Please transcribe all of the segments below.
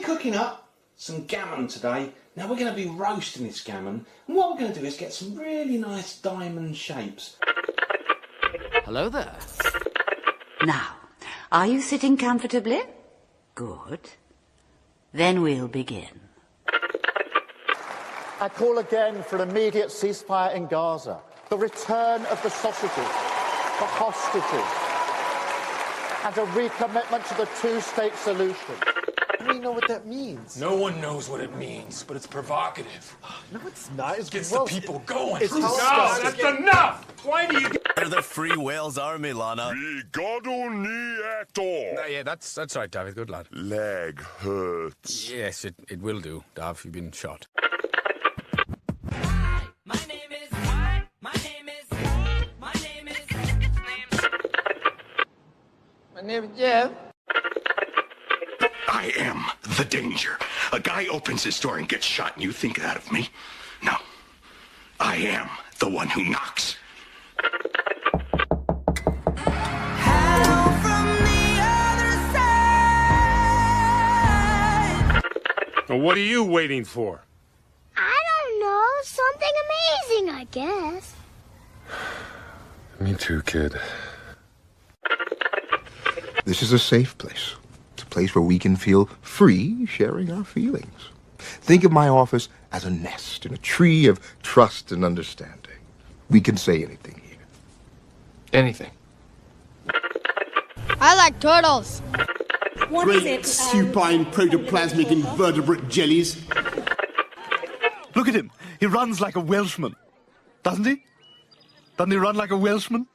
cooking up some gammon today. Now we're going to be roasting this gammon, and what we're going to do is get some really nice diamond shapes. Hello there. Now, are you sitting comfortably? Good. Then we'll begin. I call again for an immediate ceasefire in Gaza, the return of the sausages, the hostages, and a recommitment to the two-state solution. I don't even know what that means. No one knows what it means, but it's provocative. No, it's not. It's Gets gross. the people going. It's No, disgusting. that's enough! Why do you... They're the Free Wales Army, Lana. Yeah, that's right, David. Good lad. Leg hurts. Yes, it will do, Dav. You've been shot. My name is Jeff. I am the danger. A guy opens his door and gets shot, and you think that of me? No. I am the one who knocks. Well, what are you waiting for? I don't know. Something amazing, I guess. Me too, kid. This is a safe place. It's a place where we can feel free sharing our feelings. Think of my office as a nest in a tree of trust and understanding. We can say anything here. Anything. I like turtles. What is it? supine protoplasmic invertebrate jellies. Look at him. He runs like a Welshman. Doesn't he? Doesn't he run like a Welshman?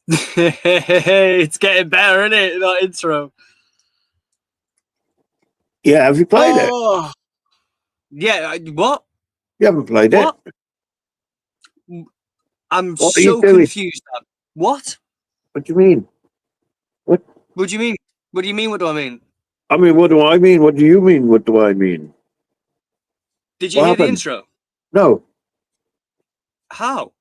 It's getting better, isn't it? That intro. Yeah, have you played it? Yeah, what? You haven't played What? it? I'm What are you so doing? confused. Dan. What? What do you mean? What do you mean? What do you mean? What do I mean? I mean, what do I mean? What do you mean? What do I mean? Did you What hear the happened? intro? No. How?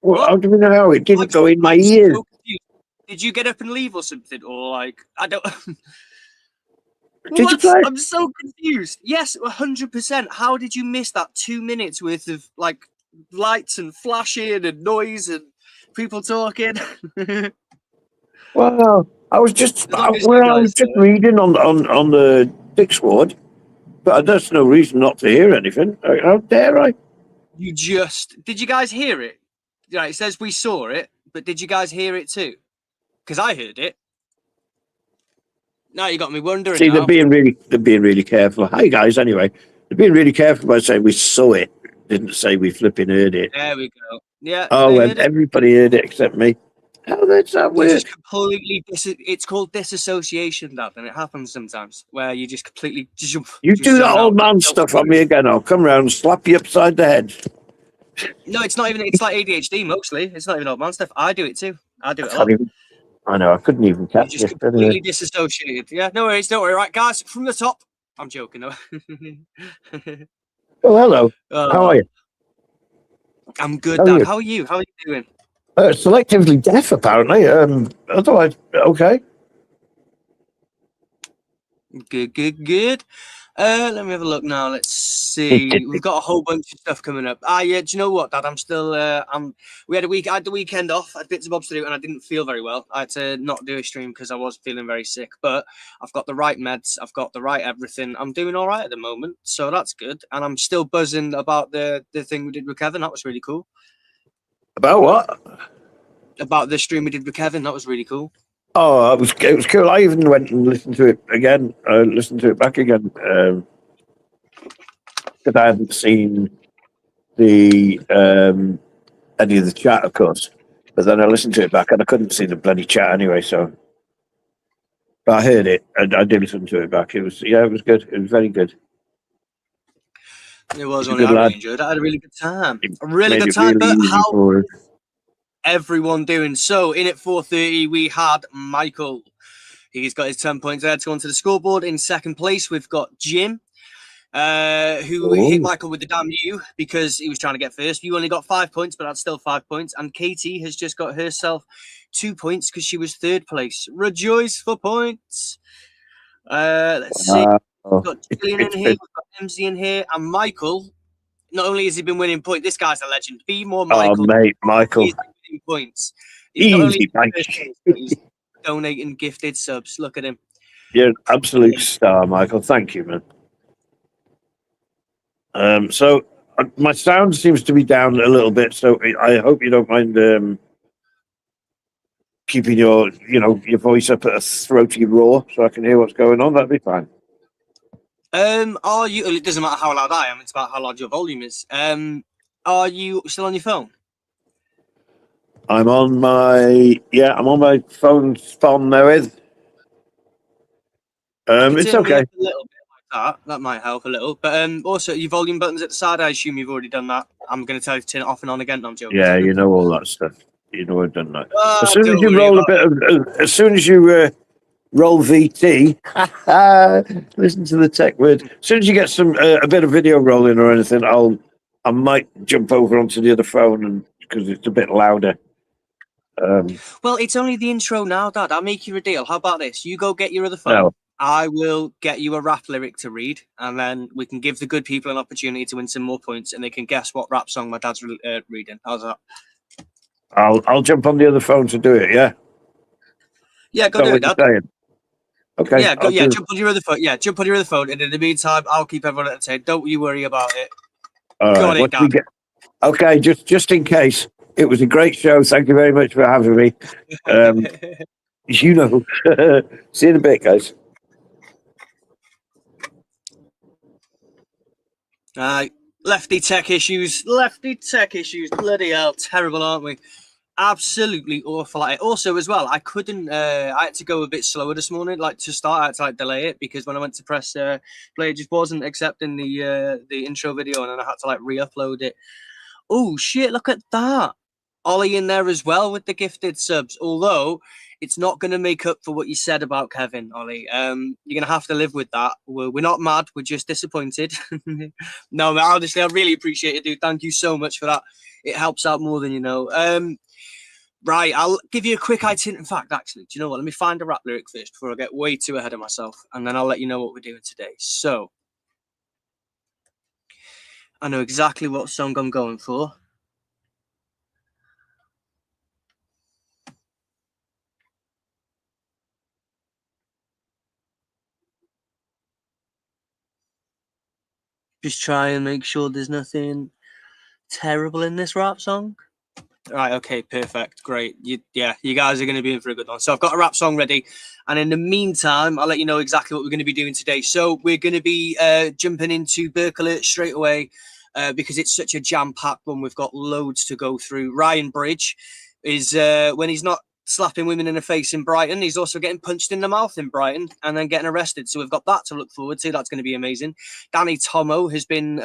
Well, What? how do we know how? It didn't I'm go in my I'm ears. so confused. Did you get up and leave or something? Or like, I don't. Did you What? play? I'm so confused. Yes, 100%. How did you miss that 2 minutes worth of like lights and flashing and noise and people talking? Well, I was just, As long as you well, I was guys just know. reading on the Dixward, but that's no reason not to hear anything. How dare I? You just did. You guys hear it? Yeah, it says we saw it, but did you guys hear it too? Because I heard it. Now you got me wondering. See, now. they're being really careful. Hi guys, anyway, they're being really careful by saying we saw it. Didn't say we flipping heard it. There we go. Yeah. Oh, they well, heard it. everybody heard it except me. How that's that You weird? just completely. It's called disassociation, Dad, and it happens sometimes where you just completely. You just do that zone old out. man stuff on me again. I'll come round and slap you upside the head. No, it's not even. It's like ADHD mostly. It's not even old man stuff. I do it too. I do it a lot. Can't even, I know, I couldn't even You're catch just it. completely Anyway. disassociated. Yeah, no worries. Don't worry. Right, guys, from the top. I'm joking. No. Oh, hello. How are you? I'm good, How are Dad. you? How are you? How are you doing? Selectively deaf, apparently. Otherwise, okay. Good. Let me have a look now. Let's see. We've got a whole bunch of stuff coming up. Yeah. Do you know what, Dad? I'm still. We had I had the weekend off. I had bits and bobs to do, and I didn't feel very well. I had to not do a stream because I was feeling very sick. But I've got the right meds. I've got the right everything. I'm doing all right at the moment, so that's good. And I'm still buzzing about the thing we did with Kevin. That was really cool. About what? About the stream we did with Kevin. That was really cool. Oh, it was cool. I even went and listened to it again. Listened to it back again. Because I hadn't seen the any of the chat, of course. But then I listened to it back and I couldn't see the bloody chat anyway. So, but I heard it. I did listen to it back. It was it was good. It was very good. It was He's a only good I really lad. enjoyed it. I had a really good time. He A really made good it time. really But easy how for us. everyone doing? So in at 4:30, we had Michael. He's got his 10 points there to go onto the scoreboard. In second place, we've got Jim, who hit Michael with the damn you because he was trying to get first. You only got 5 points, but that's still 5 points. And Katie has just got herself 2 points because she was third place. Rejoice for points. Let's see. We've got Julian in here, we've got MZ in here, and Michael. Not only has he been winning points, this guy's a legend. Be more Michael. Oh, mate, Michael. He's been winning points. He's not only Easy, mate. first, but he's donating gifted subs. Look at him. You're an absolute star, Michael. Thank you, man. So my sound seems to be down a little bit, so I hope you don't mind keeping your voice up at a throaty roar so I can hear what's going on. That'd be fine. Are you? It doesn't matter how loud I am. It's about how loud your volume is. Are you still on your phone? I'm on my phone there with. It's okay. A little bit like that. That might help a little. But also your volume buttons at the side. I assume you've already done that. I'm going to tell you to turn it off and on again. No, I'm joking. Yeah, you know all that stuff. You know I've done that. Oh, as soon as you roll as soon as you roll VT, listen to the tech word. As soon as you get a bit of video rolling or anything, I might jump over onto the other phone and because it's a bit louder. Well, it's only the intro now, Dad. I'll make you a deal. How about this? You go get your other phone. No. I will get you a rap lyric to read, and then we can give the good people an opportunity to win some more points, and they can guess what rap song my dad's reading. How's that? I'll jump on the other phone to do it. Yeah. Yeah, go do it, Dad. Okay. Yeah, jump on your other phone. Yeah, jump on your other phone, and in the meantime, I'll keep everyone entertained. Don't you worry about it. All right. Got it, Dad. Okay, just in case. It was a great show. Thank you very much for having me. See you in a bit, guys. Lefty tech issues. Bloody hell, terrible, aren't we? Absolutely awful at it. Also, as well, I couldn't. I had to go a bit slower this morning. Like to start, I had to delay it because when I went to press play, it just wasn't accepting the intro video, and then I had to re-upload it. Oh shit! Look at that. Ollie in there as well with the gifted subs. Although it's not going to make up for what you said about Kevin, Ollie. You're going to have to live with that. We're not mad. We're just disappointed. No, honestly, I really appreciate it, dude. Thank you so much for that. It helps out more than you know. Right, I'll give you a quick itinerant fact, actually. Do you know what? Let me find a rap lyric first before I get way too ahead of myself, and then I'll let you know what we're doing today. So, I know exactly what song I'm going for. Just try and make sure there's nothing terrible in this rap song. Right, okay, perfect, great. You guys are going to be in for a good one. So I've got a rap song ready, and in the meantime, I'll let you know exactly what we're going to be doing today. So we're going to be jumping into Berkeley straight away because it's such a jam-packed one. We've got loads to go through. Ryan Bridge is, when he's not slapping women in the face in Brighton, he's also getting punched in the mouth in Brighton and then getting arrested. So we've got that to look forward to. That's going to be amazing. Danny Tomo has been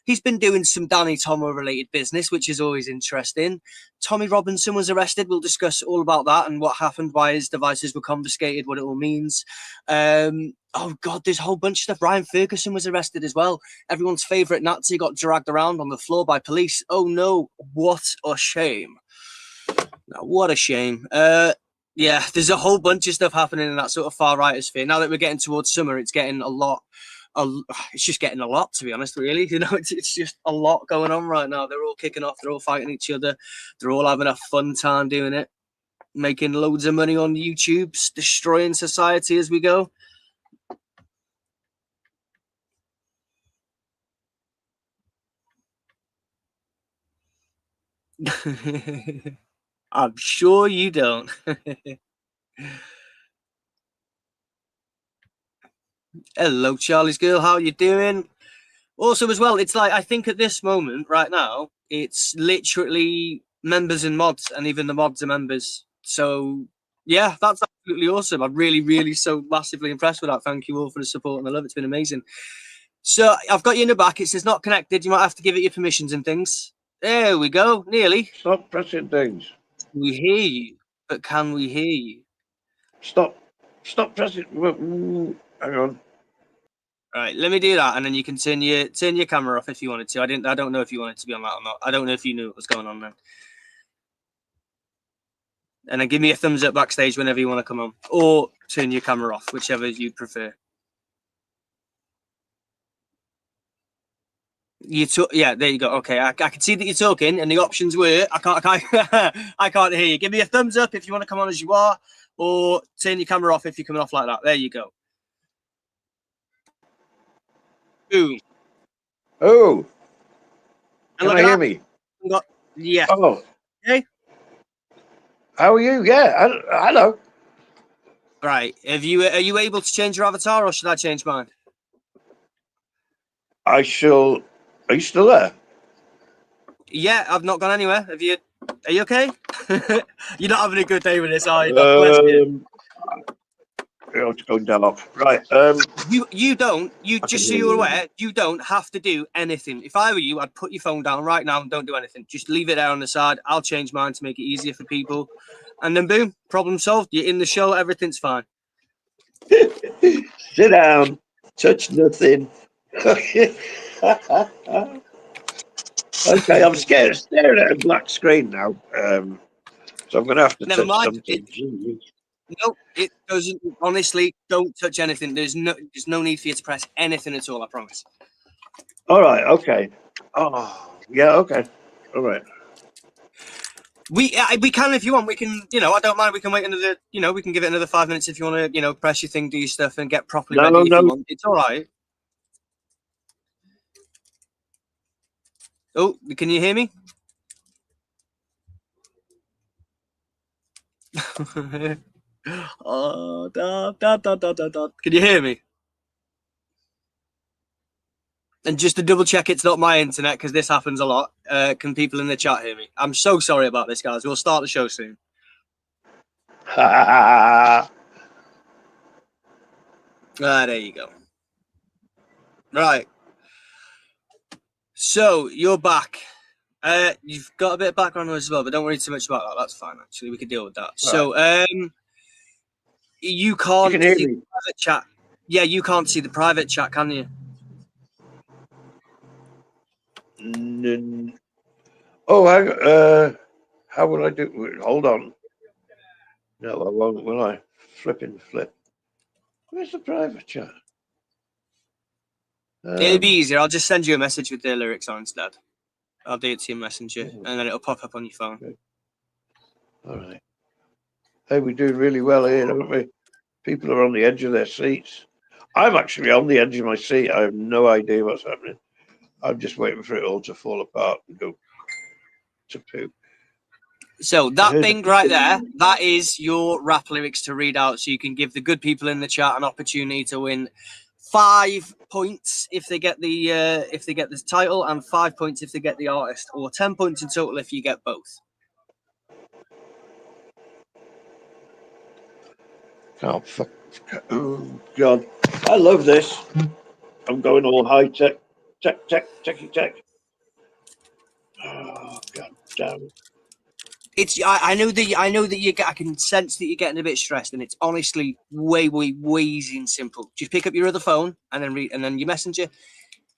he's been doing some Danny Tomo related business, which is always interesting. Tommy Robinson was arrested. We'll discuss all about that and what happened, why his devices were confiscated, what it all means. Oh god, there's a whole bunch of stuff. Ryan Ferguson was arrested as well. Everyone's favorite Nazi got dragged around on the floor by police. Oh no, what a shame. What a shame. Yeah, there's a whole bunch of stuff happening in that sort of far right sphere. Now that we're getting towards summer, it's getting it's just getting a lot, to be honest, really. You know, it's just a lot going on right now. They're all kicking off. They're all fighting each other. They're all having a fun time doing it, making loads of money on YouTube, destroying society as we go. I'm sure you don't. Hello, Charlie's girl. How are you doing? Also, as well, it's like, I think at this moment right now, it's literally members and mods, and even the mods are members. So, yeah, that's absolutely awesome. I'm really, really so massively impressed with that. Thank you all for the support and the love. It's been amazing. So, I've got you in the back. It says not connected. You might have to give it your permissions and things. There we go. Nearly. Stop pressing things. We hear you, but can we hear you? Stop pressing. Hang on. All right, let me do that, and then you can turn your camera off if you wanted to. I don't know if you wanted to be on that or not. I don't know if you knew what was going on then. And then give me a thumbs up backstage whenever you want to come on, or turn your camera off, whichever you prefer. Yeah, there you go. Okay, I can see that you're talking, and the options were I can't hear you. Give me a thumbs up if you want to come on as you are, or turn your camera off if you're coming off like that. There you go. Boom. Oh. And Can I hear me? Yeah. Oh. Okay. How are you? Yeah. Hello. Right. Are you able to change your avatar, or should I change mine? I shall. Are you still there? Yeah, I've not gone anywhere. Are you okay? You're not having a good day with this, are you? Bless you. It's going down. Right. You just so you're aware, you don't have to do anything. If I were you, I'd put your phone down right now and don't do anything. Just leave it there on the side. I'll change mine to make it easier for people. And then boom, problem solved. You're in the show, everything's fine. Sit down. Touch nothing. Okay, I'm staring at a black screen now. So I'm going to have to Never touch mind. something. No, it doesn't. Honestly, don't touch anything. There's no need for you to press anything at all. I promise. All right. Okay. Oh, yeah. Okay. All right. We can if you want. We can. I don't mind. We can wait another. We can give it another 5 minutes if you want to. Press your thing, do your stuff, and get properly ready if you want. It's all right. Oh, can you hear me? Oh, Dad. Can you hear me? And just to double check, it's not my internet because this happens a lot. Can people in the chat hear me? I'm so sorry about this, guys. We'll start the show soon. There you go. Right. So you're back. You've got a bit of background noise as well, but don't worry too much about that. That's fine. Actually, we can deal with that. Right. So, you can't see the private chat. Yeah, you can't see the private chat, can you? Oh, how would I do? Hold on. No, I won't. Will I? Flip. Where's the private chat? It'll be easier. I'll just send you a message with the lyrics on instead. I'll do it to your messenger, and then it'll pop up on your phone. Okay. All right. Hey, we're doing really well here, aren't we? People are on the edge of their seats. I'm actually on the edge of my seat. I have no idea what's happening. I'm just waiting for it all to fall apart and go to poop. So that thing right there, that is your rap lyrics to read out, so you can give the good people in the chat an opportunity to win 5 points if they get the title, and 5 points if they get the artist, or 10 points in total if you get both. Oh, fuck. Oh, God. I love this. I'm going all high tech. Tech. Oh, God damn it. I know that I can sense that you're getting a bit stressed, and it's honestly way easy and simple. Just pick up your other phone and then your messenger.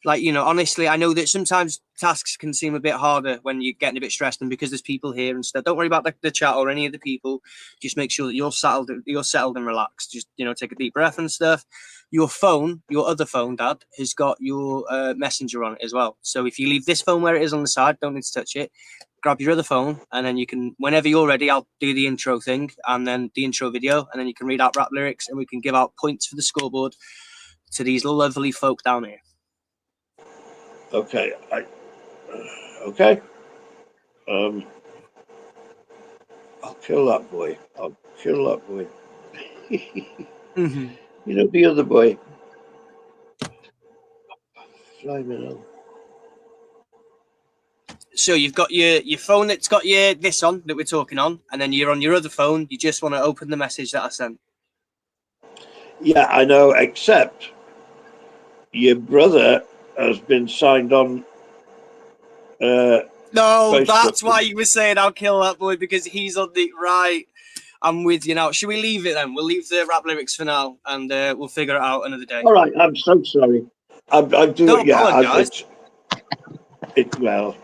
Honestly, I know that sometimes tasks can seem a bit harder when you're getting a bit stressed, and because there's people here and stuff. Don't worry about the chat or any of the people. Just make sure that you're settled and relaxed. Just take a deep breath and stuff. Your other phone, Dad, has got your messenger on it as well. So if you leave this phone where it is on the side, don't need to touch it. Grab your other phone, and then you can, whenever you're ready, I'll do the intro thing and then the intro video, and then you can read out rap lyrics, and we can give out points for the scoreboard to these lovely folk down here. Okay. Okay. I'll kill that boy. Mm-hmm. You know the other boy. Fly me now. So you've got your phone that's got this on that we're talking on, and then you're on your other phone. You just want to open the message that I sent. Yeah, I know, except your brother has been signed on No, Facebook. that's why you were saying I'll kill that boy, because he's on the right. I'm with you now. Should we leave it then? We'll leave the rap lyrics for now, and we'll figure it out another day. All right, I'm so sorry. I do Don't it. Yeah, apologise. Well.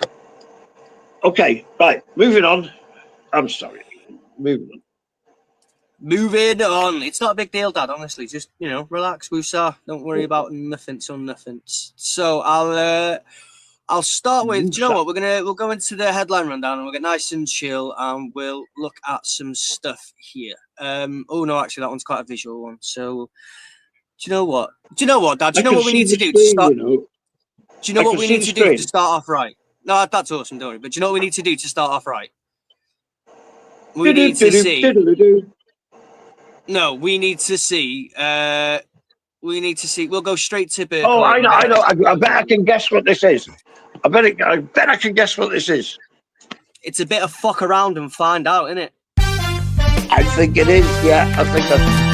Okay, right. Moving on. I'm sorry. Moving on. Moving on. It's not a big deal, Dad. Honestly, just relax, woosah. Don't worry about nothing. So I'll start with. Do you know what? We'll go into the headline rundown, and we'll get nice and chill, and we'll look at some stuff here. Oh no, actually, that one's quite a visual one. So, do you know what? Dad? Do you know what we need to do to start? Do you know what we need to do to start off right? No, that's awesome, don't worry. But do you know what we need to do to start off right? We need to see. No, we need to see. We'll go straight to Berkeley. Oh, I know. I bet I can guess what this is. I bet I can guess what this is. It's a bit of fuck around and find out, isn't it? I think it is. Yeah, I think that's.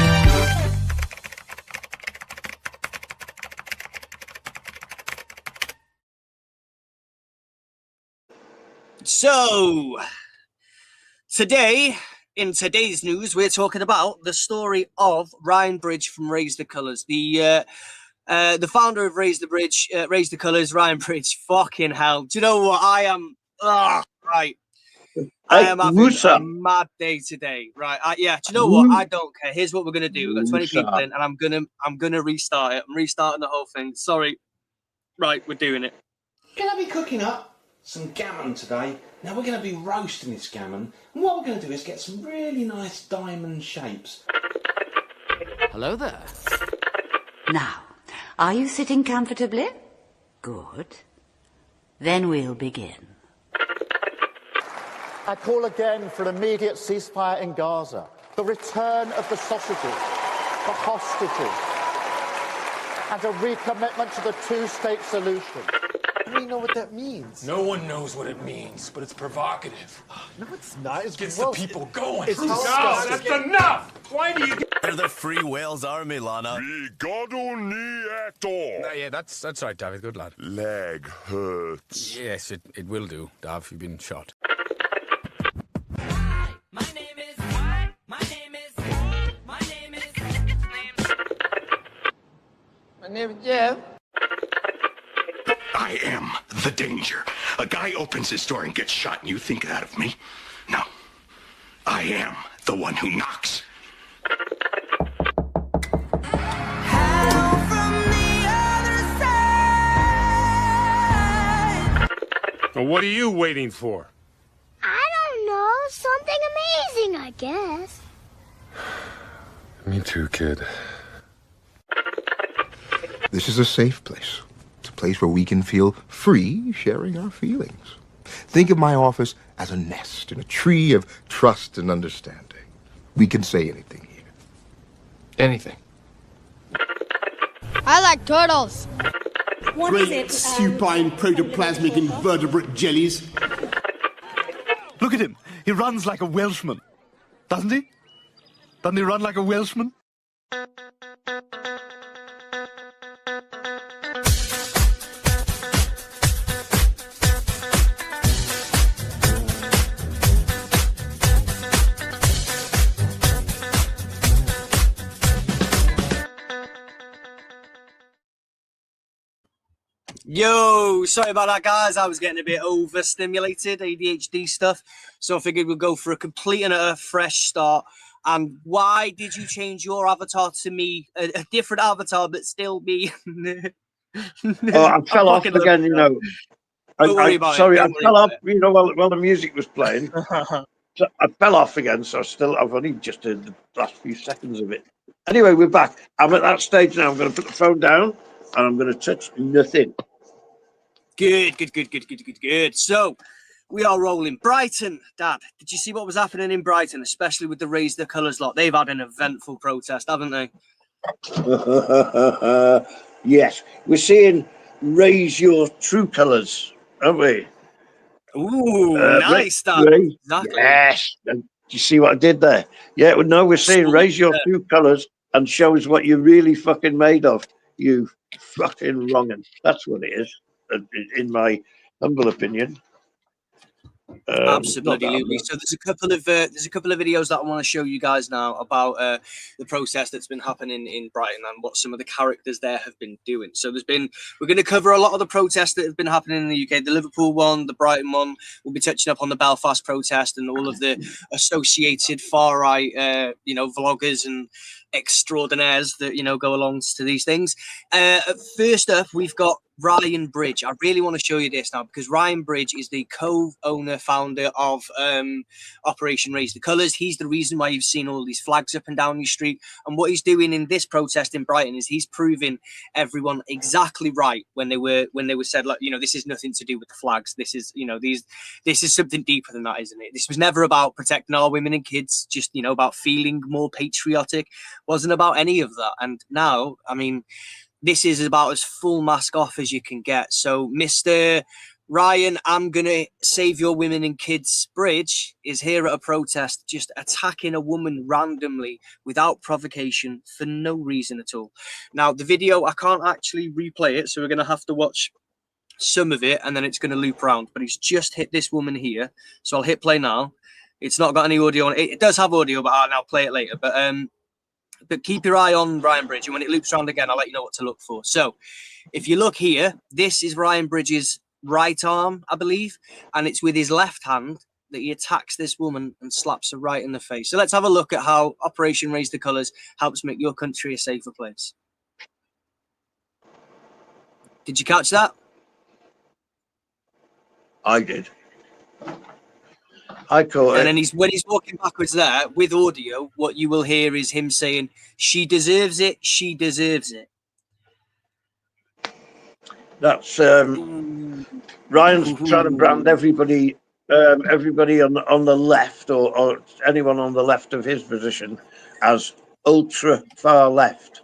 So, in today's news, we're talking about the story of Ryan Bridge from Raise the Colours. The founder of Raise the Colours, Ryan Bridge. Fucking hell. Do you know what? I am right. I am having a mad day today. Right. Do you know what? I don't care. Here's what we're gonna do. We've got 20 people in, and I'm gonna restart it. I'm restarting the whole thing. Sorry. Right, we're doing it. Gonna be cooking up some gammon today. Now we're going to be roasting this gammon, and what we're going to do is get some really nice diamond shapes. Hello there. Now, are you sitting comfortably? Good. Then we'll begin. I call again for an immediate ceasefire in Gaza, the return of the sausages, the hostages, and a recommitment to the two-state solution. I don't even know what that means. No one knows what it means, but it's provocative. No, it's not. It Gets the people going. It's no, disgusting. that's enough! Why do you... They're the Free Wales Army, Lana. Yeah, that's right, David. Good lad. Leg hurts. Yes, it will do, Dav. You've been shot. My name is Jeff. I am the danger. A guy opens his door and gets shot, and you think that of me? No. I am the one who knocks. Well, what are you waiting for? I don't know. Something amazing, I guess. Me too, kid. This is a safe place. It's a place where we can feel free sharing our feelings. Think of my office as a nest in a tree of trust and understanding. We can say anything here. Anything. I like turtles. What is it? Supine protoplasmic invertebrate jellies. Look at him. He runs like a Welshman. Doesn't he? Doesn't he run like a Welshman? Yo, sorry about that, guys. I was getting a bit overstimulated, ADHD stuff. So I figured we'd go for a complete and a fresh start. And why did you change your avatar to me, a different avatar, but still me? I fell off again, you know. Don't worry about sorry, it. I fell off, you know, while the music was playing. So I fell off again, so I've only just heard the last few seconds of it. Anyway, we're back. I'm at that stage now. I'm going to put the phone down, and I'm going to touch nothing. Good. So, we are rolling. Brighton, Dad, did you see what was happening in Brighton, especially with the Raise the Colours lot? They've had an eventful protest, haven't they? Yes, we're seeing Raise Your True Colours, aren't we? Ooh, nice, Dad. Exactly. Yes. Do you see what I did there? Yeah, well, no, we're seeing Raise Your True Colours and show us what you're really fucking made of, you fucking wrong'un. That's what it is, in my humble opinion. Absolutely. So there's a couple of videos that I want to show you guys now about the protest that's been happening in Brighton and what some of the characters there have been doing. So we're going to cover a lot of the protests that have been happening in the UK, the Liverpool one, the Brighton one. We'll be touching up on the Belfast protest and all of the associated far right, vloggers and extraordinaires that go along to these things. First up, we've got Ryan Bridge. I really want to show you this now because Ryan Bridge is the co-owner, founder of Operation Raise the Colours. He's the reason why you've seen all these flags up and down your street. And what he's doing in this protest in Brighton is he's proving everyone exactly right when they were said, like, this is nothing to do with the flags. This is, this is something deeper than that, isn't it? This was never about protecting our women and kids, just, about feeling more patriotic. Wasn't about any of that. And now, I mean, this is about as full mask off as you can get. So, Mr. Ryan, I'm going to save your women and kids Bridge is here at a protest, just attacking a woman randomly without provocation for no reason at all. Now, the video, I can't actually replay it, so we're going to have to watch some of it and then it's going to loop around. But he's just hit this woman here. So I'll hit play now. It's not got any audio on it. It does have audio, but I'll play it later. But keep your eye on Ryan Bridge, and when it loops around again, I'll let you know what to look for. So if you look here, this is Ryan Bridge's right arm, I believe, and it's with his left hand that he attacks this woman and slaps her right in the face. So let's have a look at how Operation Raise the Colours helps make your country a safer place. Did you catch that? I did. I caught it. And then when he's walking backwards there with audio, what you will hear is him saying, "She deserves it. She deserves it." That's Ryan's trying to brand everybody on the left or anyone on the left of his position as ultra far left.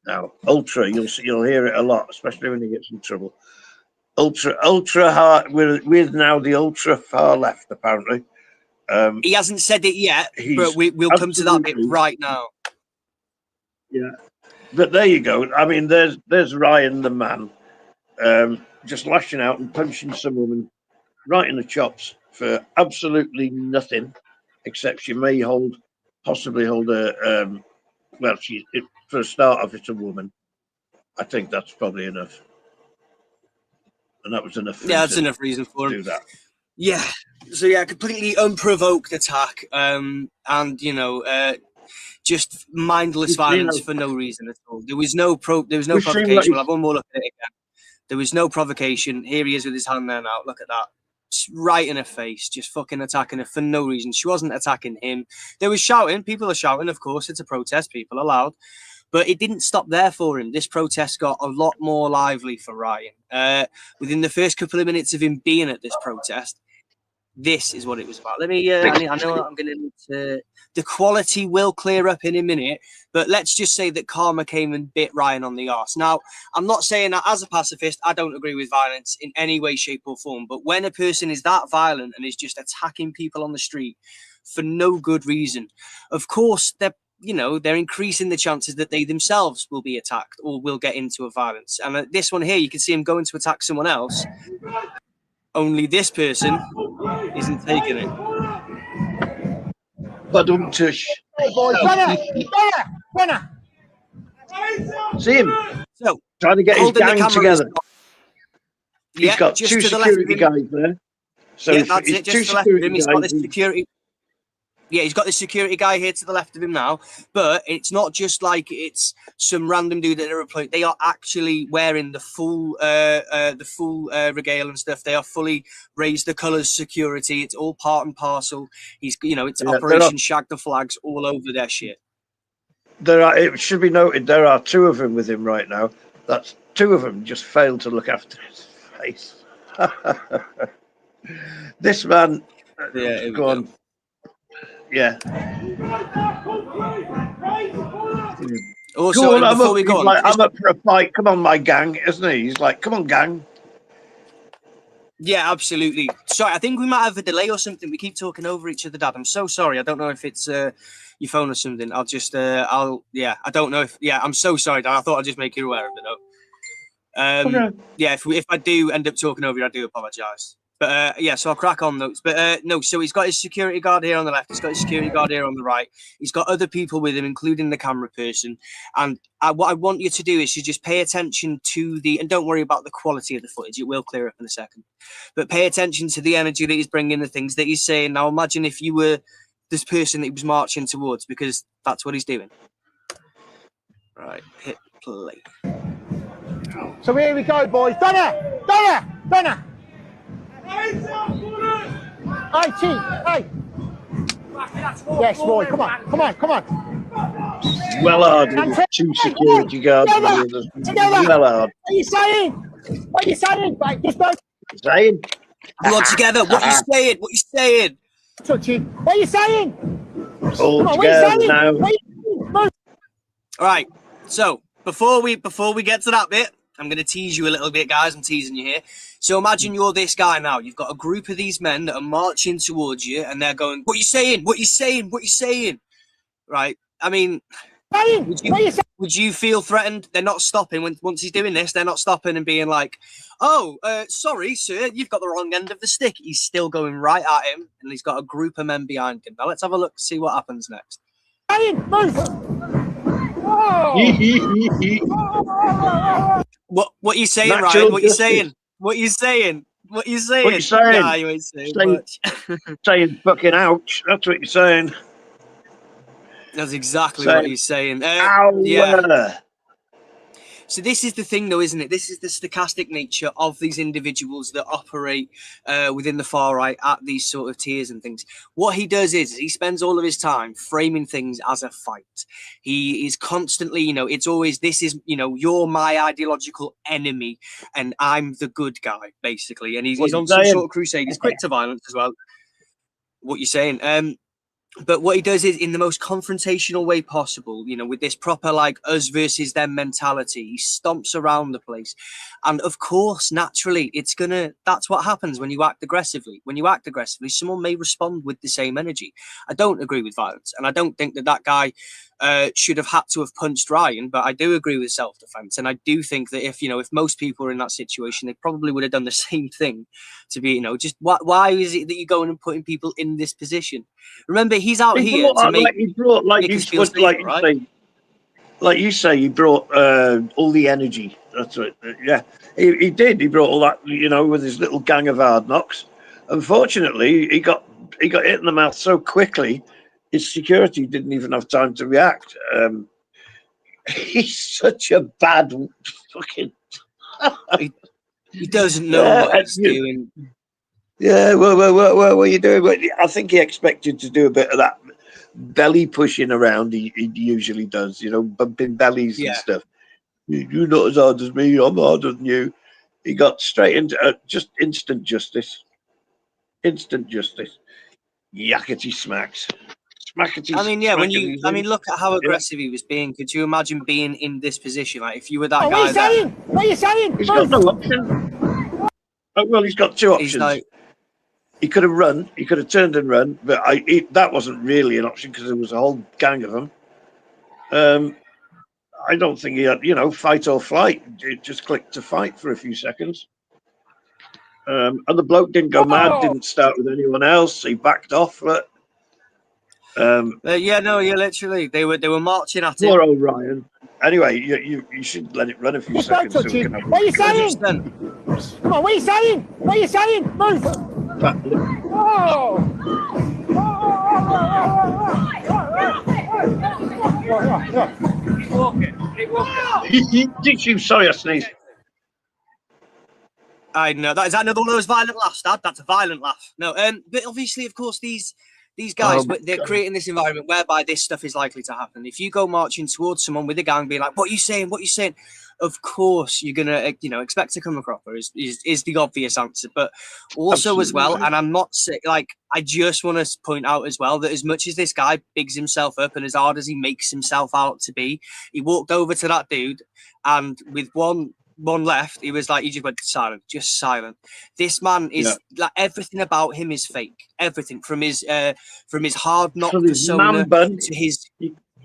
Now, ultra, you'll hear it a lot, especially when he gets in trouble. Ultra hard. We're now the ultra far left, apparently. He hasn't said it yet, but we'll come to that bit right now. Yeah, but there you go. I mean, there's Ryan the man, just lashing out and punching some woman right in the chops for absolutely nothing, except she may possibly hold a for a start off, it's a woman. I think that's probably enough. And that was enough. Yeah, that's enough reason for him to do that. Yeah. So yeah, completely unprovoked attack, and just mindless violence for no reason at all. There was no provocation. We'll have one more look at it again. There was no provocation. Here he is with his hand there now. Look at that. Right in her face, just fucking attacking her for no reason. She wasn't attacking him. There was shouting. People are shouting, of course. It's a protest. People are loud. But it didn't stop there for him. This protest got a lot more lively for Ryan. Within the first couple of minutes of him being at this protest, this is what it was about. Let me, I know I'm going to need to, the quality will clear up in a minute, but let's just say that karma came and bit Ryan on the arse. Now, I'm not saying that as a pacifist, I don't agree with violence in any way, shape or form, but when a person is that violent and is just attacking people on the street for no good reason, of course, they're increasing the chances that they themselves will be attacked or will get into a violence. And this one here, you can see him going to attack someone else. Only this person isn't taking it. But don't tush. Hey boy, runner. See him? So trying to get his gang together. He's got just two to the left security guys there. So yeah, that's it. Just to the left of him, he's got this guys. security. Yeah, he's got this security guy here to the left of him now, but it's not just like it's some random dude that they're employed. They are actually wearing the full regale and stuff. They are fully Raise the Colours security. It's all part and parcel. It's Operation Shag the Flags all over their shit. It should be noted there are two of them with him right now. That's two of them just failed to look after his face. This man, go on. Yeah. Also, before we go on, I'm up for a fight. Come on, my gang, isn't he? He's like, come on, gang. Yeah, absolutely. Sorry, I think we might have a delay or something. We keep talking over each other, Dad. I'm so sorry. I don't know if it's your phone or something. I don't know if. Yeah, I'm so sorry, Dad. I thought I'd just make you aware of it, though. Okay. Yeah, if I do end up talking over you, I do apologise. But yeah, so I'll crack on those. But no, so he's got his security guard here on the left. He's got his security guard here on the right. He's got other people with him, including the camera person. And what I want you to do is you just pay attention to and don't worry about the quality of the footage. It will clear up in a second. But pay attention to the energy that he's bringing, the things that he's saying. Now imagine if you were this person that he was marching towards, because that's what he's doing. Right, hit play. So here we go, boys. Donna! Hey, Chief, hey. Yes, boy, come on. Well hard with 2 security guards. Well hard. What are you saying? Right, just don't... Saying? All together, what are you saying? Touchy. What are you saying? All together now. All right, so before we get to that bit, I'm going to tease you a little bit, guys. I'm teasing you here. So imagine you're this guy now. You've got a group of these men that are marching towards you, and they're going, "What are you saying? What are you saying? What are you saying?" Right? I mean, would you feel threatened? They're not stopping once he's doing this. They're not stopping and being like, "Oh, sorry, sir, you've got the wrong end of the stick." He's still going right at him, and he's got a group of men behind him. Now let's have a look, see what happens next. What are you saying, Ryan? What are you saying? What are you saying? What are you saying? What are you saying? Nah, you ain't saying much. Saying fucking ouch. That's what you're saying. That's exactly what he's saying. Ow. Yeah. So this is the thing, though, isn't it? This is the stochastic nature of these individuals that operate within the far right at these sort of tiers and things. What he does is he spends all of his time framing things as a fight. He is constantly, it's always, this is, you're my ideological enemy and I'm the good guy, basically. And he's on some sort of crusade. He's quick to violence as well. What you're saying. But what he does is in the most confrontational way possible, with this proper like us versus them mentality. He stomps around the place. And of course, naturally, that's what happens when you act aggressively. When you act aggressively, someone may respond with the same energy. I don't agree with violence. And I don't think that guy should have had to have punched Ryan, but I do agree with self-defense. And I do think that if most people were in that situation, they probably would have done the same thing to be, just why is it that you're going and putting people in this position? Remember, he's out here to make us feel safe, right? Like you say, he brought all the energy. That's right. Yeah, he did. He brought all that, with his little gang of hard knocks. Unfortunately, he got hit in the mouth so quickly, his security didn't even have time to react. He's such a bad fucking... he doesn't know what he's doing. Yeah, well, what are you doing? I think he expected to do a bit of that belly pushing around he usually does, bumping bellies and stuff. You're not as hard as me, I'm harder than you. He got straight into just instant justice. Instant justice. Yakety smacks. I mean, yeah, look at how aggressive he was being. Could you imagine being in this position? Like, if you were that guy. What are you saying? He's got no option. Oh, well, he's got two options. He could have run. He could have turned and run, but that wasn't really an option because there was a whole gang of them. I don't think he had, fight or flight. It just clicked to fight for a few seconds. And the bloke didn't go mad, didn't start with anyone else. He backed off. Literally, they were marching at him. Poor old Ryan. Anyway, you should let it run a few seconds. So we can have what are you saying? Come on, what are you saying? What are you saying? Move! Did you? Sorry, I sneezed. I know. Is that another one of those violent laughs, Dad? That's a violent laugh. No, but obviously, of course, these guys, they're creating this environment whereby this stuff is likely to happen. If you go marching towards someone with a gang, being like, "What are you saying? What are you saying?" Of course, you're gonna, expect to come a cropper is the obvious answer. But also as well, and I'm not sick. Like, I just want to point out as well that as much as this guy bigs himself up and as hard as he makes himself out to be, he walked over to that dude and with one left, he was like, he just went silent, just silent. This man is like, everything about him is fake. Everything from his hard knock persona to his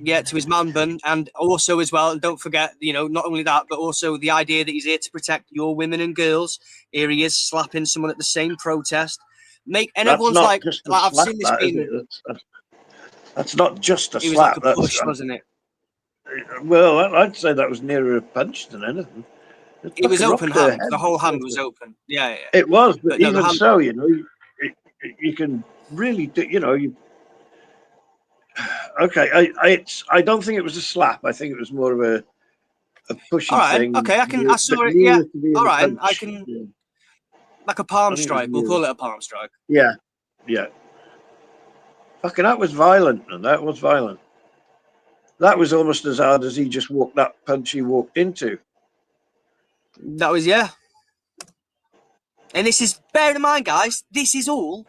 Yeah, to his man bun, and also as well, don't forget, not only that, but also the idea that he's here to protect your women and girls. Here he is slapping someone at the same protest. And That's everyone's not like, just a I've slap, seen this that, is being. That's not just a It was like slap. a push, wasn't it? Well, I'd say that was nearer a punch than anything. It was fucking open rocked her hand. head. The whole hand was open. Yeah. It was, but no, the even hand. so, you can really do. Okay, I don't think it was a slap. I think it was more of a pushy All right. thing. Okay. I saw it. Yeah. All right. I can. Yeah. Like a palm strike. We'll call it a palm strike. Yeah. Fucking, that was violent, and that was violent. That was almost as hard as he just walked that punch he walked into. That was, yeah. And this is, bear in mind, guys, this is all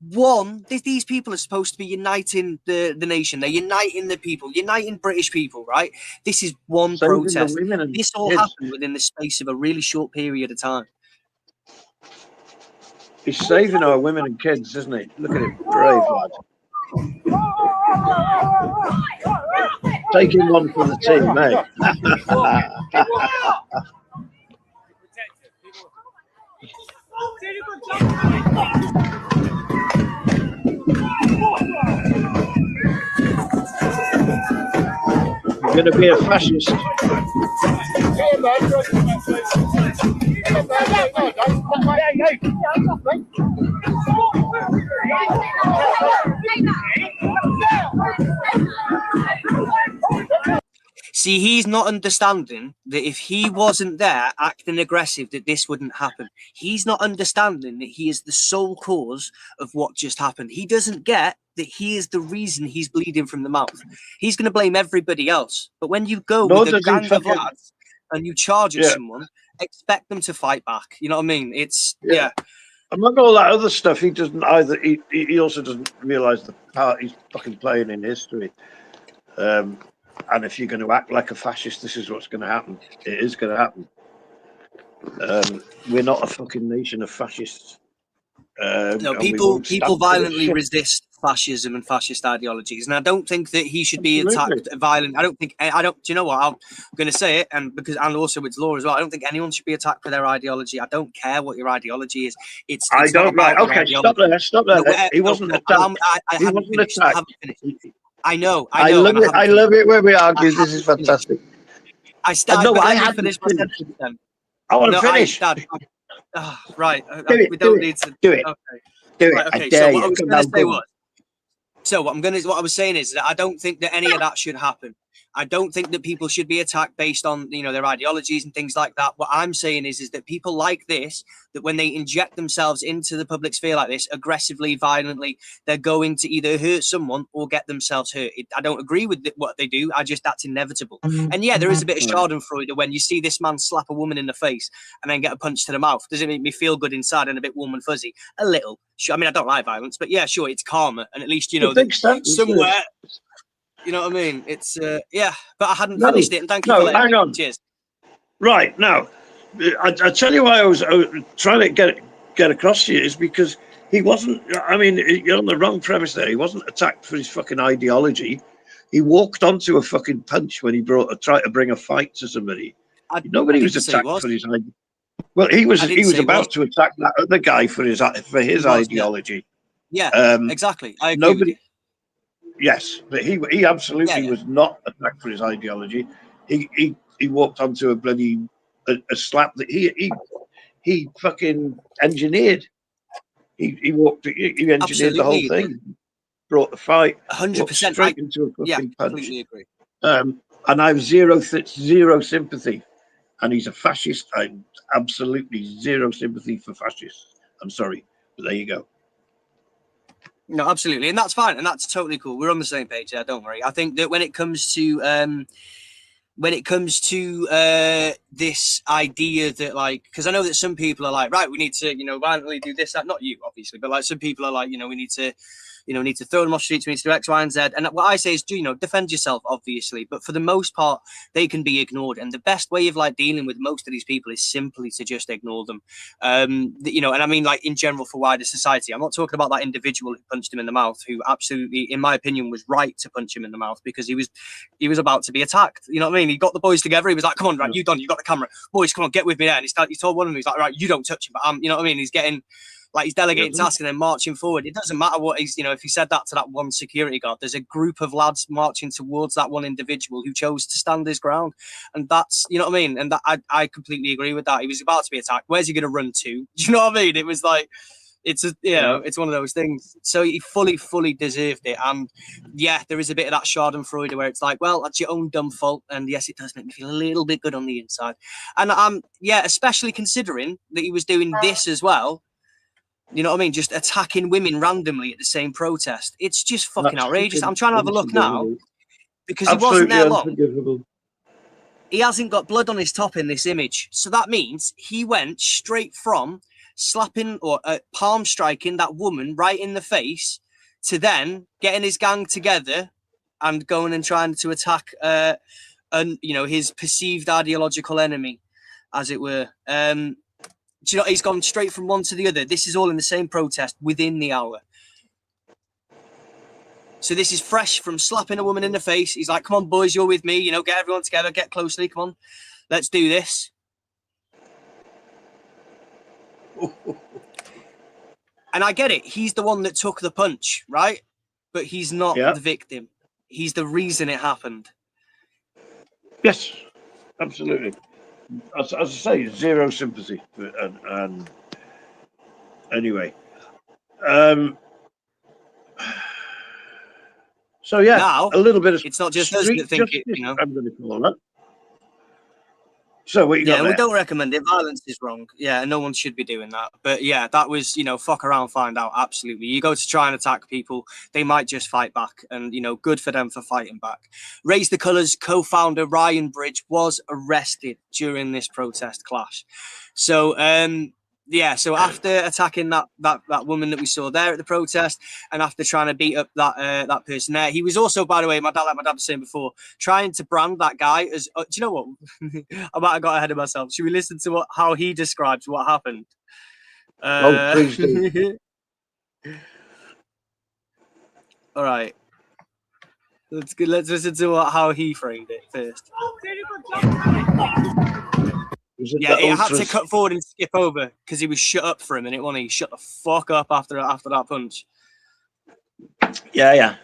one. These people are supposed to be uniting the nation. They're uniting the people, uniting British people, right? This is one protest. This all happened within the space of a really short period of time. He's saving our women and kids, isn't he? Look at him, brave lad. Taking one for the team, mate. You're going to be a fascist. See, he's not understanding that if he wasn't there acting aggressive, that this wouldn't happen. He's not understanding that he is the sole cause of what just happened. He doesn't get that he is the reason he's bleeding from the mouth. He's going to blame everybody else. But when you go with a gang of lads and you charge at someone, expect them to fight back. You know what I mean? It's, yeah. Among all that other stuff, he doesn't either. He also doesn't realise the part he's fucking playing in history. And if you're going to act like a fascist, this is what's going to happen. It is going to happen. We're not a fucking nation of fascists. No, people violently resist fascism and fascist ideologies, and I don't think that he should be attacked violent. I don't. Do you know what? I'm going to say it, and also it's law as well. I don't think anyone should be attacked for their ideology. I don't care what your ideology is. It's I don't. Right. Okay. Stop there. No, he wasn't attacked. He wasn't attacked. I know. I love it. I love it when we argue. This is fantastic. I had to finish my sentence then. I want to finish. Right. We don't need to do it. Okay. Do it. Right, okay. I dare so what you. I was going to say was. So what I was saying is that I don't think that any of that should happen. I don't think that people should be attacked based on their ideologies and things like that. What I'm saying is that people like this, that when they inject themselves into the public sphere like this, aggressively, violently, they're going to either hurt someone or get themselves hurt. I don't agree with what they do. That's inevitable. And yeah, there is a bit of Schadenfreude when you see this man slap a woman in the face and then get a punch to the mouth. Does it make me feel good inside and a bit warm and fuzzy? A little. I mean, I don't like violence, but yeah, sure, it's karma, and at least somewhere. You know what I mean? It's yeah, but I hadn't finished it, and thank you for letting me. On. Cheers. Right now, I tell you why I was trying to get across to you is because he wasn't. I mean, you're on the wrong premise there. He wasn't attacked for his fucking ideology. He walked onto a fucking punch when he tried to bring a fight to somebody. Nobody was attacked for his ideology. Well, he was about to attack that other guy for his ideology. Yeah, exactly. I agree with you. Yes, but he absolutely was not attacked for his ideology. He walked onto a bloody a slap that he fucking engineered. He engineered absolutely the whole thing, brought the fight 100% straight into a fucking punch. Completely agree. And I have zero sympathy. And he's a fascist. I absolutely zero sympathy for fascists. I'm sorry, but there you go. No, absolutely, and that's fine, and that's totally cool. We're on the same page there. Don't worry. I think that when it comes to this idea that, like, because I know that some people are like, right, we need to, violently do this, that. Not you, obviously, but like some people are like, we need to you know, we need to throw them off streets, we need to do X, Y, and Z. And what I say is, you know, defend yourself, obviously. But for the most part, they can be ignored. And the best way of like dealing with most of these people is simply to just ignore them. You know, and I mean, like in general for wider society. I'm not talking about that individual who punched him in the mouth, who absolutely, in my opinion, was right to punch him in the mouth because he was about to be attacked. You know what I mean? He got the boys together. He was like, "Come on, right, you done. You got the camera, boys. Come on, get with me there." And he told one of them, he's like, "Right, you don't touch him." But you know what I mean? He's getting. Like he's delegating tasks and then marching forward. It doesn't matter what he's, you know, if he said that to that one security guard, there's a group of lads marching towards that one individual who chose to stand his ground. And that's, you know what I mean? And that, I completely agree with that. He was about to be attacked. Where's he going to run to? Do you know what I mean? It was like, it's a, you know, it's one of those things. So he fully deserved it. And yeah, there is a bit of that Schadenfreude where it's like, well, that's your own dumb fault. And yes, it does make me feel a little bit good on the inside. And yeah, especially considering that he was doing this as well. You know what I mean? Just attacking women randomly at the same protest. It's just fucking outrageous. I'm trying to have a look now because he wasn't there long. He hasn't got blood on his top in this image. So that means he went straight from slapping or palm striking that woman right in the face to then getting his gang together and going and trying to attack, you know, his perceived ideological enemy, as it were. Do you know, he's gone straight from one to the other. This is all in the same protest within the hour. So this is fresh from slapping a woman in the face. He's like, come on, boys, you're with me. You know, get everyone together, get closely. Come on, let's do this. And I get it. He's the one that took the punch, right? But he's not the victim. He's the reason it happened. Yes, absolutely. As I say, zero sympathy. And anyway, so yeah, now, a little bit of it's not just us that think it, you know. I'm going to call that. So what you got there? We don't recommend it. Violence is wrong. Yeah, no one should be doing that. But yeah, that was, you know, fuck around, find out. Absolutely. You go to try and attack people, they might just fight back. And, you know, good for them for fighting back. Raise the Colours co-founder Ryan Bridge was arrested during this protest clash. So, yeah, so after attacking that woman that we saw there at the protest, and after trying to beat up that person there, he was also, by the way, like my dad was saying before, trying to brand that guy as. Do you know what? I might have got ahead of myself. Should we listen to how he describes what happened? Please do. All right. Let's listen to how he framed it first. Yeah, he had to cut forward and skip over because he was shut up for a minute, wasn't he? Shut the fuck up after that punch. Yeah.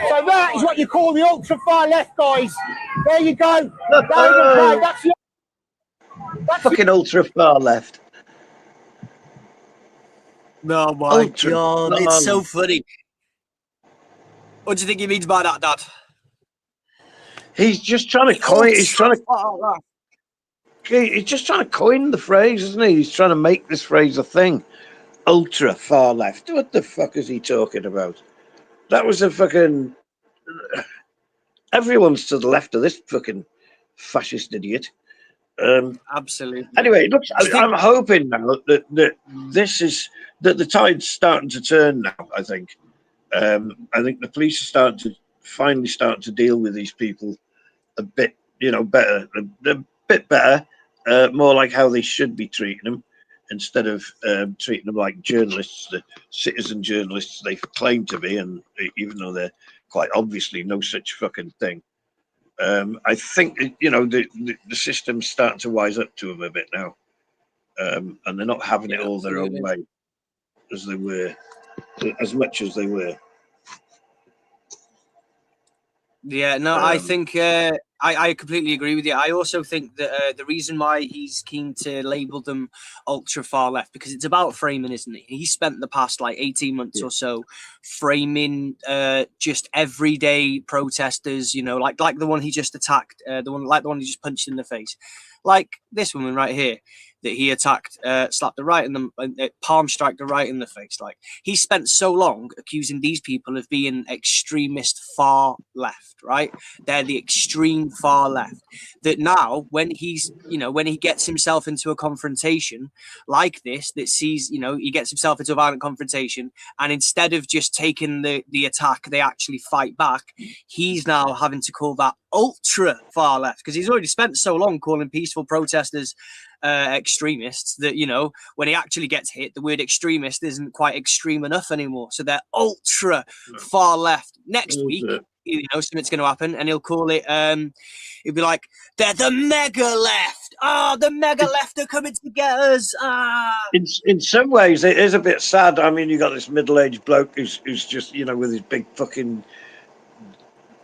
So that is what you call the ultra far left, guys. There you go. That's fucking ultra far left. Oh my God, it's so funny. What do you think he means by that, Dad? He's just trying to coin. He's just trying to coin the phrase, isn't he? He's trying to make this phrase a thing. Ultra far left. What the fuck is he talking about? That was a fucking. Everyone's to the left of this fucking fascist idiot. Absolutely. Anyway, look, I'm hoping now that the tide's starting to turn now. I think the police are starting to finally start to deal with these people a bit, better, a bit better, more like how they should be treating them, instead of treating them like journalists, the citizen journalists they claim to be, and even though they're quite obviously no such fucking thing. I think the system's starting to wise up to them a bit now, and they're not having it all their own way as much as they were. Yeah, no, I think I completely agree with you. I also think that the reason why he's keen to label them ultra far left, because it's about framing, isn't it? He spent the past like 18 months or so framing just everyday protesters, you know, like the one he just attacked, the one he just punched in the face, like this woman right here that he attacked, slapped the right in the palm strike the right in the face. Like, he spent so long accusing these people of being extremist far left, right? They're the extreme far left. That now, when he's, you know, when he gets himself into a confrontation like this, that sees, you know, he gets himself into a violent confrontation, and instead of just taking the attack, they actually fight back. He's now having to call that ultra far left, because he's already spent so long calling peaceful protesters extremists that, you know, when he actually gets hit, the word extremist isn't quite extreme enough anymore. So they're ultra far left. Next week, you know, something's going to happen, and he'll call it. He'll be like, "They're the mega left. Ah, the mega left are coming together." In some ways, it is a bit sad. I mean, you got this middle-aged bloke who's just, you know, with his big fucking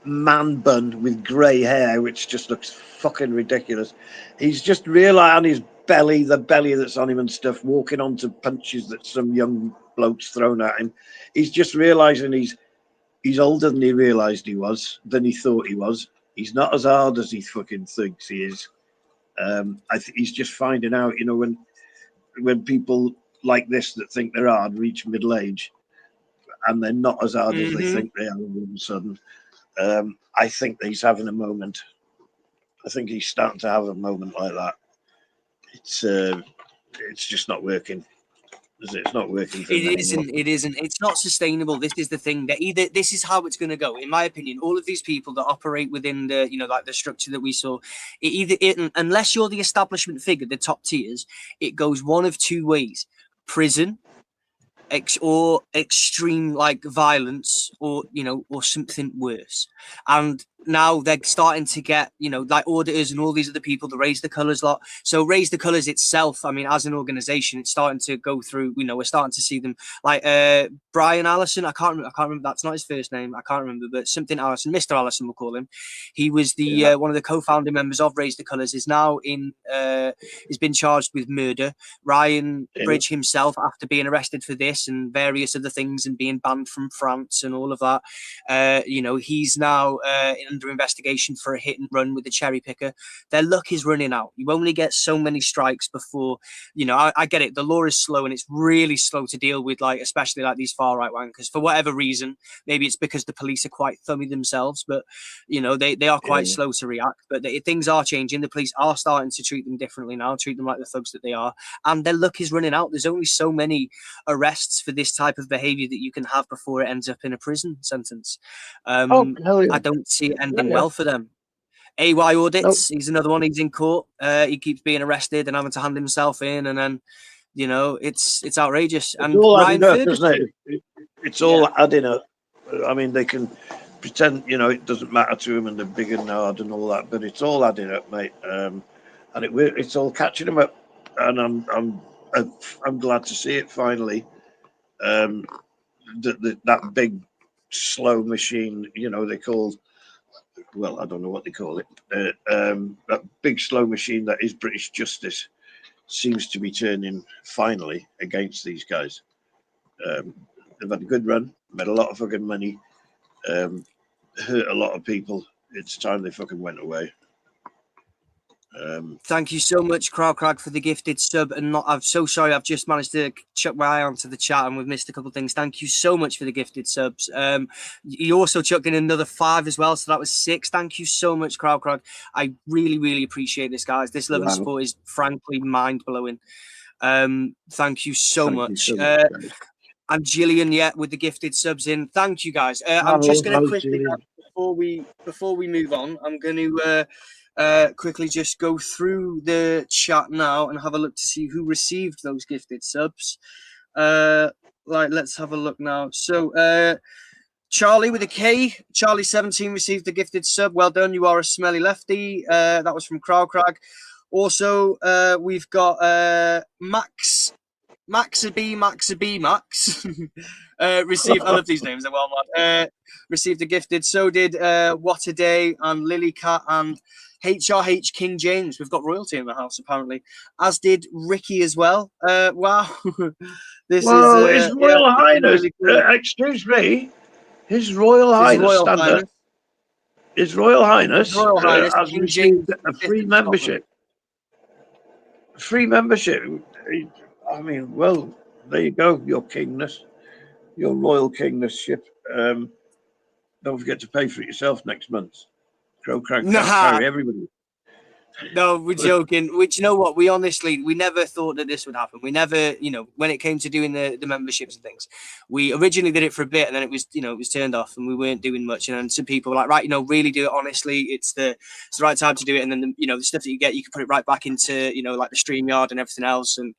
man bun with grey hair, which just looks fucking ridiculous. He's just realised on his belly, the belly that's on him and stuff, walking onto punches that some young bloke's thrown at him. He's just realising he's older than he realised he was, than he thought he was. He's not as hard as he fucking thinks he is. I think he's just finding out, you know, when people like this that think they're hard reach middle age, and they're not as hard as they think they are all of a sudden. I think he's having a moment. I think he's starting to have a moment like that. It's just not working. It's not working for him anymore. It isn't. It's not sustainable. This is the thing, that either this is how it's going to go. In my opinion, all of these people that operate within the, you know, like the structure that we saw, unless you're the establishment figure, the top tiers, it goes one of two ways: prison, or extreme like violence, or, you know, or something worse. And now they're starting to get, you know, like auditors and all these other people, the Raise the Colours lot. So Raise the Colours itself, I mean, as an organisation, it's starting to go through, you know, we're starting to see them like Brian Allison. I can't remember, that's not his first name, I can't remember, but something Allison, Mr. Allison we'll call him. He was the one of the co-founding members of Raise the Colours, is now in has been charged with murder. Ryan Bridge himself, after being arrested for this and various other things and being banned from France and all of that, you know, he's now under investigation for a hit and run with the cherry picker. Their luck is running out. You only get so many strikes before, you know, I get it, the law is slow, and it's really slow to deal with, like, especially like these far right wankers, for whatever reason. Maybe it's because the police are quite thummy themselves, but, you know, they are quite slow to react. But things are changing. The police are starting to treat them differently now, treat them like the thugs that they are, and their luck is running out. There's only so many arrests for this type of behavior that you can have before it ends up in a prison sentence. I don't see it ending well for them. AY audits, he's another one. He's in court. He keeps being arrested and having to hand himself in, and then, you know, it's outrageous. And it's all Ryan adding up, Ferguson, isn't it? It's all adding up. I mean, they can pretend, you know, it doesn't matter to them, and they're big and hard and all that, but it's all adding up, mate. And it's all catching them up. And I'm glad to see it finally. That big slow machine, you know, they call, well, I don't know what they call it. That big slow machine that is British justice seems to be turning finally against these guys. They've had a good run, made a lot of fucking money, hurt a lot of people. It's time they fucking went away. Thank you so much, Crag, for the gifted sub. And I'm so sorry, I've just managed to chuck my eye onto the chat and we've missed a couple of things. Thank you so much for the gifted subs. You also chucked in another 5 as well, so that was 6. Thank you so much, Crag. I really appreciate this, guys. This love and support is frankly mind-blowing. Thank you so much. And Gillian, with the gifted subs in. Thank you, guys. I'm just going to quickly, before we move on, I'm going to quickly just go through the chat now and have a look to see who received those gifted subs. Let's have a look now. So Charlie with a K, Charlie17 received the gifted sub. Well done, you are a smelly lefty. That was from Crag. Also, we've got Max Max received. I love these names. They're well mad. Received a gifted. So did What a Day and Lily Cat and HRH King James. We've got royalty in the house apparently. As did Ricky as well. Wow, this Well, is His Royal Highness. really cool. Excuse me. His Royal Highness. Royal Stand Highness. up. His Royal Highness, His Royal Highness has King received James a V free of membership. Free membership. I mean, well, there you go. Your kingness, your royal kingnessship. Don't forget to pay for it yourself next month. Crow, crank, Nah. carry everybody. No, we're joking. Which, you know what? We never thought that this would happen. We never, when it came to doing the memberships and things, we originally did it for a bit and then it was turned off and we weren't doing much. And then some people were like, right, really do it honestly. It's the right time to do it. And then, the stuff that you get, you can put it right back into, like the StreamYard and everything else. And,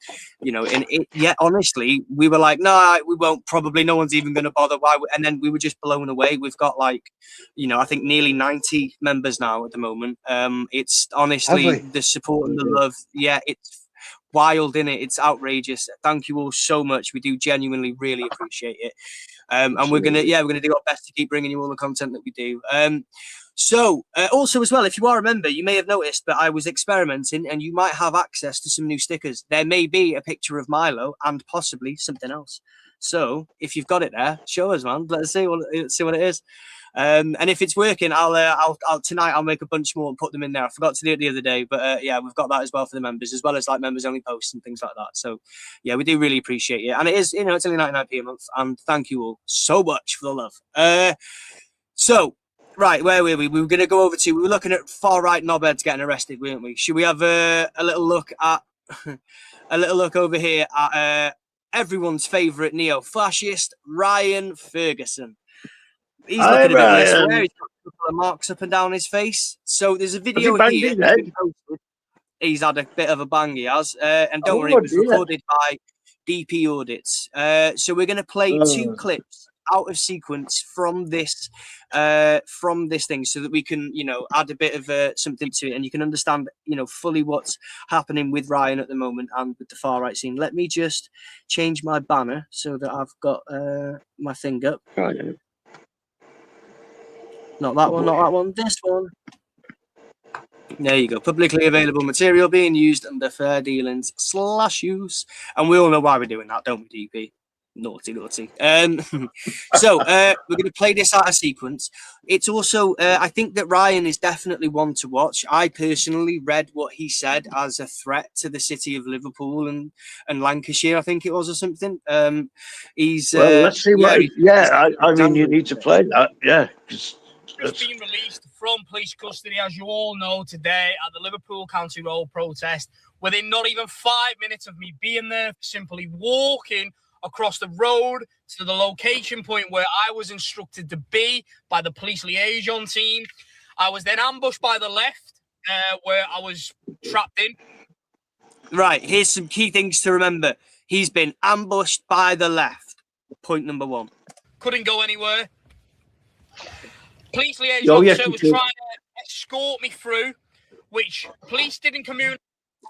honestly, we were like, no, we won't. Probably no one's even going to bother. Why? And then we were just blown away. We've got I think nearly 90 members now at the moment. It's honestly, the support and the love, it's wild, isn't it? It's outrageous. Thank you all so much. We do genuinely really appreciate it. And we're gonna do our best to keep bringing you all the content that we do. So also as well, if you are a member, you may have noticed that I was experimenting and you might have access to some new stickers. There may be a picture of Milo and possibly something else. So if you've got it there, show us, man. Let's see what it is. And if it's working, I'll tonight I'll make a bunch more and put them in there. I forgot to do it the other day, but we've got that as well for the members, as well as like members only posts and things like that. So yeah, we do really appreciate it, and it is it's only 99p a month, and thank you all so much for the love. So right, where were we? We were going to go over to. We were looking at far right knobheads getting arrested, weren't we? Should we have a little look at over here at everyone's favourite neo-fascist Ryan Ferguson? He's looking a bit worse for wear. He's got a couple of marks up and down his face. So there's a video here. He's had a bit of a bang, he has. And don't worry, it was recorded by DP Audits. So we're going to play two clips out of sequence from this thing so that we can, add a bit of something to it and you can understand, fully what's happening with Ryan at the moment and with the far right scene. Let me just change my banner so that I've got my thing up. Not that one, this one. There you go. Publicly available material being used under fair dealings / use. And we all know why we're doing that, don't we, DP? Naughty. So we're going to play this out of sequence. It's also, I think that Ryan is definitely one to watch. I personally read what he said as a threat to the city of Liverpool and Lancashire, I think it was, or something. He's let's see what. I mean, you need to play that. Yeah. Just been released from police custody, as you all know, today at the Liverpool County Road protest. Within not even 5 minutes of me being there, simply walking across the road to the location point where I was instructed to be by the police liaison team. I was then ambushed by the left, where I was trapped in. Right, here's some key things to remember. He's been ambushed by the left. Point number 1. Couldn't go anywhere. Police liaison officer was trying to escort me through, which police didn't communicate.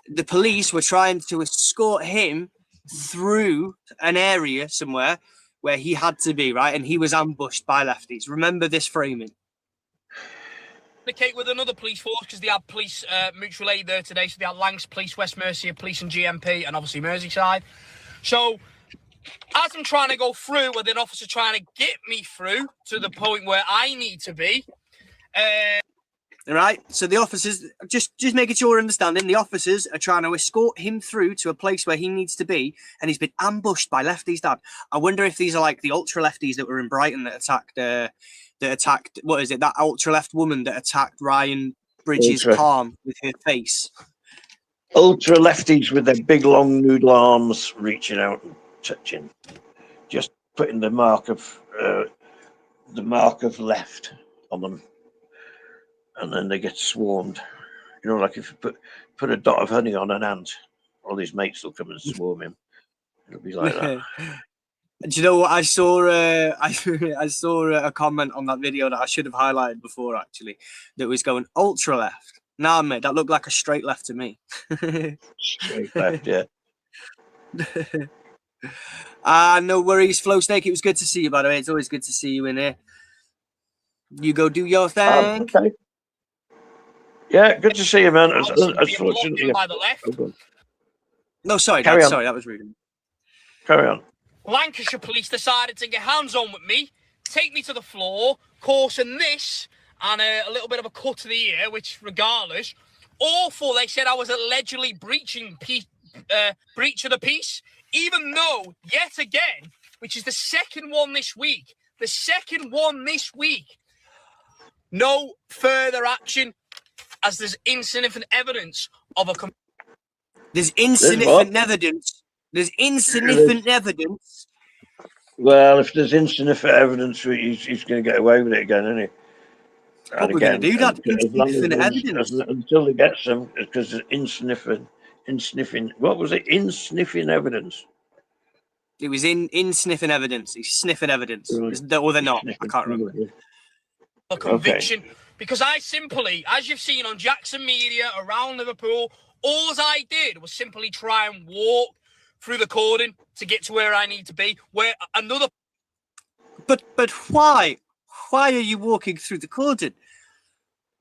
The police were trying to escort him through an area somewhere where he had to be, right? And he was ambushed by lefties. Remember this framing. Communicate with another police force because they had police mutual aid there today. So they had Lancs Police, West Mercia Police and GMP and obviously Merseyside. So as I'm trying to go through with an officer trying to get me through to the point where I need to be. All right. So the officers, just making sure we're understanding, the officers are trying to escort him through to a place where he needs to be. And he's been ambushed by lefties, Dad. I wonder if these are like the ultra lefties that were in Brighton that attacked, what is it? That ultra left woman that attacked Ryan Bridges' palm with her face. Ultra lefties with their big long noodle arms reaching out and touching, just putting the mark of left on them, and then they get swarmed. Like if you put a dot of honey on an ant, all his mates will come and swarm him. It'll be like that. Do you know what I saw? I saw a comment on that video that I should have highlighted before, actually, that was going ultra left. Nah, mate, that looked like a straight left to me. Straight left, yeah. No worries, Flow Snake. It was good to see you, by the way. It's always good to see you in here. You go do your thing. Okay. Yeah, good to see you, man. Obviously, being blocked Unfortunately, in by the left. No, sorry, Carry Dad. on. Sorry, that was rude. Carry on. Lancashire police decided to get hands-on with me, take me to the floor, caution this, and a little bit of a cut to the ear, which, regardless, awful. They said I was allegedly breach of the peace, even though, yet again, which is the second one this week, no further action, as there's insignificant evidence of a... There's insignificant evidence. There's insignificant evidence. Well, if there's insignificant evidence, he's going to get away with it again, isn't he? What we're going to do, Dad? Insignificant evidence. Until he gets them, because there's insniffing. What was it? Insniffing evidence. It was in sniffing evidence. He's sniffing evidence. Right. Or they're not. I can't remember. A conviction. Because I simply, as you've seen on Jackson Media, around Liverpool, all I did was simply try and walk through the cordon to get to where I need to be. Where another... But why? Why are you walking through the cordon?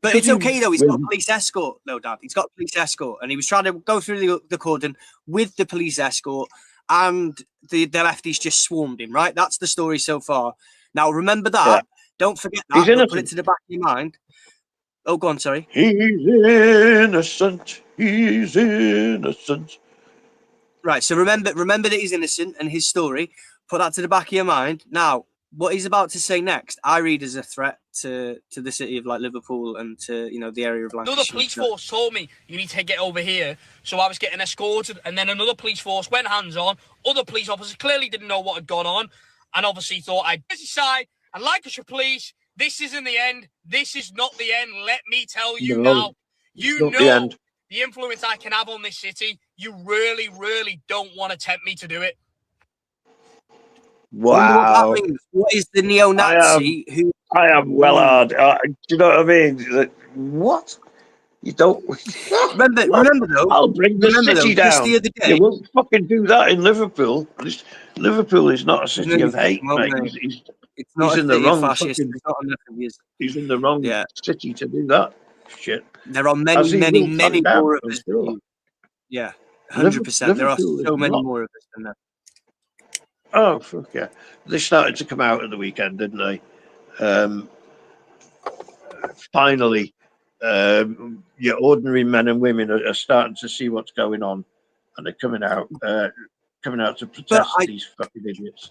But it's okay, though. He's got a police escort. No, Dad. He's got a police escort. And he was trying to go through the cordon with the police escort. And the lefties just swarmed him, right? That's the story so far. Now, remember that. Yeah. Don't forget that. Put it to the back of your mind. Oh, go on, sorry. He's innocent. He's innocent. Right, so remember that he's innocent and his story. Put that to the back of your mind. Now, what he's about to say next, I read as a threat to the city of Liverpool and to the area of Lancashire. Another police force told me you need to get over here, so I was getting escorted, and then another police force went hands on. Other police officers clearly didn't know what had gone on, and obviously thought I'd decide. And Lancashire police, this isn't the end. This is not the end. Let me tell you now. You know the influence I can have on this city. You really, really don't want to tempt me to do it. Wow. What is the neo-Nazi who... I am well hard. Do you know what I mean? What? You don't... remember though... I'll bring the city down. The other day, you won't fucking do that in Liverpool. Liverpool is not a city of hate, mate. He's in the wrong fucking... He's in the wrong city to do that shit. There are many more of us than you. Yeah, 100%. There are so many more of us than that. Oh, fuck yeah. They started to come out at the weekend, didn't they? Finally, ordinary men and women are starting to see what's going on, and they're coming out to protest these fucking idiots.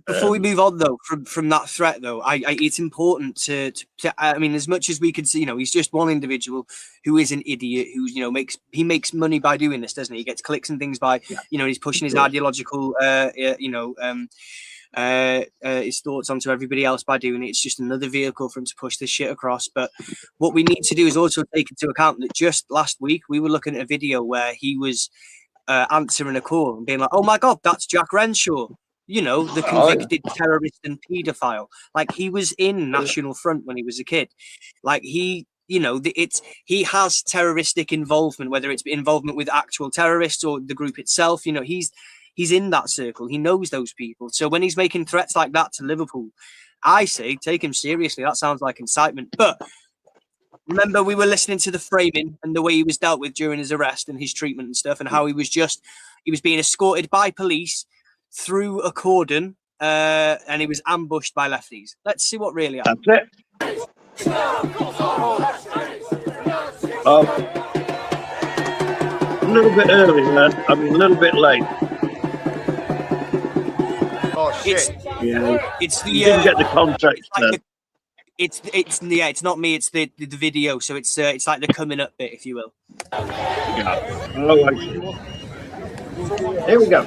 Before we move on, though, from that threat, though, it's important to I mean, as much as we could see, he's just one individual who is an idiot, who's makes money by doing this, doesn't he? He gets clicks and things by, he's pushing his ideological, his thoughts onto everybody else by doing it. It's just another vehicle for him to push this shit across. But what we need to do is also take into account that just last week we were looking at a video where he was answering a call and being like, "Oh my God, that's Jack Renshaw." The convicted terrorist and paedophile. Like, he was in National Front when he was a kid. Like, he has terroristic involvement, whether it's involvement with actual terrorists or the group itself. He's in that circle. He knows those people. So when he's making threats like that to Liverpool, I say take him seriously. That sounds like incitement. But remember, we were listening to the framing and the way he was dealt with during his arrest and his treatment and stuff, and how he was being escorted by police through a cordon, and he was ambushed by lefties. Let's see what really happened. That's it. A little bit early, man. I mean, a little bit late. Oh shit! It's the you didn't get the context. It's not me. It's the video. So it's like the coming up bit, if you will. Yeah. Oh, I see. Here we go.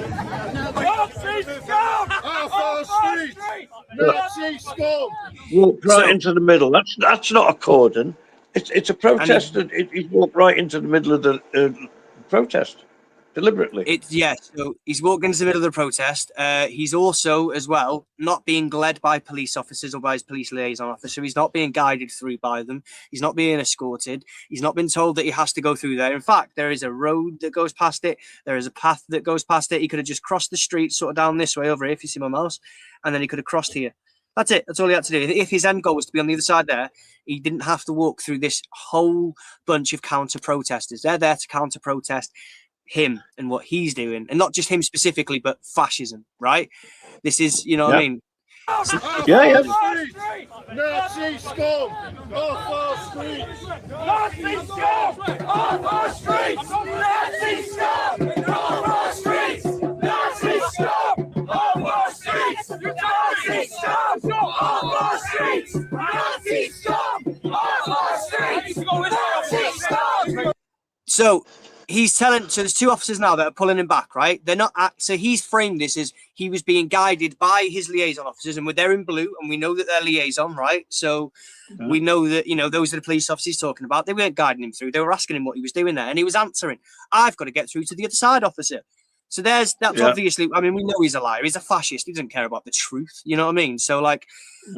Walked right into the middle. That's not a cordon. It's a protest. He walked right into the middle of the protest. Deliberately. So he's walking into the middle of the protest. He's also, as well, not being led by police officers or by his police liaison officer. He's not being guided through by them. He's not being escorted. He's not been told that he has to go through there. In fact, there is a road that goes past it. There is a path that goes past it. He could have just crossed the street, sort of down this way over here, if you see my mouse, and then he could have crossed here. That's it. That's all he had to do. If his end goal was to be on the other side there, he didn't have to walk through this whole bunch of counter-protesters. They're there to counter-protest him and what he's doing. And not just him specifically, but fascism, right? This is, you know what I mean? Yeah. Nazi scum! Off our streets! Nazi scum! Off our streets! Nazi scum! Off our streets! Nazi scum! Off our streets! Nazi scum! Off our streets! Nazi scum! Off our streets! Nazi scum! So he's telling, so there's two officers now that are pulling him back, right? They're not, so he's framed this as he was being guided by his liaison officers, and they're in blue, and we know that they're liaison, right? So we know that, you know, those are the police officers he's talking about. They weren't guiding him through. They were asking him what he was doing there, and he was answering, I've got to get through to the other side, officer. So that's obviously, I mean, we know he's a liar. He's a fascist. He doesn't care about the truth. You know what I mean? So like,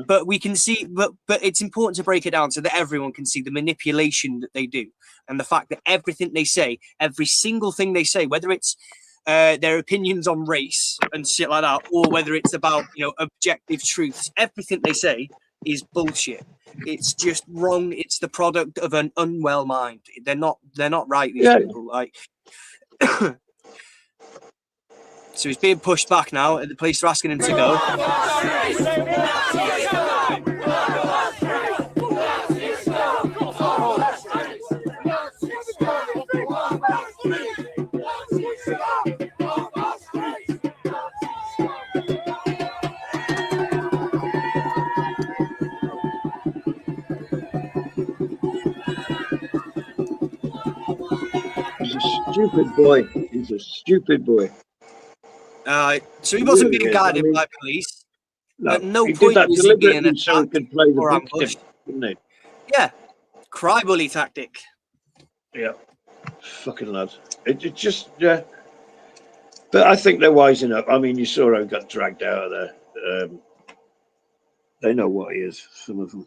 but we can see, but it's important to break it down so that everyone can see the manipulation that they do. And the fact that everything they say, every single thing they say, whether it's their opinions on race and shit like that, or whether it's about, you know, objective truths, everything they say is bullshit. It's just wrong. It's the product of an unwell mind. They're not right, these people. Like, so he's being pushed back now, and the police are asking him to go. He's a stupid boy. He's a stupid boy. So he wasn't being guided by police. No, At no he point did that was he being deliberately so he could play the or victim, ambushed. didn't he? Yeah, cry bully tactic. Yeah, fucking lads. It just, yeah. But I think they're wising up. I mean, you saw how he got dragged out of there. They know what he is, some of them.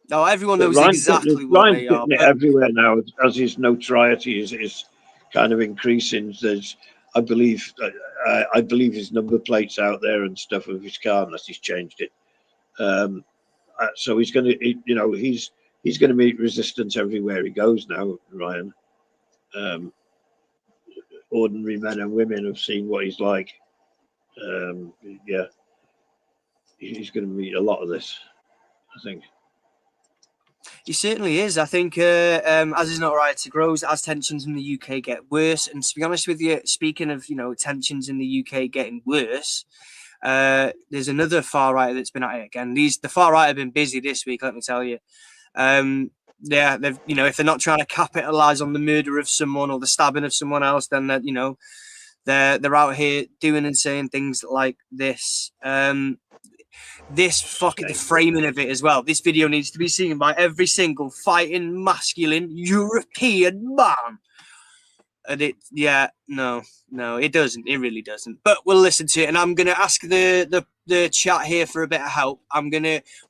No, everyone knows Ryan's exactly getting, what Ryan's they are. getting it everywhere now as his notoriety is kind of increasing. There's, I believe his number plates out there and stuff of his car, unless he's changed it. So he's going to, you know, he's going to meet resistance everywhere he goes now, Ryan. Ordinary men and women have seen what he's like. Yeah, he's going to meet a lot of this, I think. He certainly is. I think as his notoriety grows, as tensions in the UK get worse, and to be honest with you, speaking of, you know, tensions in the UK getting worse, there's another far right that's been at it again. The far right have been busy this week, let me tell you. Yeah, they've, you know, if they're not trying to capitalise on the murder of someone or the stabbing of someone else, then they're, you know, they're out here doing and saying things like this. This fucking, the framing of it as well. This video needs to be seen by every single fighting masculine European man. And it, yeah, no, it doesn't. It really doesn't. But we'll listen to it, and I'm going to ask the chat here for a bit of help.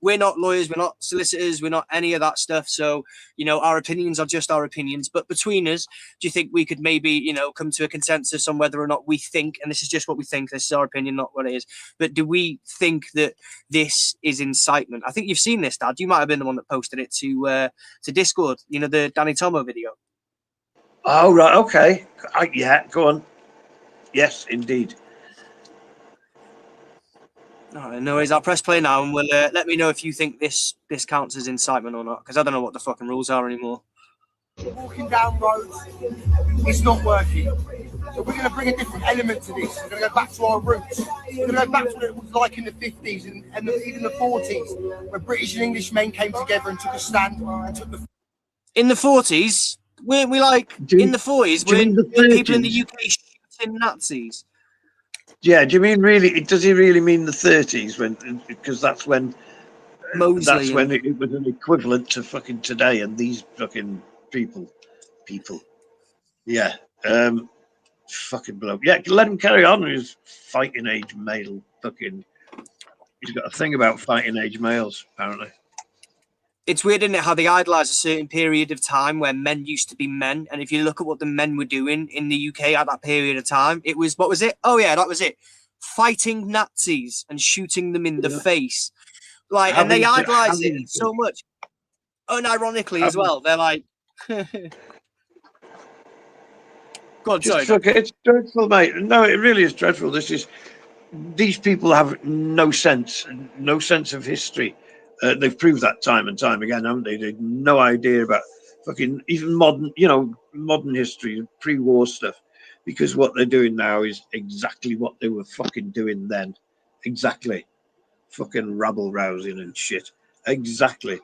We're not lawyers, we're not solicitors, we're not any of that stuff. So, you know, our opinions are just our opinions. But between us, do you think we could maybe, you know, come to a consensus on whether or not we think, and this is just what we think, this is our opinion, not what it is, but do we think that this is incitement? I think you've seen this, Dad. You might have been the one that posted it to Discord, you know, the Danny Tomo video. Oh, right, okay. Yeah, go on. Yes, indeed. All right, no worries. I'll press play now, and we'll let me know if you think this counts as incitement or not, because I don't know what the fucking rules are anymore. Walking down roads, it's not working. So we're going to bring a different element to this. We're going to go back to our roots. We're going to go back to what it was like in the 50s and even the 40s, where British and English men came together and took a stand and took the... In the 40s? Weren't we like, in the 40s, weren't people in the UK shooting Nazis? Yeah, do you mean really, does he really mean the 30s? Because that's when Mosley that's when it was an equivalent to fucking today, and these fucking people. Yeah. Fucking bloke. Yeah, let him carry on with his fighting age male fucking. He's got a thing about fighting age males, apparently. It's weird, isn't it, how they idolise a certain period of time where men used to be men. And if you look at what the men were doing in the UK at that period of time, it was, what was it? Oh, yeah, that was it. Fighting Nazis and shooting them in the face. Like, and they idolise it so much. Unironically as well. They're like... Go on, sorry. It's dreadful, mate. No, it really is dreadful. These people have no sense of history. They've proved that time and time again, haven't they? They've no idea about fucking even modern history, pre-war stuff, because what they're doing now is exactly what they were fucking doing then. Exactly. Fucking rabble rousing and shit. Exactly.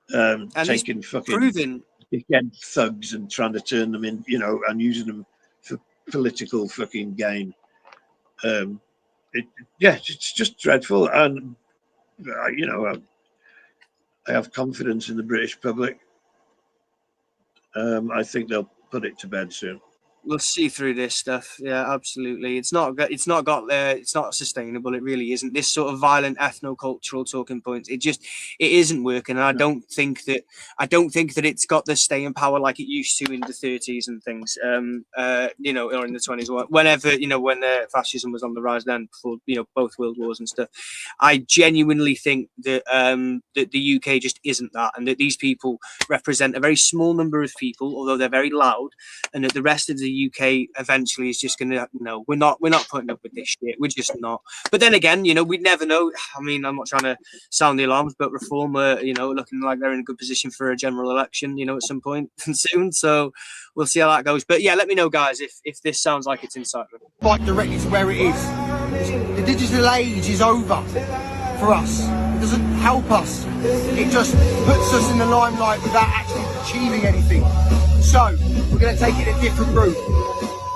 Taking fucking dickhead thugs and trying to turn them in, and using them for political fucking gain. It's just dreadful, and I have confidence in the British public. I think they'll put it to bed soon. We'll see through this stuff. Yeah, absolutely. It's not sustainable. It really isn't. This sort of violent ethno-cultural talking points. It isn't working. And I don't think that it's got the staying power like it used to in the 30s and things. Or in the 20s, whenever, when the fascism was on the rise then, before, both world wars and stuff. I genuinely think that that the UK just isn't that, and that these people represent a very small number of people, although they're very loud, and that the rest of the UK eventually is just going to, we're not putting up with this shit. We're just not. But then again, we'd never know. I mean, I'm not trying to sound the alarms, but Reform are, looking like they're in a good position for a general election, at some point soon. So we'll see how that goes. But yeah, let me know, guys, if this sounds like it's incitement. Fight directly to where it is. The digital age is over for us. It doesn't help us. It just puts us in the limelight without actually achieving anything. So, we're going to take it a different route.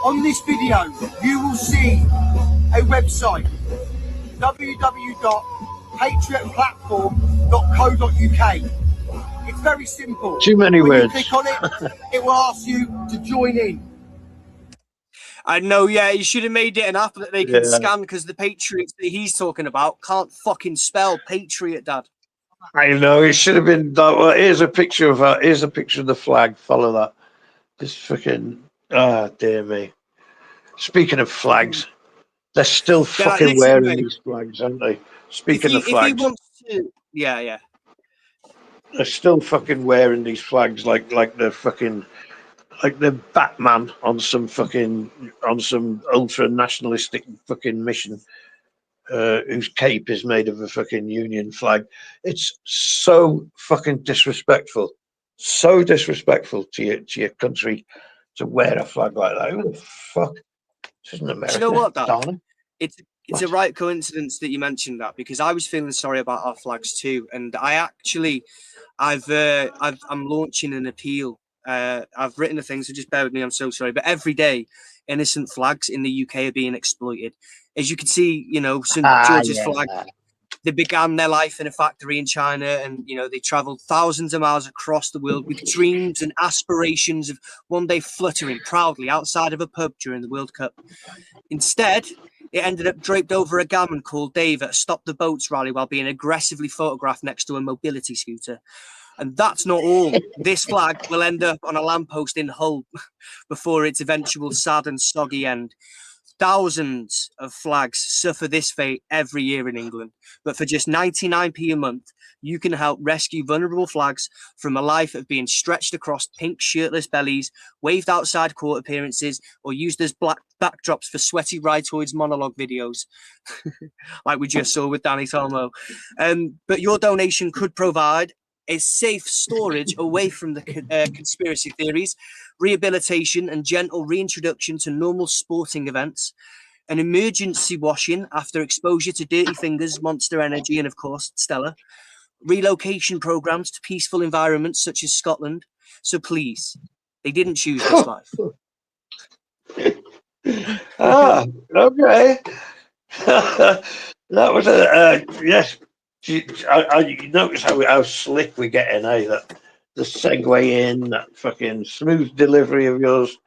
On this video, you will see a website, www.patriotplatform.co.uk. It's very simple. Too many when words. You click on it, it will ask you to join in. I know, yeah, he should have made it an app that they can scan, because the Patriots that he's talking about can't fucking spell Patriot, Dad. I know, it should have been. Well, here's a picture of the flag. Follow that. This fucking. Dear me. Speaking of flags, they're still fucking wearing these flags, aren't they? Speaking of flags. If he wants to, yeah. They're still fucking wearing these flags like they're fucking. Like the Batman on some ultra nationalistic fucking mission, whose cape is made of a fucking Union flag. It's so fucking disrespectful, so disrespectful to your country to wear a flag like that. Who the fuck? This isn't America. Do you know what, Dad? Darling? It's a right coincidence that you mentioned that, because I was feeling sorry about our flags too, and I'm launching an appeal. I've written a thing, so just bear with me. I'm so sorry, but every day, innocent flags in the UK are being exploited. As you can see, St. George's flag. They began their life in a factory in China, and they travelled thousands of miles across the world with dreams and aspirations of one day fluttering proudly outside of a pub during the World Cup. Instead, it ended up draped over a gammon called Dave at a Stop the Boats rally while being aggressively photographed next to a mobility scooter. And that's not all. This flag will end up on a lamppost in Hull before its eventual sad and soggy end. Thousands of flags suffer this fate every year in England, but for just 99p a month, you can help rescue vulnerable flags from a life of being stretched across pink shirtless bellies, waved outside court appearances, or used as black backdrops for sweaty rightoids monologue videos, like we just saw with Danny Tomo. But your donation could provide a safe storage away from the conspiracy theories, rehabilitation and gentle reintroduction to normal sporting events, an emergency washing after exposure to Dirty Fingers, Monster Energy, and of course Stella, relocation programs to peaceful environments such as Scotland. So please, they didn't choose this life. Okay. That was yes. You notice how slick we get in, that the segue in, that fucking smooth delivery of yours.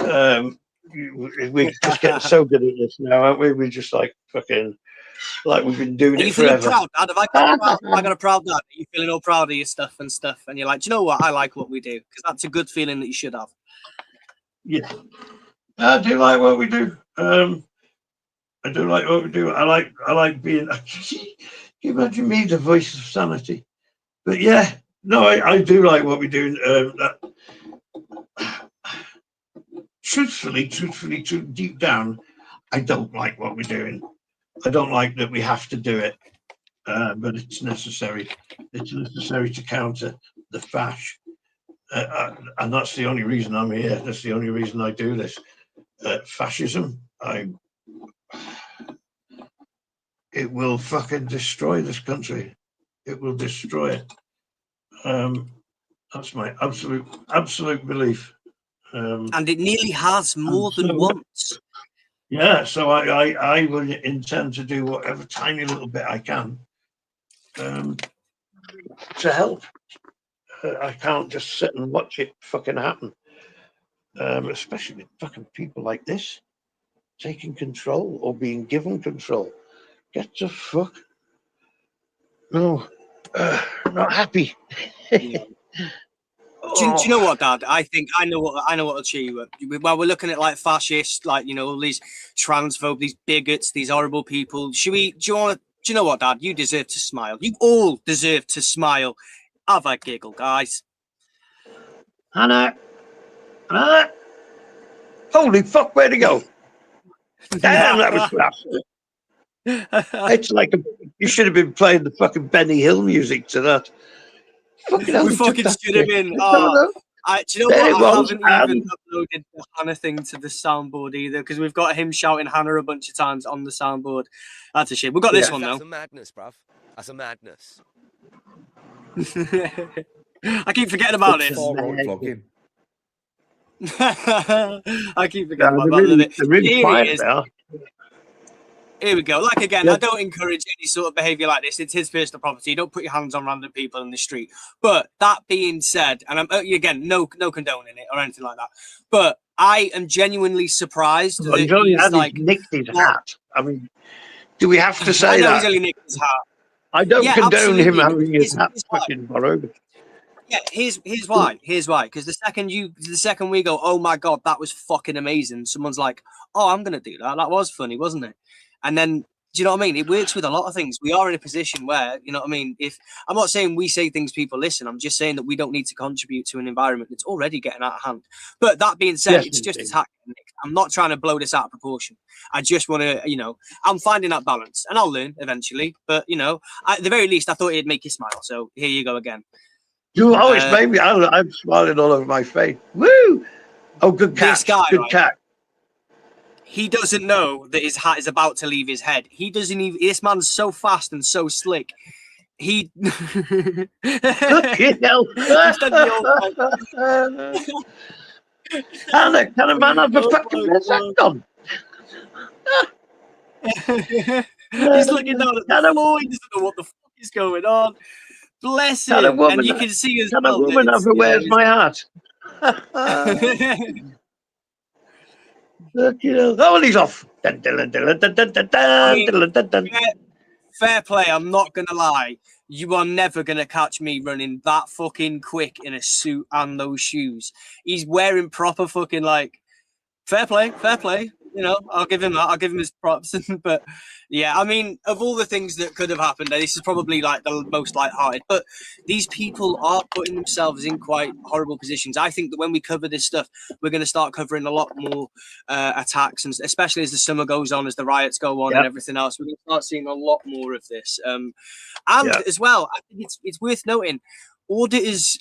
We're just getting so good at this now, aren't we? We're just like fucking, like we've been doing Are you it feeling forever. proud, Dad? Have I got a proud dad? Are you feeling all proud of your stuff and stuff? And you're like, do you know what? I like what we do, because that's a good feeling that you should have. Yeah, I do like what we do. I do like what we do. I like being. Can you imagine me, the voice of sanity? But yeah, no, I do like what we do. Truthfully, deep down, I don't like what we're doing. I don't like that we have to do it, but it's necessary. It's necessary to counter the fash, and that's the only reason I'm here. That's the only reason I do this. Fascism, it will fucking destroy this country. It will destroy it. That's my absolute belief. And it nearly has more than once. Yeah, so I will intend to do whatever tiny little bit I can to help. I can't just sit and watch it fucking happen, especially with fucking people like this taking control or being given control. Get the fuck. No, not happy. Do you know what, Dad? I think I know what'll cheer you up. Well, we're looking at like fascists, like all these transphobes, these bigots, these horrible people. Do you know what, Dad? You deserve to smile. You all deserve to smile. Have a giggle, guys. Hannah, holy fuck, where'd he go? Damn, that was fast. It's like you should have been playing the fucking Benny Hill music to that. Fucking hell, We fucking should have been. Do you know There what? I it haven't was, even uploaded the Hannah thing to the soundboard either, because we've got him shouting Hannah a bunch of times on the soundboard. That's a shame. We've got this one though. That's a madness, bruv. That's a madness. I keep forgetting about it. I keep forgetting about that. They're really quiet now. Here we go. Like again, I don't encourage any sort of behaviour like this. It's his personal property. Don't put your hands on random people in the street. But that being said, and I'm again no condoning it or anything like that. But I am genuinely surprised that He's only he's like nicked his hat. I mean, do we have to say I know that? he's only nicked his hat. I don't condone absolutely. him having his hat fucking borrowed. Yeah, here's why. Here's why. Because the second we go, oh my god, that was fucking amazing. Someone's like, oh, I'm gonna do that. That was funny, wasn't it? And then, do you know what I mean? It works with a lot of things. We are in a position where, you know what I mean? If I'm not saying we say things people listen, I'm just saying that we don't need to contribute to an environment that's already getting out of hand. But that being said, it's just a tactic. I'm not trying to blow this out of proportion. I just want to, I'm finding that balance, and I'll learn eventually. But at the very least, I thought it'd make you smile. So here you go again. You always made me. I'm smiling all over my face. Woo! Oh, good catch. Good catch. He doesn't know that his hat is about to leave his head. He doesn't even. This man's so fast and so slick. He. Hannah, can a man have a fucking act on? He's looking down at the floor. He doesn't know what the fuck is going on. Bless him. And you can see as well. Can a woman have a where's my hat? Oh, and he's off. Fair play. I'm not gonna lie. You are never gonna catch me running that fucking quick in a suit and those shoes. He's wearing proper fucking fair play. I'll give him that. I'll give him his props. But yeah, I mean, of all the things that could have happened, this is probably the most lighthearted. But these people are putting themselves in quite horrible positions. I think that when we cover this stuff, we're going to start covering a lot more attacks, and especially as the summer goes on, as the riots go on, and everything else, we're going to start seeing a lot more of this. As well, I think it's worth noting, auditors.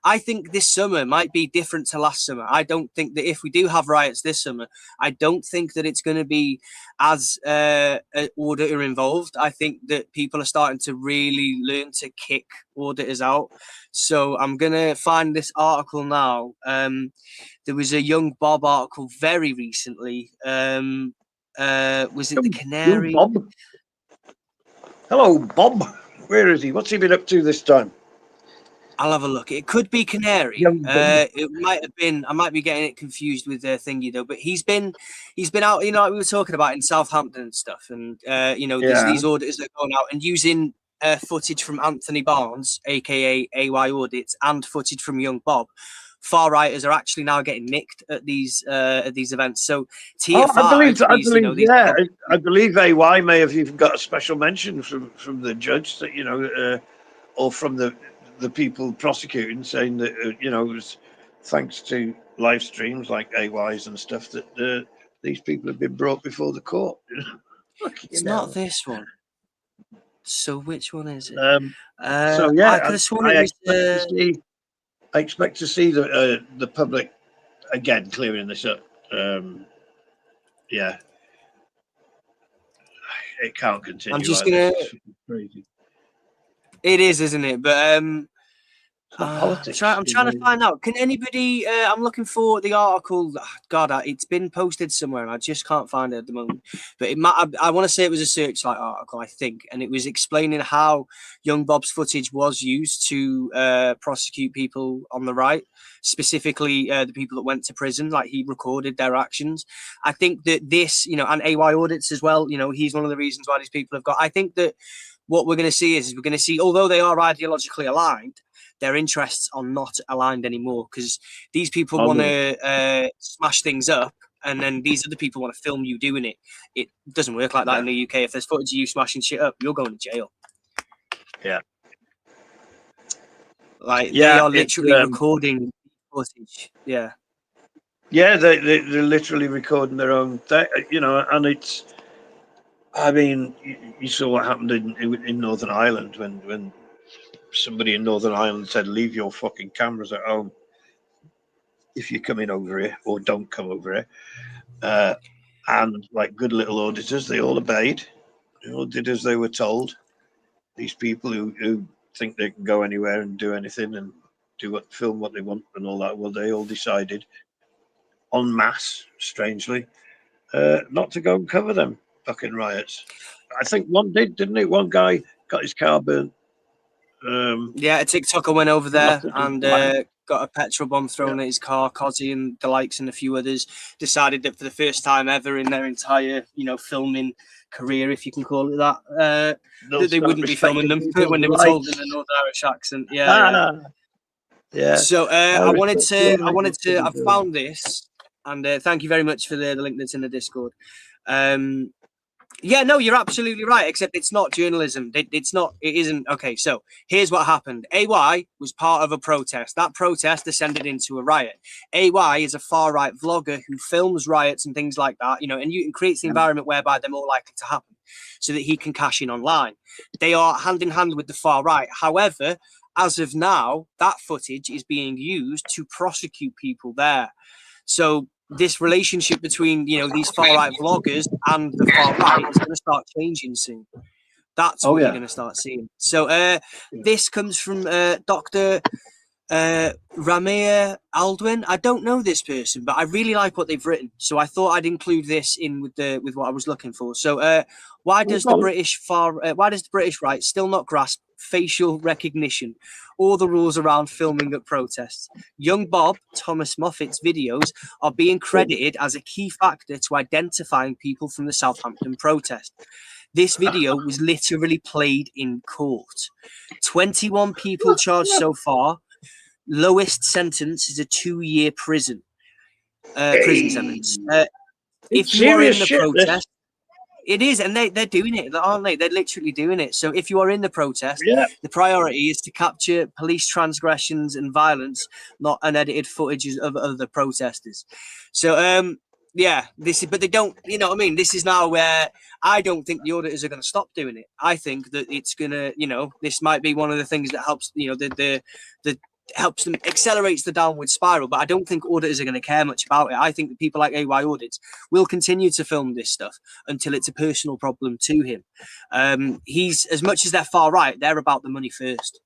I think this summer might be different to last summer. I don't think that if we do have riots this summer, I don't think that it's going to be as auditor involved. I think that people are starting to really learn to kick auditors out. So I'm going to find this article now. There was a Young Bob article very recently. Was it the Canary? Bob. Hello, Bob. Where is he? What's he been up to this time? I'll have a look. It could be Canary. Young Bond. It might have been. I might be getting it confused with Thingy though. But he's been out. You know, like we were talking about in Southampton and stuff. And you know, there's Yeah. these auditors that are going out and using footage from Anthony Barnes, aka AY Audits, and footage from Young Bob. Far righters are actually now getting nicked at these events. So tier 5. I believe AY may have even got a special mention from the judge that, you know, or from the people prosecuting, saying that you know, it was thanks to live streams like AY's and stuff that these people have been brought before the court. It's not this one. So which one is it? So yeah, I could have sworn it was. I expect to see the public again clearing this up. Yeah, it can't continue. I'm just like gonna. this. It's crazy. It is, isn't it? But politics. I'm trying to find out. Can anybody? I'm looking for the article. God, it's been posted somewhere, and I just can't find it at the moment. But it might. I want to say it was a Searchlight article, I think, and it was explaining how Young Bob's footage was used to prosecute people on the right, specifically the people that went to prison. Like he recorded their actions. I think that this, you know, and AY Audits as well. You know, he's one of the reasons why these people have got. I think that what we're going to see is we're going to see, although they are ideologically aligned, their interests are not aligned anymore, because these people want to smash things up, and then these other people want to film you doing it. It doesn't work like that in the UK. If there's footage of you smashing shit up, you're going to jail. Yeah. Like, they are literally recording footage. Yeah. Yeah, they're literally recording their own thing, you know, and it's, I mean, you saw what happened in Northern Ireland when somebody in Northern Ireland said, leave your fucking cameras at home if you're coming over here, or don't come over here. And like good little auditors, they all obeyed. They all did as they were told. These people who think they can go anywhere and do anything and film what they want and all that, well, they all decided en masse, strangely, not to go and cover them fucking riots. I think one did, didn't it? One guy got his car burnt. Yeah, a TikToker went over there and got a petrol bomb thrown at his car. Cozzy and the likes and a few others decided that for the first time ever in their entire, you know, filming career, if you can call it that, that they wouldn't be filming them when they were told in a Northern Irish accent. Yeah. So I found this, and thank you very much for the link that's in the Discord. Yeah, no, you're absolutely right, except it's not journalism. It isn't. Okay, so here's what happened. AY was part of a protest. That protest descended into a riot. AY is a far-right vlogger who films riots and things like that, you know, and creates the environment whereby they're more likely to happen so that he can cash in online. They are hand in hand with the far right. However, as of now, that footage is being used to prosecute people there. So this relationship between, you know, these far-right vloggers and the far right is going to start changing soon. That's what you're going to start seeing. So this comes from Dr. Ramea Aldwin. I don't know this person, but I really like what they've written. So I thought I'd include this in with what I was looking for. So why does the British right still not grasp facial recognition or the rules around filming at protests? Young Bob, Thomas Moffat's videos are being credited as a key factor to identifying people from the Southampton protest. This video was literally played in court. 21 people charged so far. Lowest sentence is a 2-year prison sentence. If you are in the protest, it is, and they're doing it, aren't they? They're literally doing it. So if you are in the protest, the priority is to capture police transgressions and violence, not unedited footage of other protesters. So but they don't, you know what I mean? This is now where I don't think the auditors are going to stop doing it. I think that it's going to, you know, this might be one of the things that helps, you know, the helps them, accelerates the downward spiral, but I don't think auditors are going to care much about it. I think that people like AY Audits will continue to film this stuff until it's a personal problem to him. He's, as much as they're far right, they're about the money first.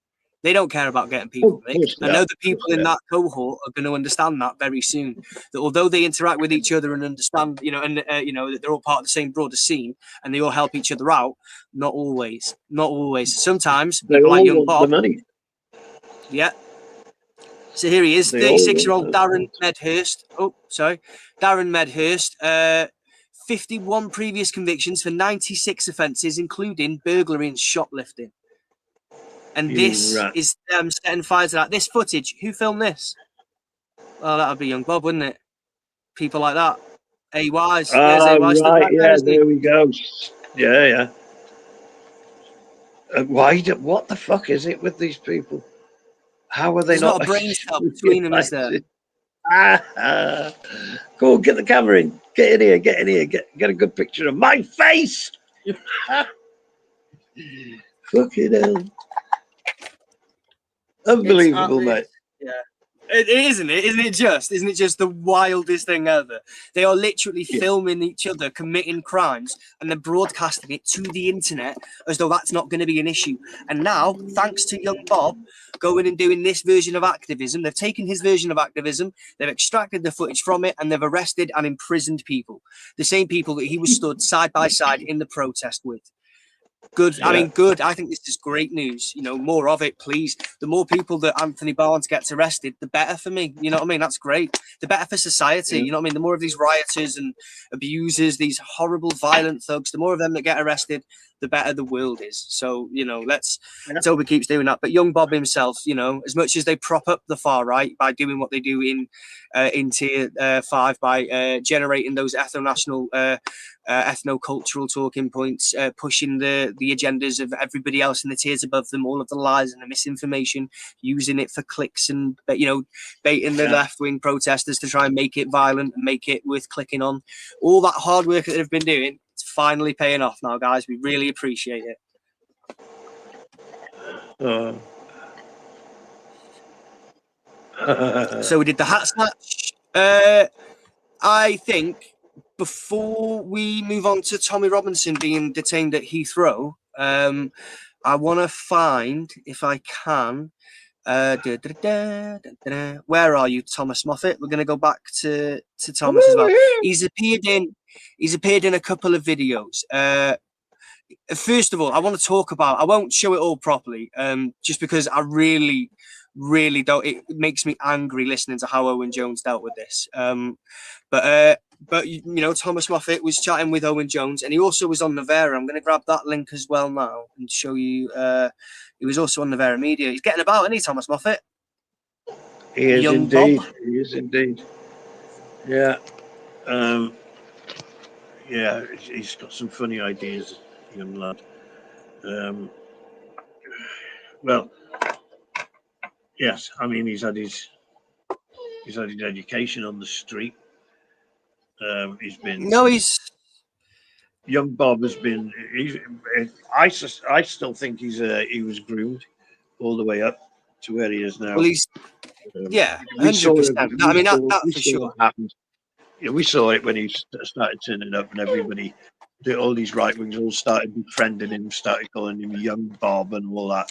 They don't care about getting people nicked. I know the people in that cohort are going to understand that very soon. That although they interact with each other and understand, you know, and you know, that they're all part of the same broader scene and they all help each other out. Not always. Not always. Sometimes people like Young Bob. Yeah. So here he is, 36-year-old Darren Medhurst. Oh, sorry. Darren Medhurst. 51 previous convictions for 96 offences, including burglary and shoplifting. And this is setting fire to that. This footage, who filmed this? Well, that would be young Bob, wouldn't it? People like that. AYs. There's AYs. Right, yeah, there we go. Yeah. What the fuck is it with these people? How are they There's not a brain cell between them, is there? Go on, get the camera in. Get in here. Get a good picture of my face. Fucking hell. Unbelievable, mate. Yeah. Isn't it just? Isn't it just the wildest thing ever? They are literally filming each other committing crimes and then broadcasting it to the internet as though that's not going to be an issue. And now, thanks to young Bob going and doing this version of activism, they've taken his version of activism, they've extracted the footage from it, and they've arrested and imprisoned people. The same people that he was stood side by side in the protest with. Good. I mean, good. I think this is great news. You know, more of it, please. The more people that Anthony Barnes gets arrested, the better for me. You know what I mean? That's great. The better for society. You know what I mean? The more of these rioters and abusers, these horrible, violent thugs, the more of them that get arrested, the better the world is. So, you know, let's hope he keeps doing that. But young Bob himself, you know, as much as they prop up the far right by doing what they do in tier 5 by generating those ethno-national ethno-cultural talking points, pushing the agendas of everybody else in the tiers above them, all of the lies and the misinformation, using it for clicks and, you know, baiting the left-wing protesters to try and make it violent and make it worth clicking on. All that hard work that they've been doing, it's finally paying off now, guys. We really appreciate it. So we did the hat snatch. I think before we move on to Tommy Robinson being detained at Heathrow, I want to find, if I can, where are you, Thomas Moffat? We're going to go back to Thomas as well. He's appeared in a couple of videos. First of all, I want to talk about, I won't show it all properly, just because I really don't, it makes me angry listening to how Owen Jones dealt with this. But you know, Thomas Moffat was chatting with Owen Jones, and he also was on Nevera. I'm going to grab that link as well now and show you. He was also on Nevera Media. He's getting about, isn't he, Thomas Moffat? He is young indeed. Bob. He is indeed. Yeah. Yeah, he's got some funny ideas, young lad. Well, yes, I mean he's had his education on the street. He's been young Bob has been. I still think he was groomed all the way up to where he is now. Well, he's 100%. I mean that for sure happened. Yeah, we saw it when he started turning up, and everybody, all these right wings, all started befriending him, started calling him young Bob and all that,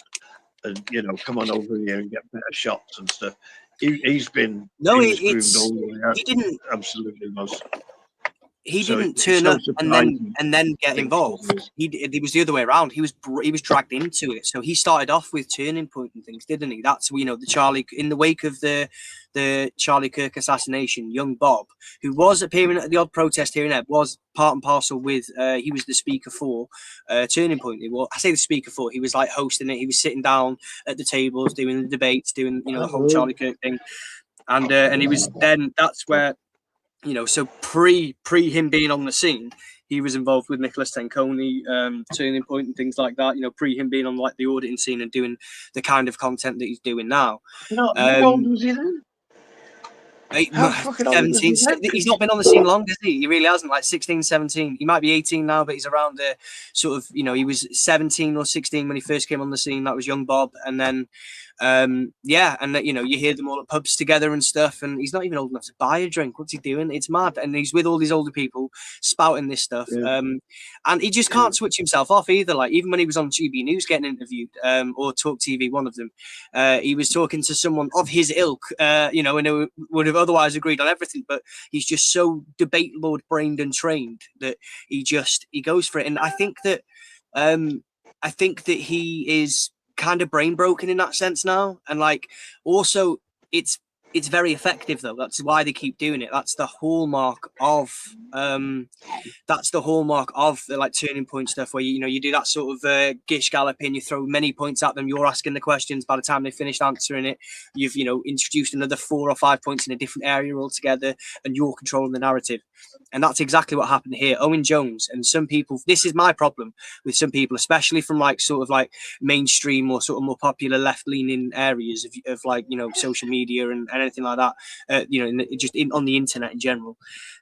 and you know, come on over here and get better shots and stuff. He's been groomed all the way up. He didn't absolutely was. He didn't turn up and then get involved. He was the other way around. He was dragged into it. So he started off with Turning Point and things, didn't he? That's, you know, the Charlie, in the wake of the Charlie Kirk assassination, young Bob, who was appearing at the odd protest here and there, was part and parcel with. He was the speaker for Turning Point. I say the speaker for. He was like hosting it. He was sitting down at the tables, doing the debates, doing, you know, the whole Charlie Kirk thing, and he was then. That's where. You know, so pre him being on the scene, he was involved with Nicholas Tenconi, Turning Point and things like that. You know, pre him being on like the auditing scene and doing the kind of content that he's doing now. How old was he then? 17. He's not been on the scene long, has he? He really hasn't. Like 16, 17. He might be 18 now, but he's around the sort of, you know, he was 17 or 16 when he first came on the scene. That was young Bob, and then. And you know, you hear them all at pubs together and stuff, and he's not even old enough to buy a drink. What's he doing? It's mad. And he's with all these older people spouting this stuff, and he just can't switch himself off either. Like, even when he was on GB News getting interviewed, or Talk TV, one of them, he was talking to someone of his ilk, you know, and they would have otherwise agreed on everything, but he's just so debate lord brained and trained that he goes for it. And I think that he is kind of brain broken in that sense now. And like, also it's very effective though. That's why they keep doing it. That's the hallmark of the like turning point stuff, where you do that sort of gish galloping, you throw many points at them, you're asking the questions. By the time they finished answering it, you've introduced another 4 or 5 points in a different area altogether, and you're controlling the narrative. And that's exactly what happened here. Owen Jones and some people, this is my problem with some people, especially from like sort of like mainstream or sort of more popular left-leaning areas of like social media and anything like that, on the internet in general.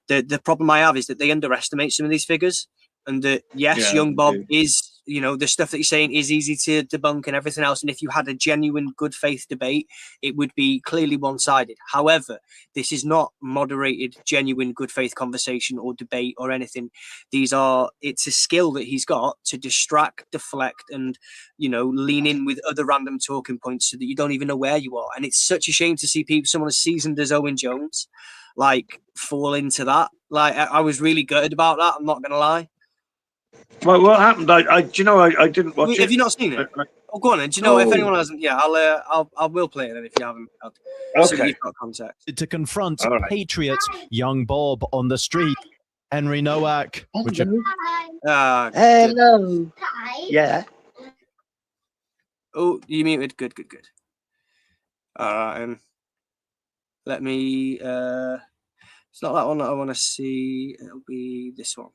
The problem I have is that they underestimate some of these figures, and that young Bob is, the stuff that he's saying is easy to debunk and everything else. And if you had a genuine good faith debate, it would be clearly one-sided. However, this is not moderated, genuine good faith conversation or debate or anything. It's a skill that he's got to distract, deflect, and, lean in with other random talking points so that you don't even know where you are. And it's such a shame to see someone as seasoned as Owen Jones, like, fall into that. Like, I was really gutted about that. I'm not going to lie. Well, what happened? I didn't watch it. Have you not seen it? Oh, go on then. Do you know if anyone hasn't? Yeah, I will play it then if you haven't. So you've got context. To confront Patriot young Bob on the street, Henry Nowak. Hello. Yeah. Oh, you muted. Good. All right. Let me. It's not that one that I want to see. It'll be this one.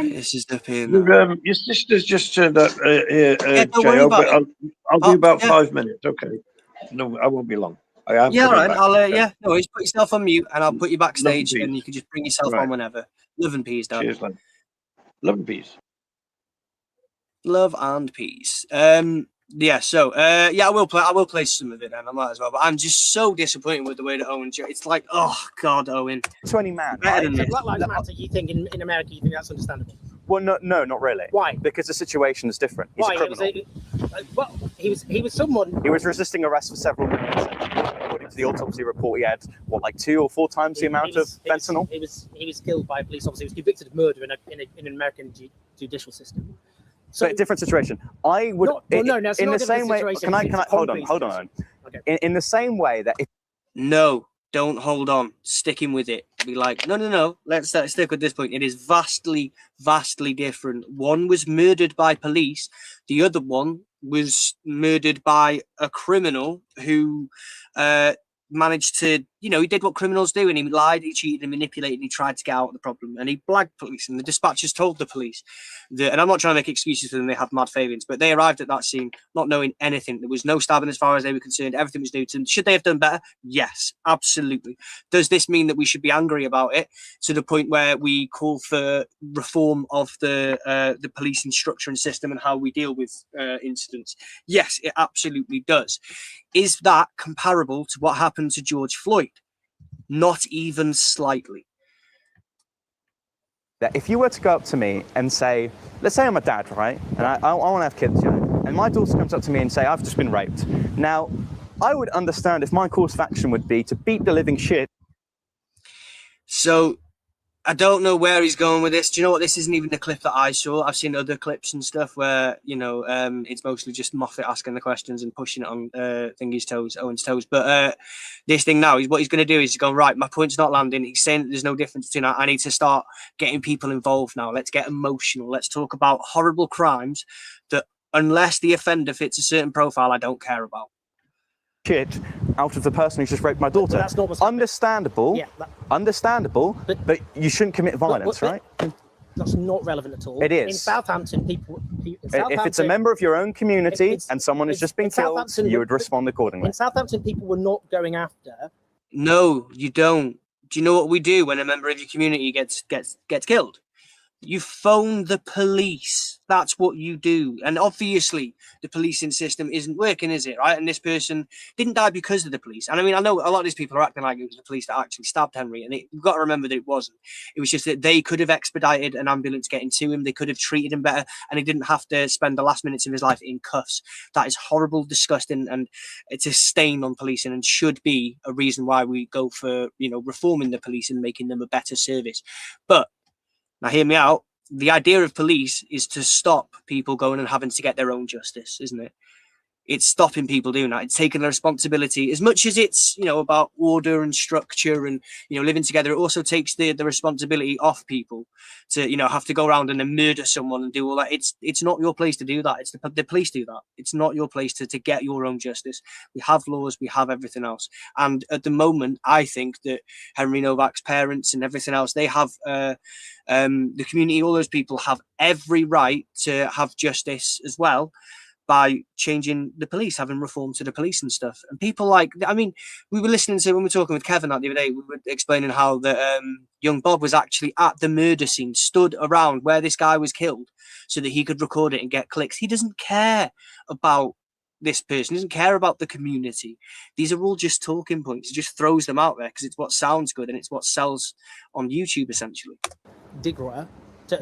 This is the pin. Your sister's just turned up here, don't worry about it. I'll do about 5 minutes. Okay. No, I won't be long. All right. I'll no worries. Put yourself on mute, and I'll put you backstage, and you can just bring yourself on whenever. Love and peace, Dad. Cheers, man. Love and peace. Love and peace. So I will play some of it, then I might as well. But I'm just so disappointed with the way that Owen. It's like, oh God, Owen. 20 man. Better than this. Black Lives Matter. You think in America, you think that's understandable? Well, no, not really. Why? Because the situation is different. He's a criminal. He was someone. He was resisting arrest for several minutes. According to the autopsy report, he had 2 or 4 times the amount of fentanyl. He was killed by a police officer. He was convicted of murder in an American judicial system. So a different situation. I would in the same way. Can I hold on? Okay. In the same way that no, don't hold on. Stick him with it. Be like, no. Let's stick with this point. It is vastly different. One was murdered by police. The other one was murdered by a criminal who managed to, he did what criminals do, and he lied, he cheated, and manipulated, and he tried to get out of the problem, and he blagged police, and the dispatchers told the police that, and I'm not trying to make excuses for them, they have mad failings, but they arrived at that scene not knowing anything. There was no stabbing as far as they were concerned. Everything was new to them. Should they have done better? Yes, absolutely. Does this mean that we should be angry about it to the point where we call for reform of the policing structure and system and how we deal with incidents? Yes, it absolutely does. Is that comparable to what happened to George Floyd? Not even slightly. if you were to go up to me and say, let's say I'm a dad, right? And I want to have kids, and my daughter comes up to me and say, I've just been raped. Now, I would understand if my course of action would be to beat the living shit. So I don't know where he's going with this. Do you know what? This isn't even the clip that I saw. I've seen other clips and stuff where, it's mostly just Moffat asking the questions and pushing it on Owen's toes. But this thing now, what he's going to do is he's going, right, my point's not landing. He's saying that there's no difference between that. I need to start getting people involved now. Let's get emotional. Let's talk about horrible crimes that, unless the offender fits a certain profile, I don't care about. Shit out of the person who's just raped my daughter. That's not what's understandable. Yeah, understandable. But you shouldn't commit violence, right? That's not relevant at all. It is. In Southampton, if it's a member of your own community and someone has just been killed, you would respond accordingly. In Southampton, people were not going after. No, you don't. Do you know what we do when a member of your community gets killed? You phone the police. That's what you do. And obviously, the policing system isn't working, is it? Right? And this person didn't die because of the police. And I mean, I know a lot of these people are acting like it was the police that actually stabbed Henry. And you've got to remember that it wasn't. It was just that they could have expedited an ambulance getting to him. They could have treated him better. And he didn't have to spend the last minutes of his life in cuffs. That is horrible, disgusting. And it's a stain on policing and should be a reason why we go for, reforming the police and making them a better service. But now, hear me out. The idea of police is to stop people going and having to get their own justice, isn't it? It's stopping people doing that. It's taking the responsibility, as much as it's, about order and structure and, living together. It also takes the responsibility off people to, have to go around and then murder someone and do all that. It's not your place to do that. It's the police do that. It's not your place to get your own justice. We have laws. We have everything else. And at the moment, I think that Henry Novak's parents and everything else, they have the community, all those people have every right to have justice as well, by changing the police, having reform to the police and stuff. And people we were listening to, when we were talking with Kevin the other day, we were explaining how the young Bob was actually at the murder scene, stood around where this guy was killed so that he could record it and get clicks. He doesn't care about this person, doesn't care about the community. These are all just talking points. He just throws them out there because it's what sounds good and it's what sells on YouTube, essentially. Digrotter,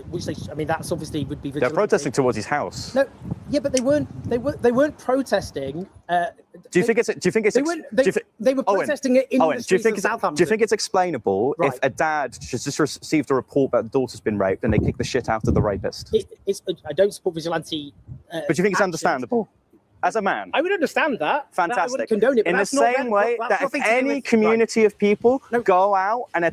which that's obviously would be vigilante. They're protesting towards his house. No, yeah, but they weren't protesting. Do you think it's? They were protesting it in the streets of Southampton. Do you think it's explainable if a dad just received a report that the daughter's been raped and they kick the shit out of the rapist? I don't support vigilante. But do you think it's understandable? As a man, I would understand that. Fantastic. I wouldn't condone it. In the same way that if any community of people go out and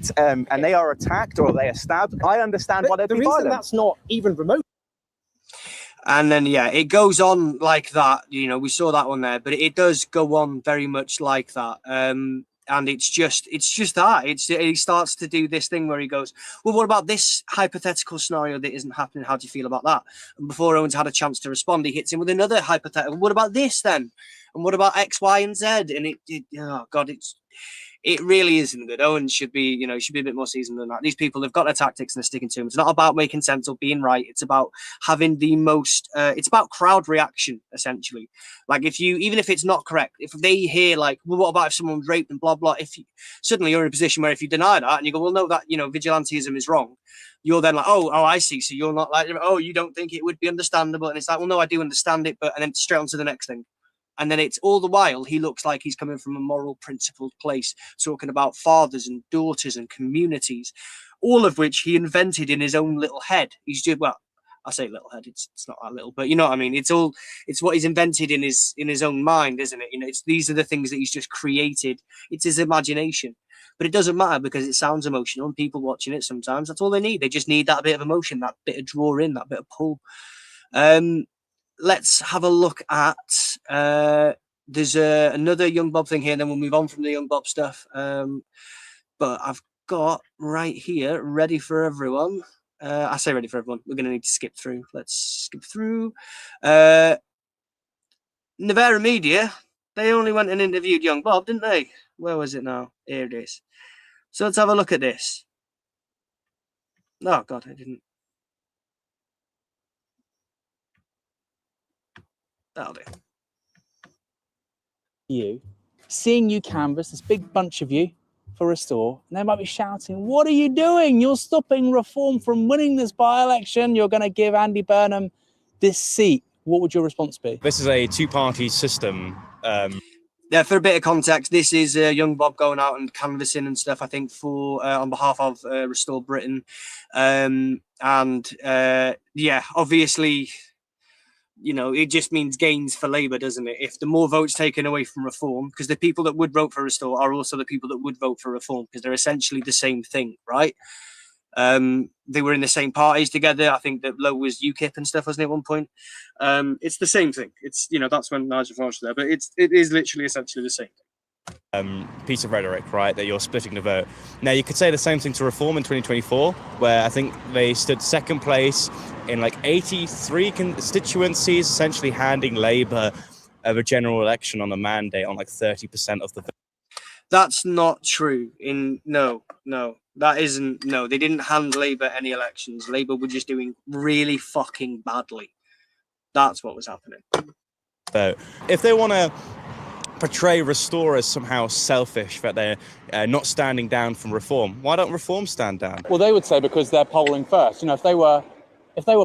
they are attacked or they are stabbed, I understand why they'd be violent. The reason that's not even remote. And then, it goes on like that. We saw that one there, but it does go on very much like that. And it's just that. He starts to do this thing where he goes, well, what about this hypothetical scenario that isn't happening? How do you feel about that? And before Owen's had a chance to respond, he hits him with another hypothetical. What about this then? And what about X, Y, and Z? And it really isn't good. Owen should be, should be a bit more seasoned than that. These people have got their tactics and they're sticking to them. It's not about making sense or being right. It's about having the most, it's about crowd reaction, essentially. Like even if it's not correct, if they hear well, what about if someone's raped and blah, blah, suddenly you're in a position where if you deny that and you go, well, no, that, vigilantism is wrong. You're then like, oh, I see. So you're not like, oh, you don't think it would be understandable. And it's like, well, no, I do understand it. And then straight on to the next thing. And then it's all the while he looks like he's coming from a moral, principled place, talking about fathers and daughters and communities, all of which he invented in his own little head. He's just, well, I say little head, it's not that little, but you know what I mean. It's what he's invented in his own mind, isn't it? These are the things that he's just created. It's his imagination. But it doesn't matter because it sounds emotional and people watching it sometimes, that's all they need. They just need that bit of emotion, that bit of draw in, that bit of pull. Let's have a look at, there's another Young Bob thing here, and then we'll move on from the Young Bob stuff. But I've got right here, ready for everyone. I say ready for everyone. We're going to need to skip through. Let's skip through. Nevada Media, they only went and interviewed Young Bob, didn't they? Where was it now? Here it is. So let's have a look at this. Oh, God, I didn't. That'll do. Seeing you canvass, this big bunch of you, for Restore, and they might be shouting, what are you doing? You're stopping Reform from winning this by-election. You're going to give Andy Burnham this seat. What would your response be? This is a two-party system. Yeah, for a bit of context, this is Young Bob going out and canvassing and stuff, I think, for on behalf of Restore Britain. Obviously, it just means gains for Labour, doesn't it? If the more votes taken away from Reform, because the people that would vote for Restore are also the people that would vote for Reform, because they're essentially the same thing, right? They were in the same parties together. I think that Lowe was UKIP and stuff, wasn't it, at one point? It's the same thing. It's, that's when Nigel Farage was there, but it is literally essentially the same thing. Piece of rhetoric, right, that you're splitting the vote. Now, you could say the same thing to Reform in 2024, where I think they stood second place in 83 constituencies, essentially handing Labour of a general election on a mandate on 30% of the vote. That's not true. No, that isn't. No, they didn't hand Labour any elections. Labour were just doing really fucking badly. That's what was happening. Vote. If they want to portray Restore as somehow selfish, that they're not standing down from Reform, why don't Reform stand down? Well, they would say because they're polling first. You know, if they were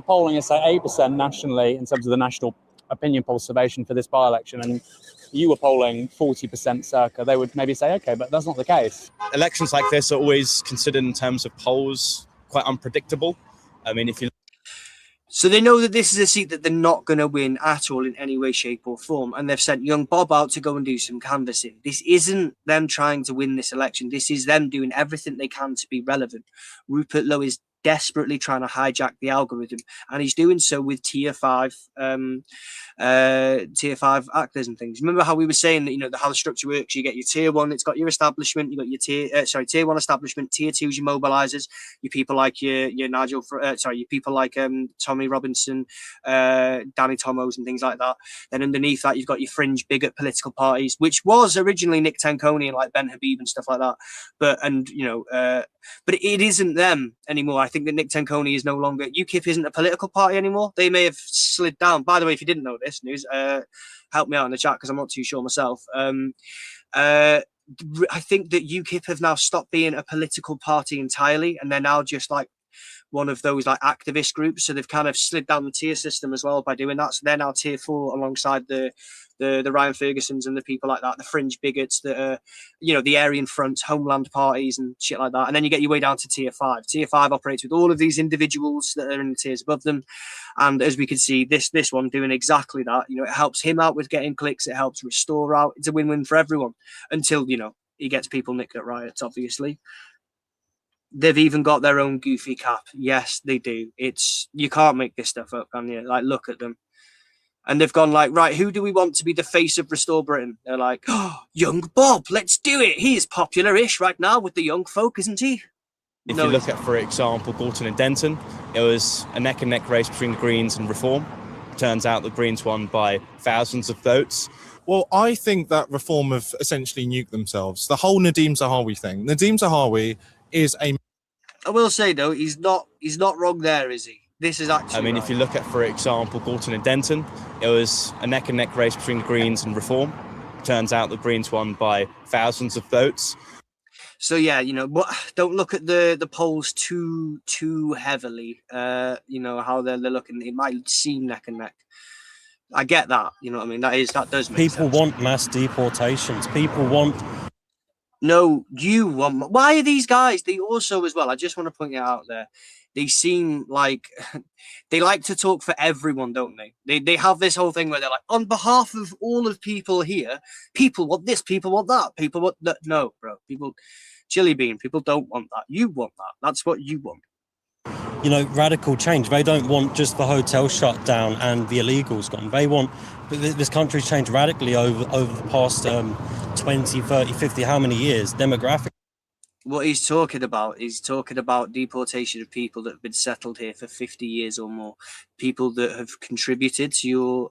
polling at say 8% nationally in terms of the national opinion poll surveyation for this by-election, and you were polling 40% circa, they would maybe say, okay, but that's not the case. Elections like this are always considered in terms of polls quite unpredictable. I mean, if you So they know that this is a seat that they're not going to win at all in any way, shape or form. And they've sent young Bob out to go and do some canvassing. This isn't them trying to win this election. This is them doing everything they can to be relevant. Rupert Lowe is desperately trying to hijack the algorithm, and he's doing so with tier 5 actors and things. Remember how we were saying that, you know, how the structure works? You get your tier 1, it's got your establishment, you got your tier 1 establishment, tier 2 is your mobilizers, your people like your Nigel, your people like Tommy Robinson, Danny Tomos and things like that. Then underneath that, you've got your fringe bigot political parties, which was originally Nick Tanconi and like Ben Habib and stuff like that. But it isn't them anymore. I think that Nick Tanconi is no longer, UKIP isn't a political party anymore. They may have slid down. By the way, if you didn't know this news, help me out in the chat because I'm not too sure myself. I think that UKIP have now stopped being a political party entirely, and they're now just like one of those like activist groups. So they've kind of slid down the tier system as well by doing that. So they're now tier 4 alongside the Ryan Fergusons and the people like that, the fringe bigots that are, you know, the Aryan Front, Homeland parties and shit like that. And then you get your way down to tier 5. Tier 5 operates with all of these individuals that are in the tiers above them. And as we can see, this one doing exactly that. You know, it helps him out with getting clicks. It helps Restore out. It's a win-win for everyone until, you know, he gets people nicked at riots, obviously. They've even got their own goofy cap. Yes, they do. You can't make this stuff up, can you? Like, look at them. And they've gone like, right, who do we want to be the face of Restore Britain? They're like, oh, young Bob, let's do it. He is popular-ish right now with the young folk, isn't he? If you look at, for example, Gorton and Denton, it was a neck-and-neck race between the Greens and Reform. Turns out the Greens won by thousands of votes. Well, I think that Reform have essentially nuked themselves. The whole Nadeem Zahawi thing. Nadeem Zahawi is a... I will say, though, he's not wrong there, is he? This is actually. I mean, if you look at, for example, Gorton and Denton, it was a neck-and-neck race between the Greens and Reform. Turns out the Greens won by thousands of votes. So yeah, you know, don't look at the polls too heavily. You know how they're looking. It might seem neck and neck. I get that. You know what I mean? That does make people sense. want mass deportations. People want. No, you want. Why are these guys? They also, as well, I just want to point it out there. They seem like they like to talk for everyone, don't they? They have this whole thing where they're like, on behalf of all of people here, people want this, people want that, people want that. No, bro, people, Chili Bean, people don't want that. You want that. That's what you want. You know, radical change. They don't want just the hotel shut down and the illegals gone. They want this country's changed radically over the past 20, 30, 50, how many years, demographic. What he's talking about deportation of people that have been settled here for 50 years or more, people that have contributed to your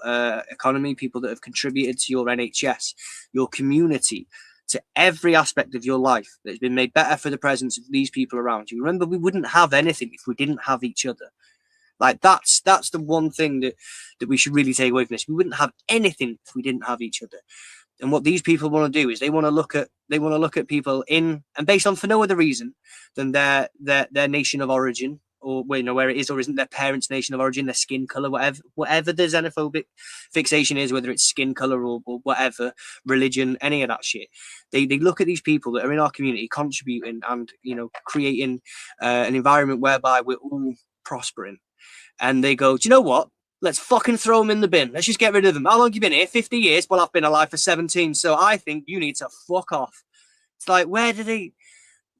economy, people that have contributed to your NHS, your community, to every aspect of your life that has been made better for the presence of these people around you. Remember, we wouldn't have anything if we didn't have each other. Like that's the one thing that we should really take away from this. We wouldn't have anything if we didn't have each other. And what these people want to do is they want to look at people in and based on for no other reason than their nation of origin, or where it is or isn't their parents' nation of origin, their skin color, whatever the xenophobic fixation is, whether it's skin color or whatever, religion, any of that shit. They look at these people that are in our community contributing and, you know, creating an environment whereby we're all prospering, and they go, do you know what? Let's fucking throw them in the bin. Let's just get rid of them. How long have you been here? 50 years? Well, I've been alive for 17, so I think you need to fuck off. It's like, where do they...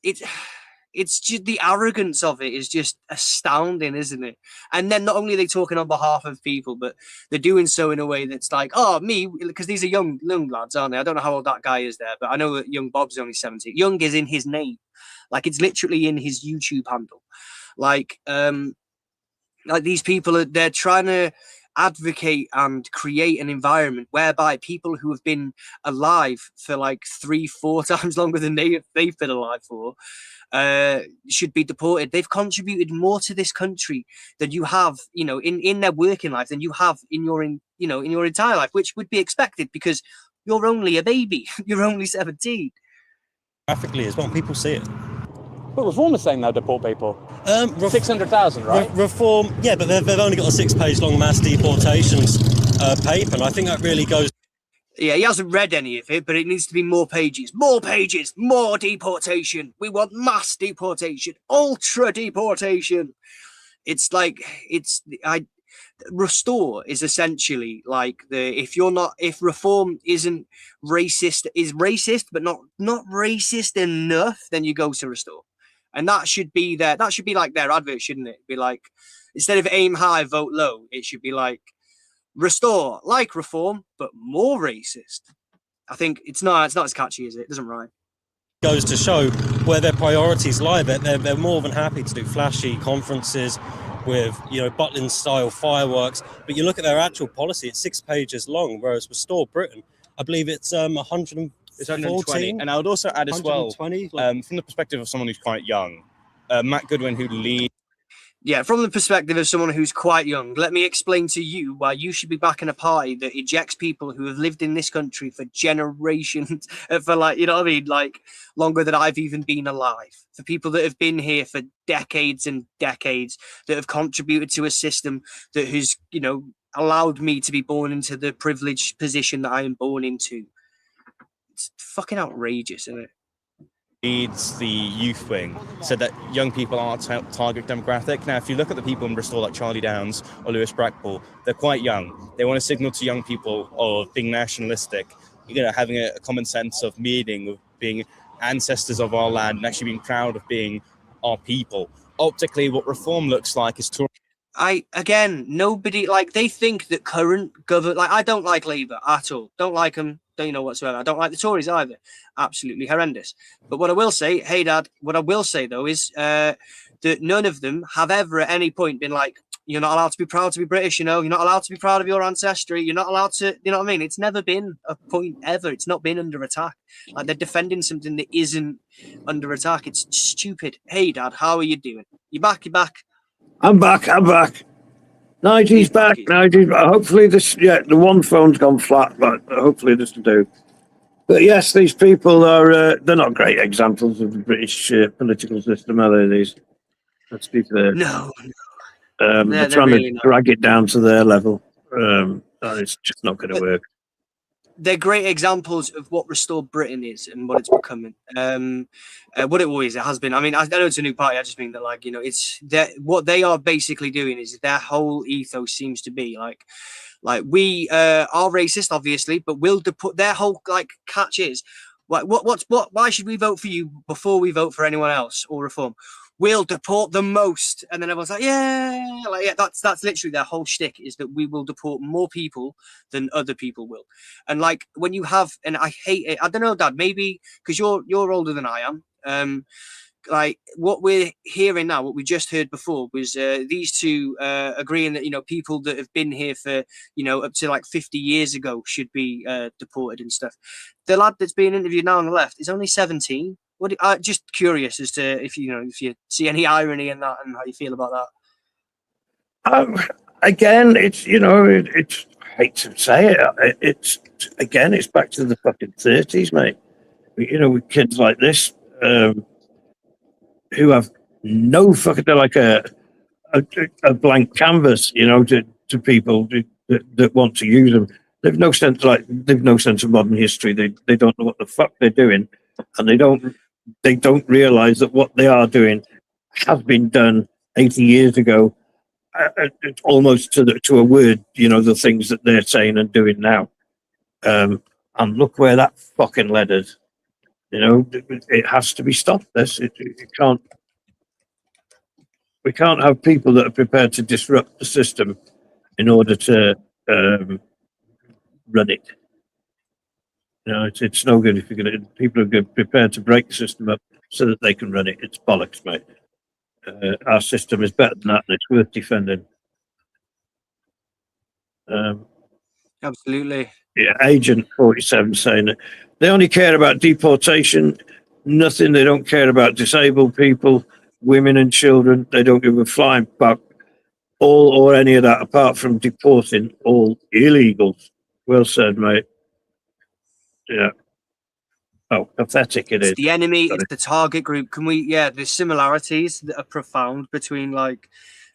It's just the arrogance of it is just astounding, isn't it? And then not only are they talking on behalf of people, but they're doing so in a way that's like, oh, me, because these are young lads, aren't they? I don't know how old that guy is there, but I know that young Bob's only 17. Young is in his name. Like, it's literally in his YouTube handle. Like these people, they're trying to advocate and create an environment whereby people who have been alive for like 3-4 times longer than they've been alive for should be deported. They've contributed more to this country than you have, you know, in their working life than you have in your entire life, which would be expected because you're only a baby. You're only 17. Graphically as well, people see it. But Reform is saying they'll deport people. 600,000, right? Reform, yeah, but they've only got a 6-page long mass deportations paper, and I think that really goes. Yeah, he hasn't read any of it, but it needs to be more pages, more deportation. We want mass deportation, ultra deportation. It's like Restore is essentially like if Reform isn't racist, is racist but not racist enough, then you go to Restore. And that should be like their advert, shouldn't it? Be like, instead of aim high, vote low, it should be like Restore, like Reform, but more racist. I think it's not as catchy as it doesn't rhyme. Goes to show where their priorities lie. They're more than happy to do flashy conferences with, you know, Butlin style fireworks, but you look at their actual policy, it's 6 pages long, whereas Restore Britain, I believe it's 114. It's 120. And I would also add as well, from the perspective of someone who's quite young, Matt Goodwin, who leads. Yeah, from the perspective of someone who's quite young, let me explain to you why you should be backing a party that ejects people who have lived in this country for generations, for like, you know what I mean, like longer than I've even been alive. For people that have been here for decades and decades, that have contributed to a system that has, you know, allowed me to be born into the privileged position that I am born into. It's fucking outrageous, isn't it? Leads the youth wing, said that young people are target demographic. Now, if you look at the people in Bristol like Charlie Downs or Lewis Brackpool, they're quite young. They want to signal to young people of being nationalistic, you know, having a common sense of meaning, of being ancestors of our land and actually being proud of being our people. Optically, what Reform looks like is nobody, like, they think that current government, like, I don't like Labour at all. Don't like them. Don't you know whatsoever. I don't like the Tories either. Absolutely horrendous. But what I will say, hey Dad, what I will say though is that none of them have ever at any point been like, you're not allowed to be proud to be British, you know, you're not allowed to be proud of your ancestry, you're not allowed to, you know what I mean? It's never been a point ever. It's not been under attack. Like, they're defending something that isn't under attack. It's stupid. Hey Dad, how are you doing? You back? I'm back. Nigel's back. Hopefully the one phone's gone flat, but hopefully this will do. But yes, these people are, they're not great examples of the British political system, are they? These, let's be fair. No. They're trying to drag it down to their level. And it's just not going to work. They're great examples of what Restore Britain is and what it's becoming. What it has been. I mean, I know it's a new party. I just mean that, like, you know, it's that what they are basically doing is their whole ethos seems to be like we are racist, obviously, but we'll put their whole like catch is like why should we vote for you before we vote for anyone else or Reform? We'll deport the most, and then everyone's like, yeah, that's literally their whole shtick, is that we will deport more people than other people will. And like, when you have, and I hate it, I don't know, Dad, maybe because you're older than I am, like what we're hearing now, what we just heard before was these two agreeing that, you know, people that have been here for, you know, up to like 50 years ago should be deported and stuff. The lad that's being interviewed now on the left is only 17. Just curious as to if you see any irony in that and how you feel about that. Again, it's, you know, it's, I hate to say it, it's back to the fucking 30s, mate. You know, with kids like this who have no fucking, they're like a blank canvas, you know, to people that want to use them. They've no sense of modern history. They don't know what the fuck they're doing, and they don't realize that what they are doing has been done 80 years ago, almost to a word, you know, the things that they're saying and doing now. And look where that fucking led us. You know, it has to be stopped. We can't have people that are prepared to disrupt the system in order to run it. You know, it's no good if people are prepared to break the system up so that they can run it. It's bollocks, mate. Our system is better than that, and it's worth defending. Absolutely. Yeah, Agent 47 saying that they only care about deportation, nothing. They don't care about disabled people, women and children. They don't give a flying fuck, all or any of that, apart from deporting all illegals. Well said, mate. Yeah. Oh, pathetic it It's is. the enemy, Sorry. it's the target group. Can we? Yeah, there's similarities that are profound between like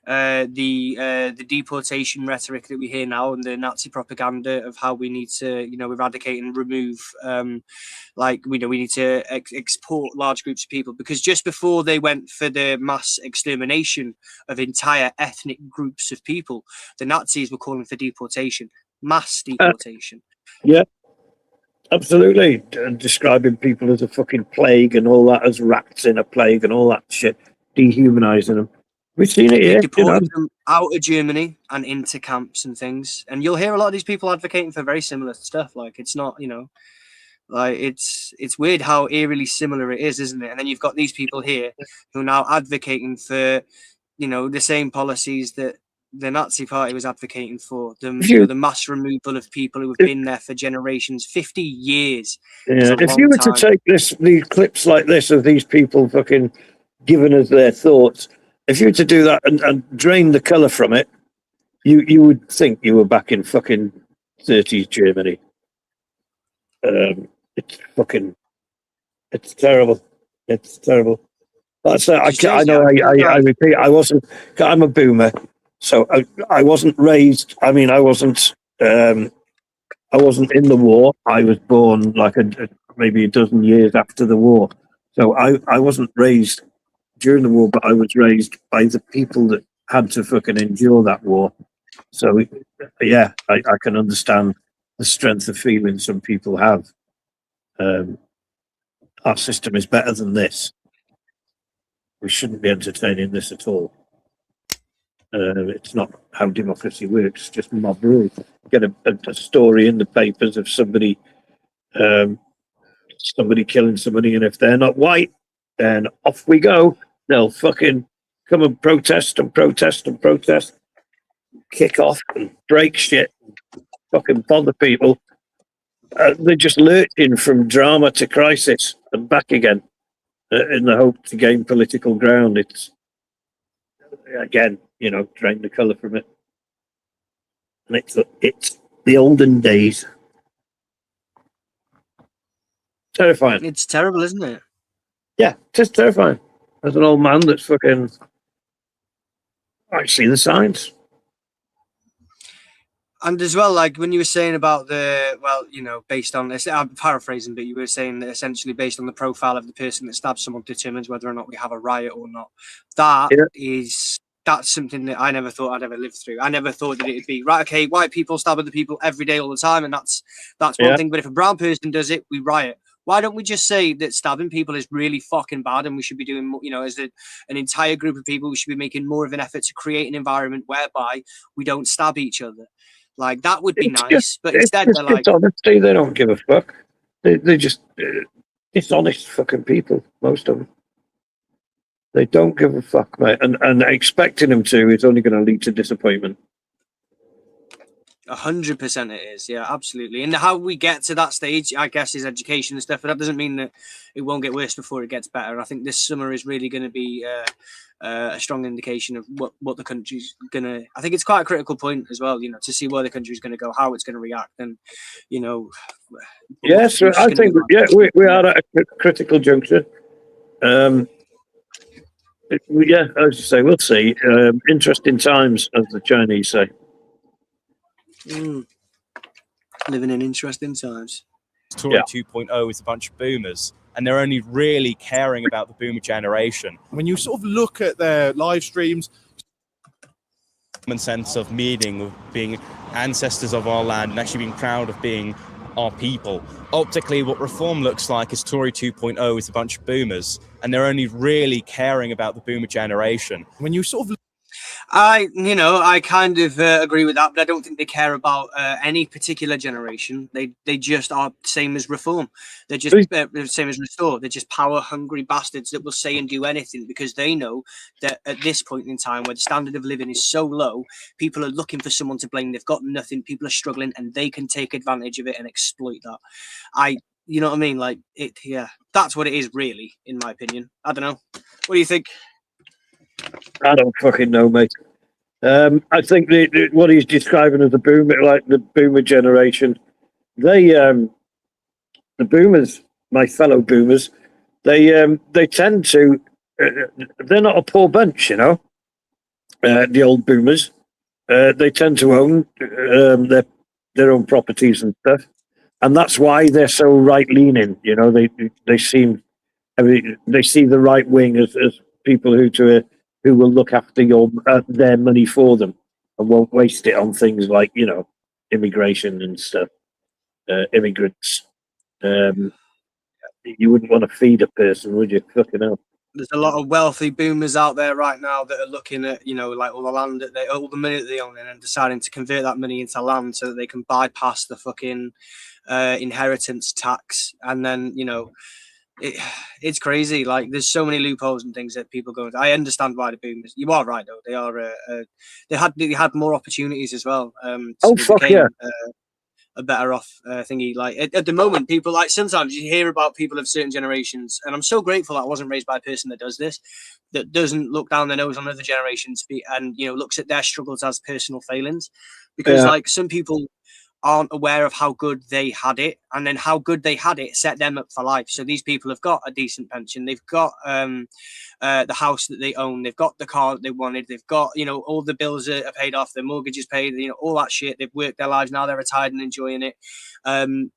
the deportation rhetoric that we hear now and the Nazi propaganda of how we need to, eradicate and remove, we need to export large groups of people, because just before they went for the mass extermination of entire ethnic groups of people, the Nazis were calling for deportation, mass deportation. Yeah. Absolutely. And describing people as a fucking plague and all that, as rats in a plague and all that shit, dehumanizing them. We've seen it They here. deported them out of Germany and into camps and things. And you'll hear a lot of these people advocating for very similar stuff. Like, it's not, it's weird how eerily similar it is, isn't it? And then you've got these people here who are now advocating for, the same policies that the Nazi Party was advocating for, the mass removal of people who have been there for generations. 50 years. Yeah, if you were to take these clips like this of these people fucking giving us their thoughts, if you were to do that and drain the colour from it, you would think you were back in fucking 30s Germany. It's terrible. It's terrible. That's I repeat, I'm a boomer, so I wasn't raised. I mean, I wasn't in the war. I was born like maybe a dozen years after the war, so I wasn't raised during the war, but I was raised by the people that had to fucking endure that war. So yeah, I can understand the strength of feeling some people have. Our system is better than this. We shouldn't be entertaining this at all. It's not how democracy works. It's just mob rule. Get a story in the papers of somebody killing somebody, and if they're not white, then off we go. They'll fucking come and protest and protest and protest, kick off and break shit, fucking bother people. They're just lurching from drama to crisis and back again in the hope to gain political ground. It's, again, drain the colour from it. And it's the olden days. Terrifying. It's terrible, isn't it? Yeah, just terrifying. As an old man that's fucking... I see the signs. And as well, like when you were saying about based on this, I'm paraphrasing, but you were saying that essentially based on the profile of the person that stabbed someone determines whether or not we have a riot or not. That's something that I never thought I'd ever live through. I never thought that it'd be right. Okay, white people stab other people every day, all the time, and that's one thing. But if a brown person does it, we riot. Why don't we just say that stabbing people is really fucking bad, and we should be doing, as an entire group of people, we should be making more of an effort to create an environment whereby we don't stab each other. Like, that would be nice, but instead they're like... Honestly, they don't give a fuck. They're just dishonest fucking people, most of them. They don't give a fuck, mate. And expecting them to is only going to lead to disappointment. 100% it is, yeah, absolutely. And how we get to that stage, I guess, is education and stuff, but that doesn't mean that it won't get worse before it gets better. I think this summer is really going to be a strong indication of what the country's going to... I think it's quite a critical point as well, to see where the country's going to go, how it's going to react, and, Yes, I think, we are at a critical juncture. As you say, we'll see. Interesting times, as the Chinese say. Living in interesting times. Tory 2.0 is a bunch of boomers, and they're only really caring about the boomer generation. When you sort of look at their live streams, common sense of meaning, of being ancestors of our land and actually being proud of being our people. Optically, what reform looks like is Tory 2.0 is a bunch of boomers, and they're only really caring about the boomer generation. When you sort of... I kind of agree with that, but I don't think they care about any particular generation. They just are same as Reform. They're just same as Restore. They're just power hungry bastards that will say and do anything because they know that at this point in time, where the standard of living is so low, people are looking for someone to blame. They've got nothing. People are struggling, and they can take advantage of it and exploit that. You know what I mean? Like it. Yeah, that's what it is, really, in my opinion. I don't know. What do you think? I don't fucking know, mate. I think what he's describing as the boomer, like the boomer generation, the boomers, my fellow boomers, they tend to, they're not a poor bunch, you know. The old boomers, they tend to own their own properties and stuff, and that's why they're so right leaning. You know, they seem, I mean, they see the right wing as people who will look after their money for them and won't waste it on things like, you know, immigration and stuff, immigrants. You wouldn't want to feed a person, would you? Fucking hell. There's a lot of wealthy boomers out there right now that are looking at, like all the land all the money that they own, and then deciding to convert that money into land so that they can bypass the fucking inheritance tax. And then, it's crazy. Like there's so many loopholes and things that people go into. I understand why the boomers. You are right though. They are. They had more opportunities as well. So fuck became, yeah. A better off thingy. Like at the moment, people like sometimes you hear about people of certain generations, and I'm so grateful that I wasn't raised by a person that does this, that doesn't look down their nose on other generations, and looks at their struggles as personal failings, because like some people aren't aware of how good they had it, and then how good they had it set them up for life. So these people have got a decent pension, they've got the house that they own, they've got the car that they wanted, they've got all the bills are paid off, their mortgage is paid, all that shit. They've worked their lives, now they're retired and enjoying it.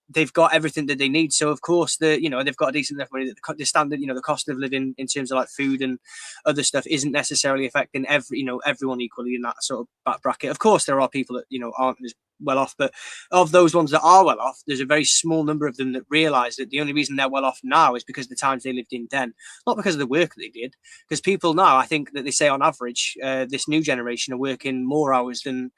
They've got everything that they need. So of course they've got a decent enough money that the standard, the cost of living in terms of like food and other stuff isn't necessarily affecting everyone equally in that sort of back bracket. Of course there are people that aren't as well off, but of those ones that are well off, there's a very small number of them that realize that the only reason they're well off now is because of the times they lived in then, not because of the work that they did. Because people now, I think that they say on average, this new generation are working more hours than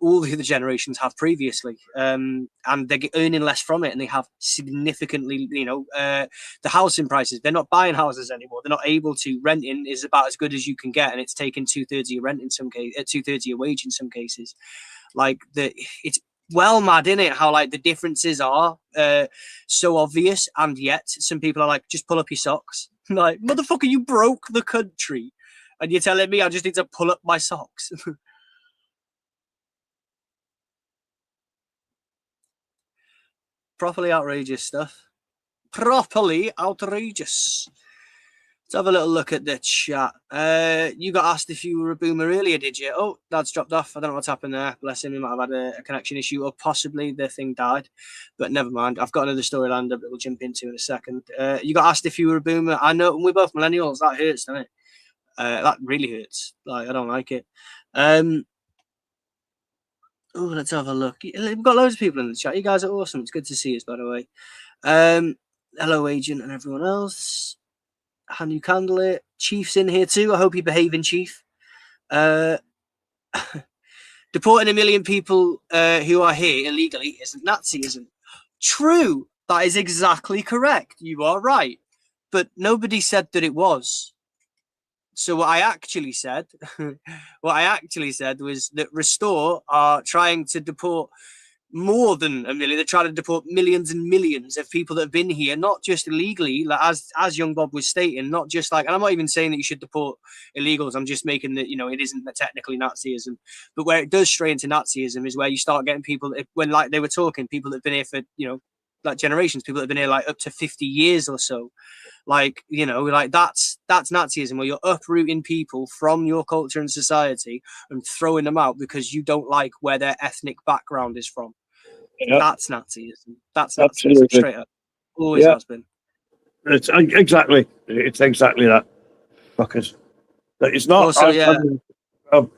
all the other generations have previously, and they're earning less from it, and they have significantly, the housing prices. They're not buying houses anymore. They're not able to. Renting is about as good as you can get, and it's taking 2/3 of your rent in some cases, 2/3 of your wage in some cases. Like it's well mad, isn't it? How like the differences are so obvious, and yet some people are like, just pull up your socks. Like, motherfucker, you broke the country, and you're telling me I just need to pull up my socks. Properly outrageous stuff. Properly outrageous. Let's have a little look at the chat. You got asked if you were a boomer earlier, did you? Oh, that's dropped off. I don't know what's happened there. Bless him. He might have had a connection issue, or possibly the thing died. But never mind. I've got another story lined up that we'll jump into in a second. You got asked if you were a boomer. I know we're both millennials. That hurts, doesn't it? That really hurts. Like, I don't like it. Oh, let's have a look. We've got loads of people in the chat. You guys are awesome. It's good to see us, by the way. Hello, Agent, and everyone else. Hand you candle it. Chief's in here too. I hope you're behaving, Chief. Deporting 1 million people who are here illegally isn't Nazism. True. That is exactly correct. You are right. But nobody said that it was. So what I actually said, was that Restore are trying to deport more than 1 million. They're trying to deport millions and millions of people that have been here, not just illegally, like as young Bob was stating, not just like, and I'm not even saying that you should deport illegals. I'm just making that, it isn't technically Nazism, but where it does stray into Nazism is where you start getting people when, like they were talking, people that have been here for, like generations, people that have been here like up to 50 years or so. Like, like that's Nazism, where you're uprooting people from your culture and society and throwing them out because you don't like where their ethnic background is from. Yep. That's Nazism. That's Nazism, straight up. Always has been. It's exactly that. Fuckers. But it's not. Also,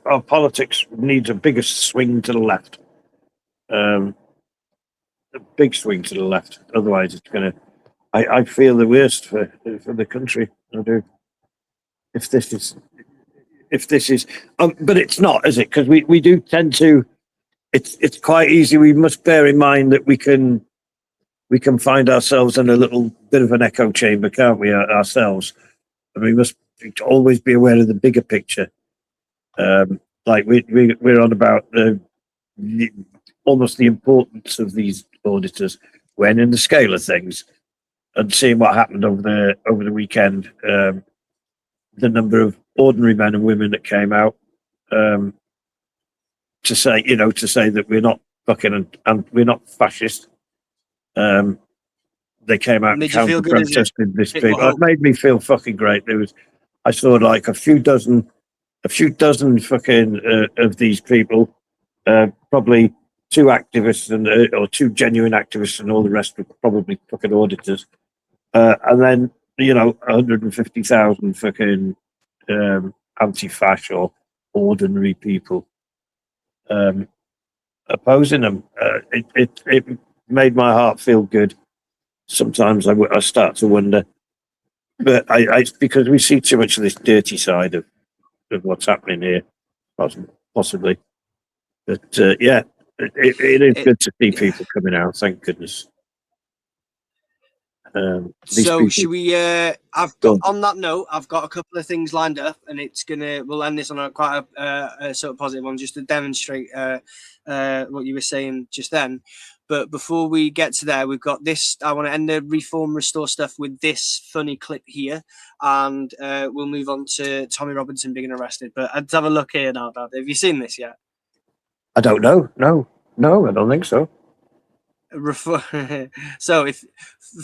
our politics needs a bigger swing to the left. A big swing to the left. Otherwise, it's going to. I feel the worst for the country. I do. If this is, if this is, but it's not, is it? Because we do tend to. It's quite easy. We must bear in mind that we can find ourselves in a little bit of an echo chamber, can't we, ourselves? And we must always be aware of the bigger picture. Like we're on about almost the importance of these auditors when in the scale of things, and seeing what happened over the weekend, the number of ordinary men and women that came out to say that we're not fucking and we're not fascist. They came out and Made you feel good, counter-protested this Bit big. more It made me feel fucking great. I saw like a few dozen fucking of these people, probably two activists or two genuine activists, and all the rest were probably fucking auditors. And then 150,000 fucking anti-fash or ordinary people opposing them. It made my heart feel good. Sometimes I start to wonder, but it's because we see too much of this dirty side of what's happening here, possibly. But yeah, it is good to see people coming out. Thank goodness. So should we? On that note, I've got a couple of things lined up, and we'll end this on quite a sort of positive one, just to demonstrate what you were saying just then. But before we get to there, we've got this. I want to end the Reform Restore stuff with this funny clip here, and we'll move on to Tommy Robinson being arrested. But let's have a look here now, Dad. Have you seen this yet? I don't know. No, I don't think so. So, if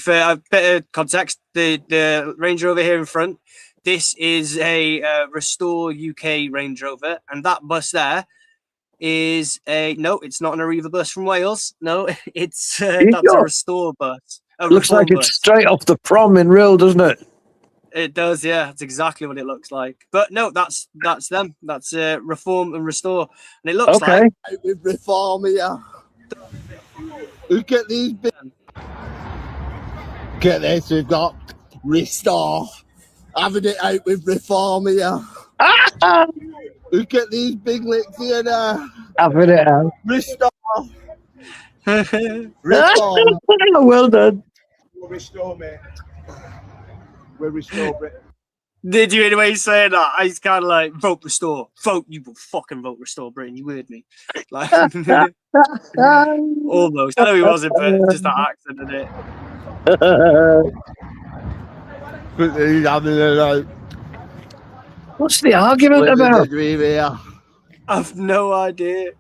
for a bit of context, the Range Rover here in front, this is a Restore UK Range Rover, and that bus there is it's not an Arriva bus from Wales. No, it's that's a Restore bus. It looks like it's straight off the prom in Rill, doesn't it? It does, yeah. That's exactly what it looks like. But no, that's them. That's Reform and Restore, and it looks like with Reform here. Who get these big? Get this, we've got Restore. Having it out with Reform here. Who get these big licks here now? Having it out. Restore. Reform. Well done. We'll restore, mate. We'll restore, Britain. Did you anyway saying that? I was kind of like, vote Restore. You will fucking vote Restore, Britain. You heard me. Like, almost. I know he wasn't, but just that accent in it. What's the argument about? I've no idea.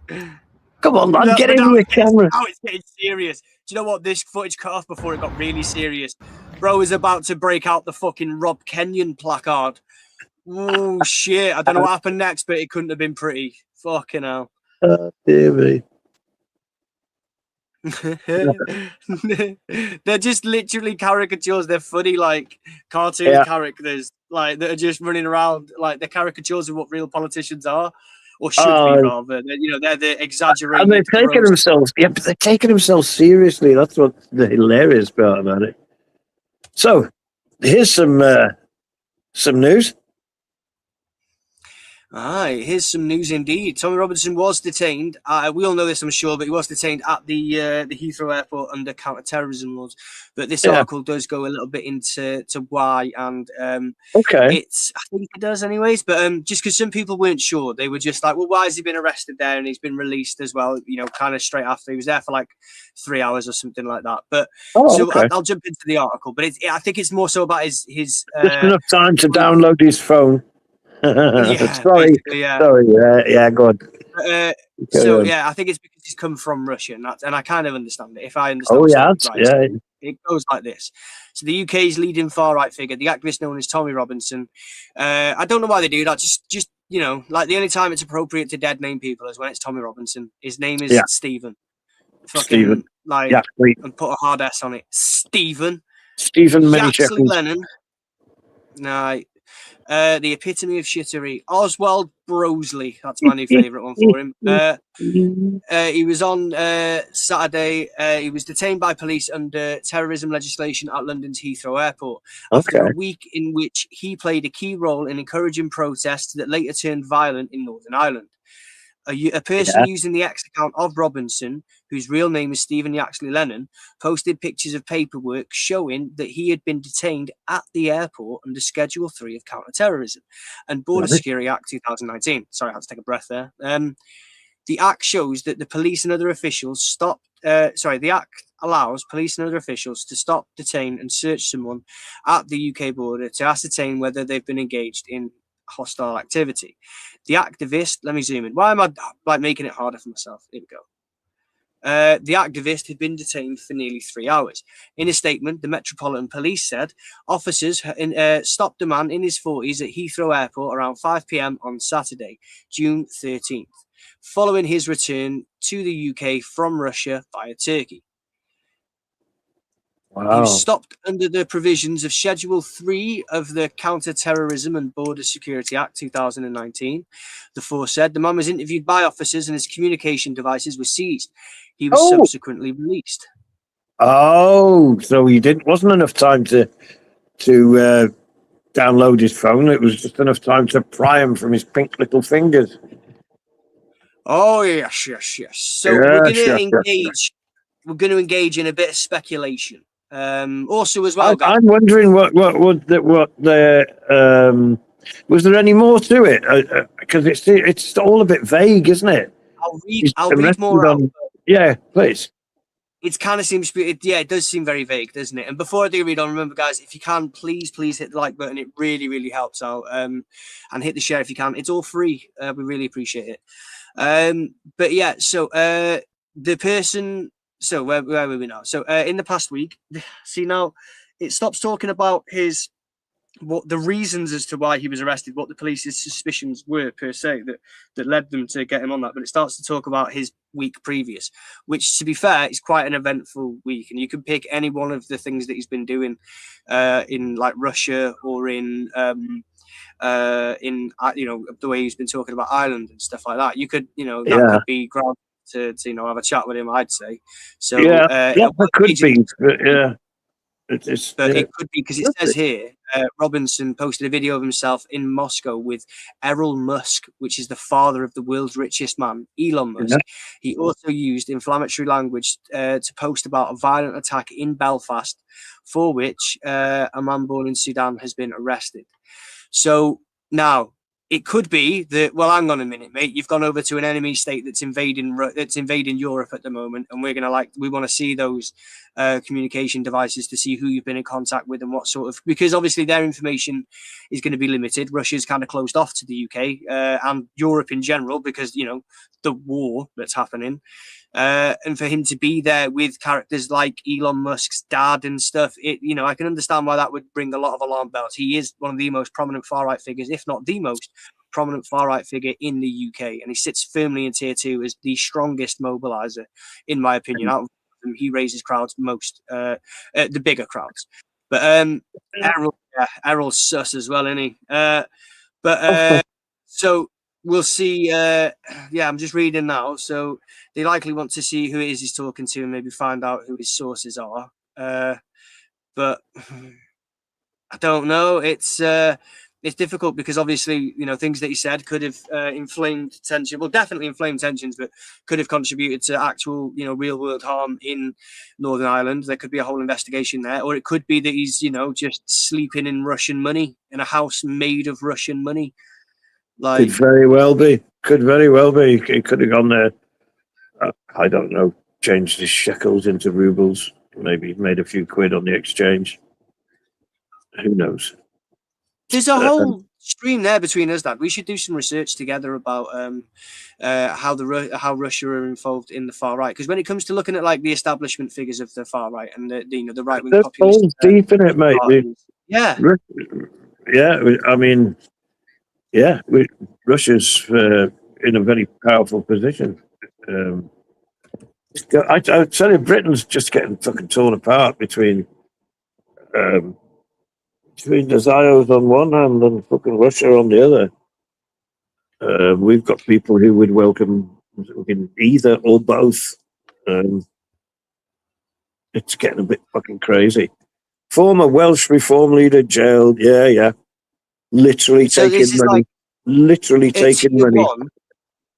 Come on, man, get into the camera. Now it's getting serious. Do you know what? This footage cut off before it got really serious. Bro is about to break out the fucking Rob Kenyon placard. Oh, shit. I don't know what happened next, but it couldn't have been pretty. Fucking hell. Dear me. They're just literally caricatures. They're funny, like cartoon characters, like that are just running around. Like the caricatures of what real politicians are, or should be rather. They're the exaggerated. And they're taking themselves. Yeah, but they're taking themselves seriously. That's what the hilarious part about it. So, here's some news. Aye, here's some news indeed. Tommy Robinson was detained. We all know this, I'm sure, but he was detained at the Heathrow Airport under counter-terrorism laws. But this article does go a little bit into why, and I think it does anyways. But just because some people weren't sure, they were just like, well, why has he been arrested there? And he's been released as well, kind of straight after. He was there for like 3 hours or something like that. But I'll jump into the article. But I think it's more so about his just enough time to download his phone. Sorry, go on. I think it's because he's come from Russia, and I kind of understand it. If I understand, it goes like this. So the UK's leading far-right figure, the activist known as Tommy Robinson. I don't know why they do that. Just like the only time it's appropriate to dead name people is when it's Tommy Robinson. His name is Stephen. Stephen, and put a hard S on it. Stephen Many Shekels. Lennon. No, the epitome of shittery. Oswald Brosley, that's my new favourite one for him. He was on Saturday. He was detained by police under terrorism legislation at London's Heathrow Airport after a week in which he played a key role in encouraging protests that later turned violent in Northern Ireland. A person using the X account of Robinson, whose real name is Stephen Yaxley Lennon, posted pictures of paperwork showing that he had been detained at the airport under Schedule 3 of Counter-Terrorism and Border Security Act 2019. Sorry, I had to take a breath there. The Act shows that the police and other officials the Act allows police and other officials to stop, detain and search someone at the UK border to ascertain whether they've been engaged in hostile activity. The activist, let me zoom in. Why am I making it harder for myself? Here we go. The activist had been detained for nearly 3 hours. In a statement, the Metropolitan Police said officers stopped a man in his 40s at Heathrow Airport around 5 p.m. on Saturday, June 13th, following his return to the UK from Russia via Turkey. Wow. He was stopped under the provisions of Schedule 3 of the Counter-Terrorism and Border Security Act 2019. The force said the man was interviewed by officers and his communication devices were seized. He was subsequently released. Oh, so he wasn't enough time to download his phone. It was just enough time to pry him from his pink little fingers. Oh yes. So we're going to engage. We're going to engage in a bit of speculation. Also, as well, guys, I'm wondering what the was there any more to it? Because it's all a bit vague, isn't it? I'll read more out. Yeah, please. It kind of seems, it does seem very vague, doesn't it? And before I do read on, remember, guys, if you can, please hit the like button. It really, really helps out. And hit the share if you can. It's all free. We really appreciate it. But yeah, so the person. So where were we now? So in the past week, see now, it stops talking about what the reasons as to why he was arrested, what the police's suspicions were per se that led them to get him on that. But it starts to talk about his week previous, which, to be fair, is quite an eventful week. And you can pick any one of the things that he's been doing in like Russia or in the way he's been talking about Ireland and stuff like that. You could, that could be ground to have a chat with him, I'd say. So that could be, but yeah. It could be because it says here, Robinson posted a video of himself in Moscow with Elon Musk, which is the father of the world's richest man, Elon Musk. Yeah. He also used inflammatory language to post about a violent attack in Belfast, for which a man born in Sudan has been arrested. So now, it could be that, well, hang on a minute, mate. You've gone over to an enemy state that's invading Europe at the moment, and we want to see those communication devices to see who you've been in contact with and what sort of, because obviously their information is going to be limited. Russia's kind of closed off to the UK and Europe in general because the war that's happening. And for him to be there with characters like Elon Musk's dad and stuff, I can understand why that would bring a lot of alarm bells. He is one of the most prominent far-right figures, if not the most prominent far-right figure in the UK. And he sits firmly in tier 2 as the strongest mobilizer, in my opinion. Out of them, he raises crowds most, the bigger crowds. But Errol's sus as well, isn't he? So we'll see. I'm just reading now. So they likely want to see who it is he's talking to and maybe find out who his sources are. But I don't know. It's difficult because obviously, things that he said could have inflamed tension. Well, definitely inflamed tensions, but could have contributed to actual, real world harm in Northern Ireland. There could be a whole investigation there, or it could be that he's, just sleeping in Russian money in a house made of Russian money. Could very well be. He could have gone there. I don't know. Changed his shekels into rubles. Maybe made a few quid on the exchange. Who knows? There's a whole stream there between us, Dad. We should do some research together about how Russia are involved in the far right. Because when it comes to looking at like the establishment figures of the far right and the right wing populist, they're deep in it, mate. I mean. Yeah, Russia's in a very powerful position. I tell you, Britain's just getting fucking torn apart between between the Zios on one hand and fucking Russia on the other. We've got people who would welcome either or both. It's getting a bit fucking crazy. Former Welsh reform leader jailed. Yeah. Literally So this taking is money. like Literally it's taking tier money. one.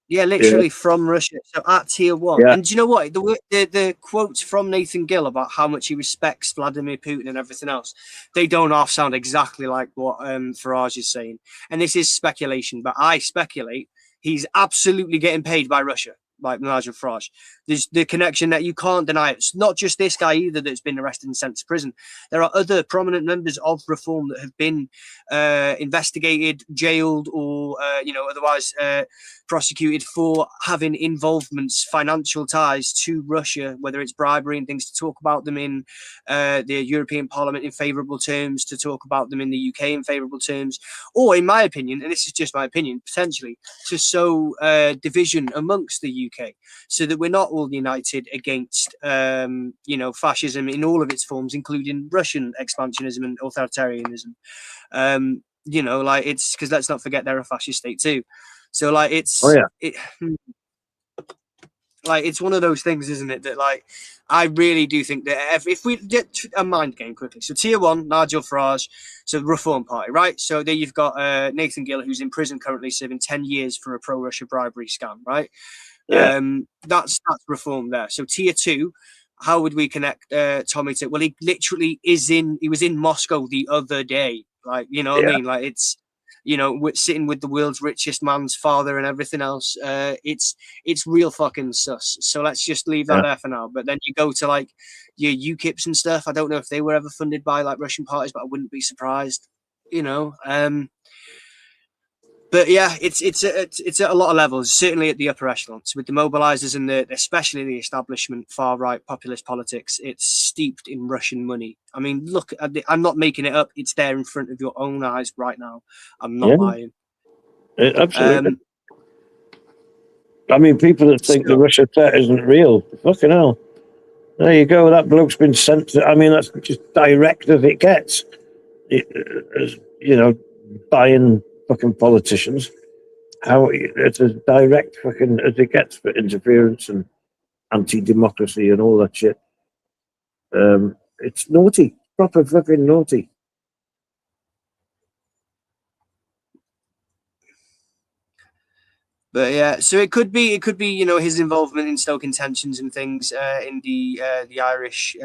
Yeah, Yeah. literally from Russia. So at tier one. Yeah. And do you know what? The quotes from Nathan Gill about how much he respects Vladimir Putin and everything else, they don't half sound exactly like what Farage is saying. And this is speculation, but I speculate he's absolutely getting paid by Russia, like Nigel Farage. There's the connection that you can't deny. It's not just this guy either that's been arrested and sent to prison. There are other prominent members of Reform that have been investigated, jailed, or otherwise prosecuted for having involvements, financial ties to Russia, whether it's bribery and things, to talk about them in the European Parliament in favourable terms, to talk about them in the UK in favourable terms, or in my opinion, and this is just my opinion, potentially to sow division amongst the UK so that we're not all united against fascism in all of its forms, including Russian expansionism and authoritarianism. It's because let's not forget they're a fascist state too. So it's it's one of those things, isn't it? That I really do think that if we get a mind game quickly, so tier one, Nigel Farage, so the Reform Party, right? So there you've got Nathan Gill, who's in prison currently, serving 10 years for a pro-Russia bribery scam, right? Yeah. That's Reform there. So tier two, how would we connect Tommy to? Well, he literally he was in Moscow the other day, what I mean? Like it's. Sitting with the world's richest man's father and everything else. It's real fucking sus. So let's just leave that there for now. But then you go to your UKIPs and stuff. I don't know if they were ever funded by Russian parties, but I wouldn't be surprised. But yeah, it's at a lot of levels. Certainly at the upper echelons with the mobilizers and especially the establishment far right populist politics. It's steeped in Russian money. I mean, look, I'm not making it up. It's there in front of your own eyes right now. I'm not lying. Absolutely. I mean, people that think the Russia threat isn't real, fucking hell. There you go. That bloke's been sent to. I mean, that's just direct as it gets. Buying fucking politicians. How it's as direct fucking as it gets for interference and anti-democracy and all that shit. It's naughty, proper fucking naughty. But yeah, so it could be his involvement in stoking tensions and things in the Irish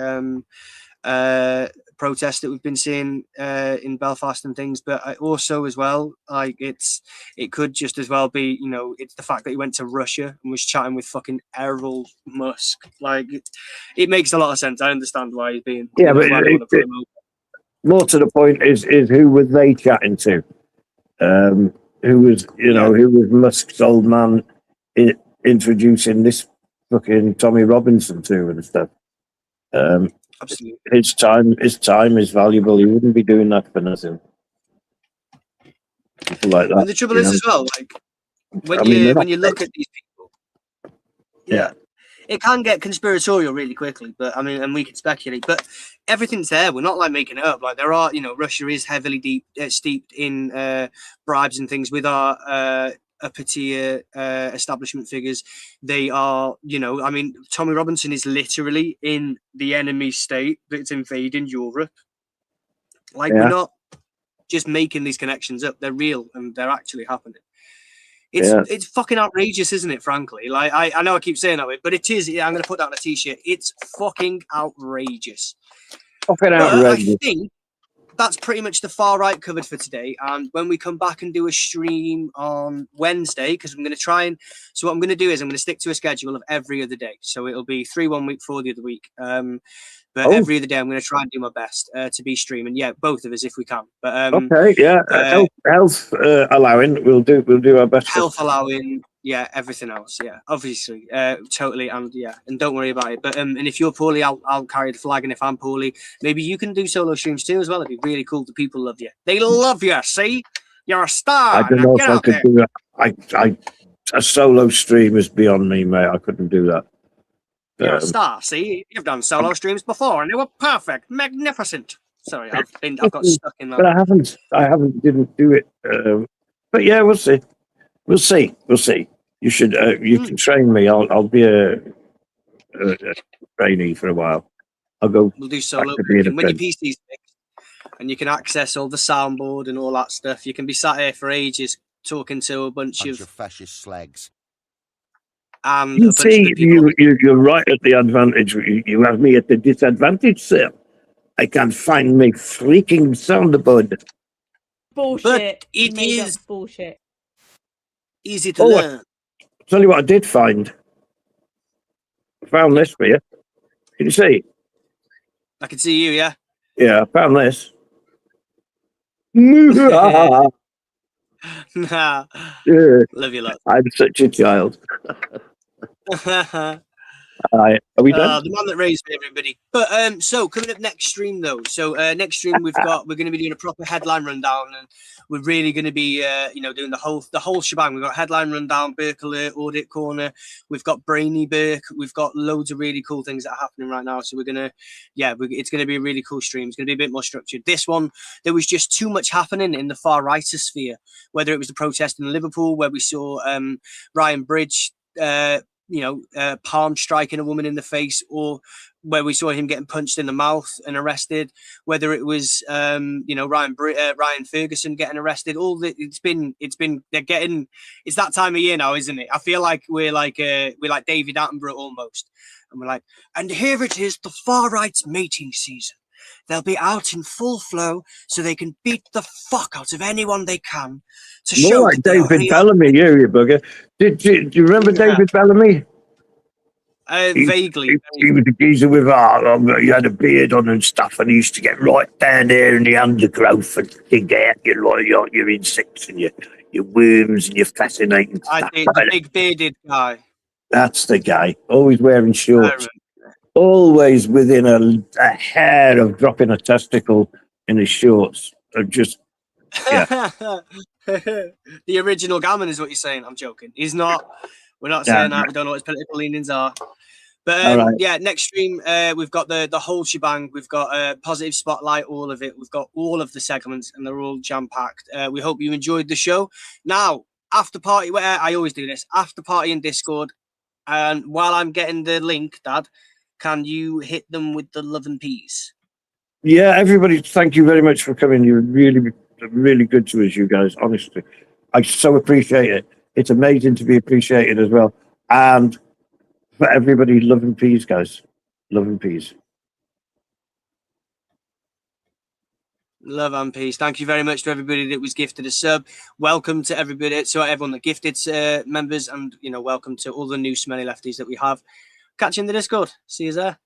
protest that we've been seeing in Belfast and things, but also as well, it could just as well be it's the fact that he went to Russia and was chatting with fucking Errol Musk. It makes a lot of sense. I understand why he's being more to the point is who were they chatting to? Who was Musk's old man introducing this fucking Tommy Robinson to and stuff? Absolutely. His time is valuable. He wouldn't be doing that for nothing. People like that. And the trouble is as well, when you look at these people, it can get conspiratorial really quickly. But I mean, and we can speculate, but everything's there. We're not making it up. There are, Russia is heavily steeped in bribes and things with our upper tier establishment figures. They are, I mean, Tommy Robinson is literally in the enemy state that's invading Europe. We're not just making these connections up. They're real and they're actually happening. It's fucking outrageous, isn't it, frankly? I know I keep saying that way, but it is. I'm going to put that on a t-shirt. It's fucking outrageous. Fucking outrageous. I think that's pretty much the far right covered for today. And when we come back and do a stream on Wednesday, because I'm going to try and... So what I'm going to do is I'm going to stick to a schedule of every other day. So it'll be 3 1 week, 4 the other week. But every other day I'm going to try and do my best to be streaming. Yeah, both of us if we can. But okay, yeah. Health allowing, we'll do our best. Health allowing, yeah. Everything else, yeah. Obviously, totally, and don't worry about it. But and if you're poorly, I'll carry the flag. And if I'm poorly, maybe you can do solo streams too as well. It'd be really cool. The people love you. They love you. See, you're a star. I don't know if I could do that. A solo stream is beyond me, mate. I couldn't do that. You're a star. See, you've done solo streams before, and they were perfect, magnificent. Sorry, I've got stuck in that. But I didn't do it. But yeah, we'll see. We'll see. You should, you can train me. I'll be a trainee for a while. I'll go. We'll do back solo. to being a When your friend. PC's fixed and you can access all the soundboard and all that stuff, you can be sat here for ages talking to a bunch of fascist slags. And You a bunch of see, good people. you're right at the advantage. You have me at the disadvantage, sir. I can't find my freaking soundboard. Bullshit. It Made up is bullshit. easy to Oh, learn. tell you what I did find. I found this for you. Can you see? I can see you, yeah. Yeah, I found this. Nah. Yeah. Love you, lot. I'm such a child. Are we done? The man that raised me, everybody. But so coming up next stream though. So next stream we're going to be doing a proper headline rundown, and we're really going to be doing the whole shebang. We've got headline rundown, Burke Alert, Audit Corner. We've got Brainy Burke. We've got loads of really cool things that are happening right now. So it's going to be a really cool stream. It's going to be a bit more structured. This one, there was just too much happening in the far righter sphere. Whether it was the protest in Liverpool, where we saw Ryan Bridge. Palm striking a woman in the face, or where we saw him getting punched in the mouth and arrested, whether it was Ryan Ferguson getting arrested. It's that time of year now, isn't it? I feel like we're like David Attenborough almost, and we're like, and here it is, the far right's mating season. They'll be out in full flow, so they can beat the fuck out of anyone they can to More show like that they are David real. Bellamy, you bugger. Do you remember David Bellamy? Vaguely. He was a geezer with he had a beard on and stuff, and he used to get right down there in the undergrowth and dig out your insects and your worms and your fascinating stuff. The big bearded guy. That's the guy. Always wearing shorts. Always within a hair of dropping a testicle in his shorts. Yeah. The original Gammon is what you're saying. I'm joking. He's not. We're not saying that. We don't know what his political leanings are. But yeah, next stream we've got the whole shebang. We've got Positive Spotlight, all of it. We've got all of the segments, and they're all jam packed. We hope you enjoyed the show. Now, after party, where I always do this, after party in Discord, and while I'm getting the link, Dad, can you hit them with the love and peace? Yeah, everybody, thank you very much for coming. You're really, really good to us, you guys, honestly. I so appreciate it. It's amazing to be appreciated as well. And for everybody, love and peace, guys. Love and peace. Love and peace. Thank you very much to everybody that was gifted a sub. Welcome to everybody, so everyone that gifted members, and welcome to all the new smelly lefties that we have. Catch you in the Discord. See you there.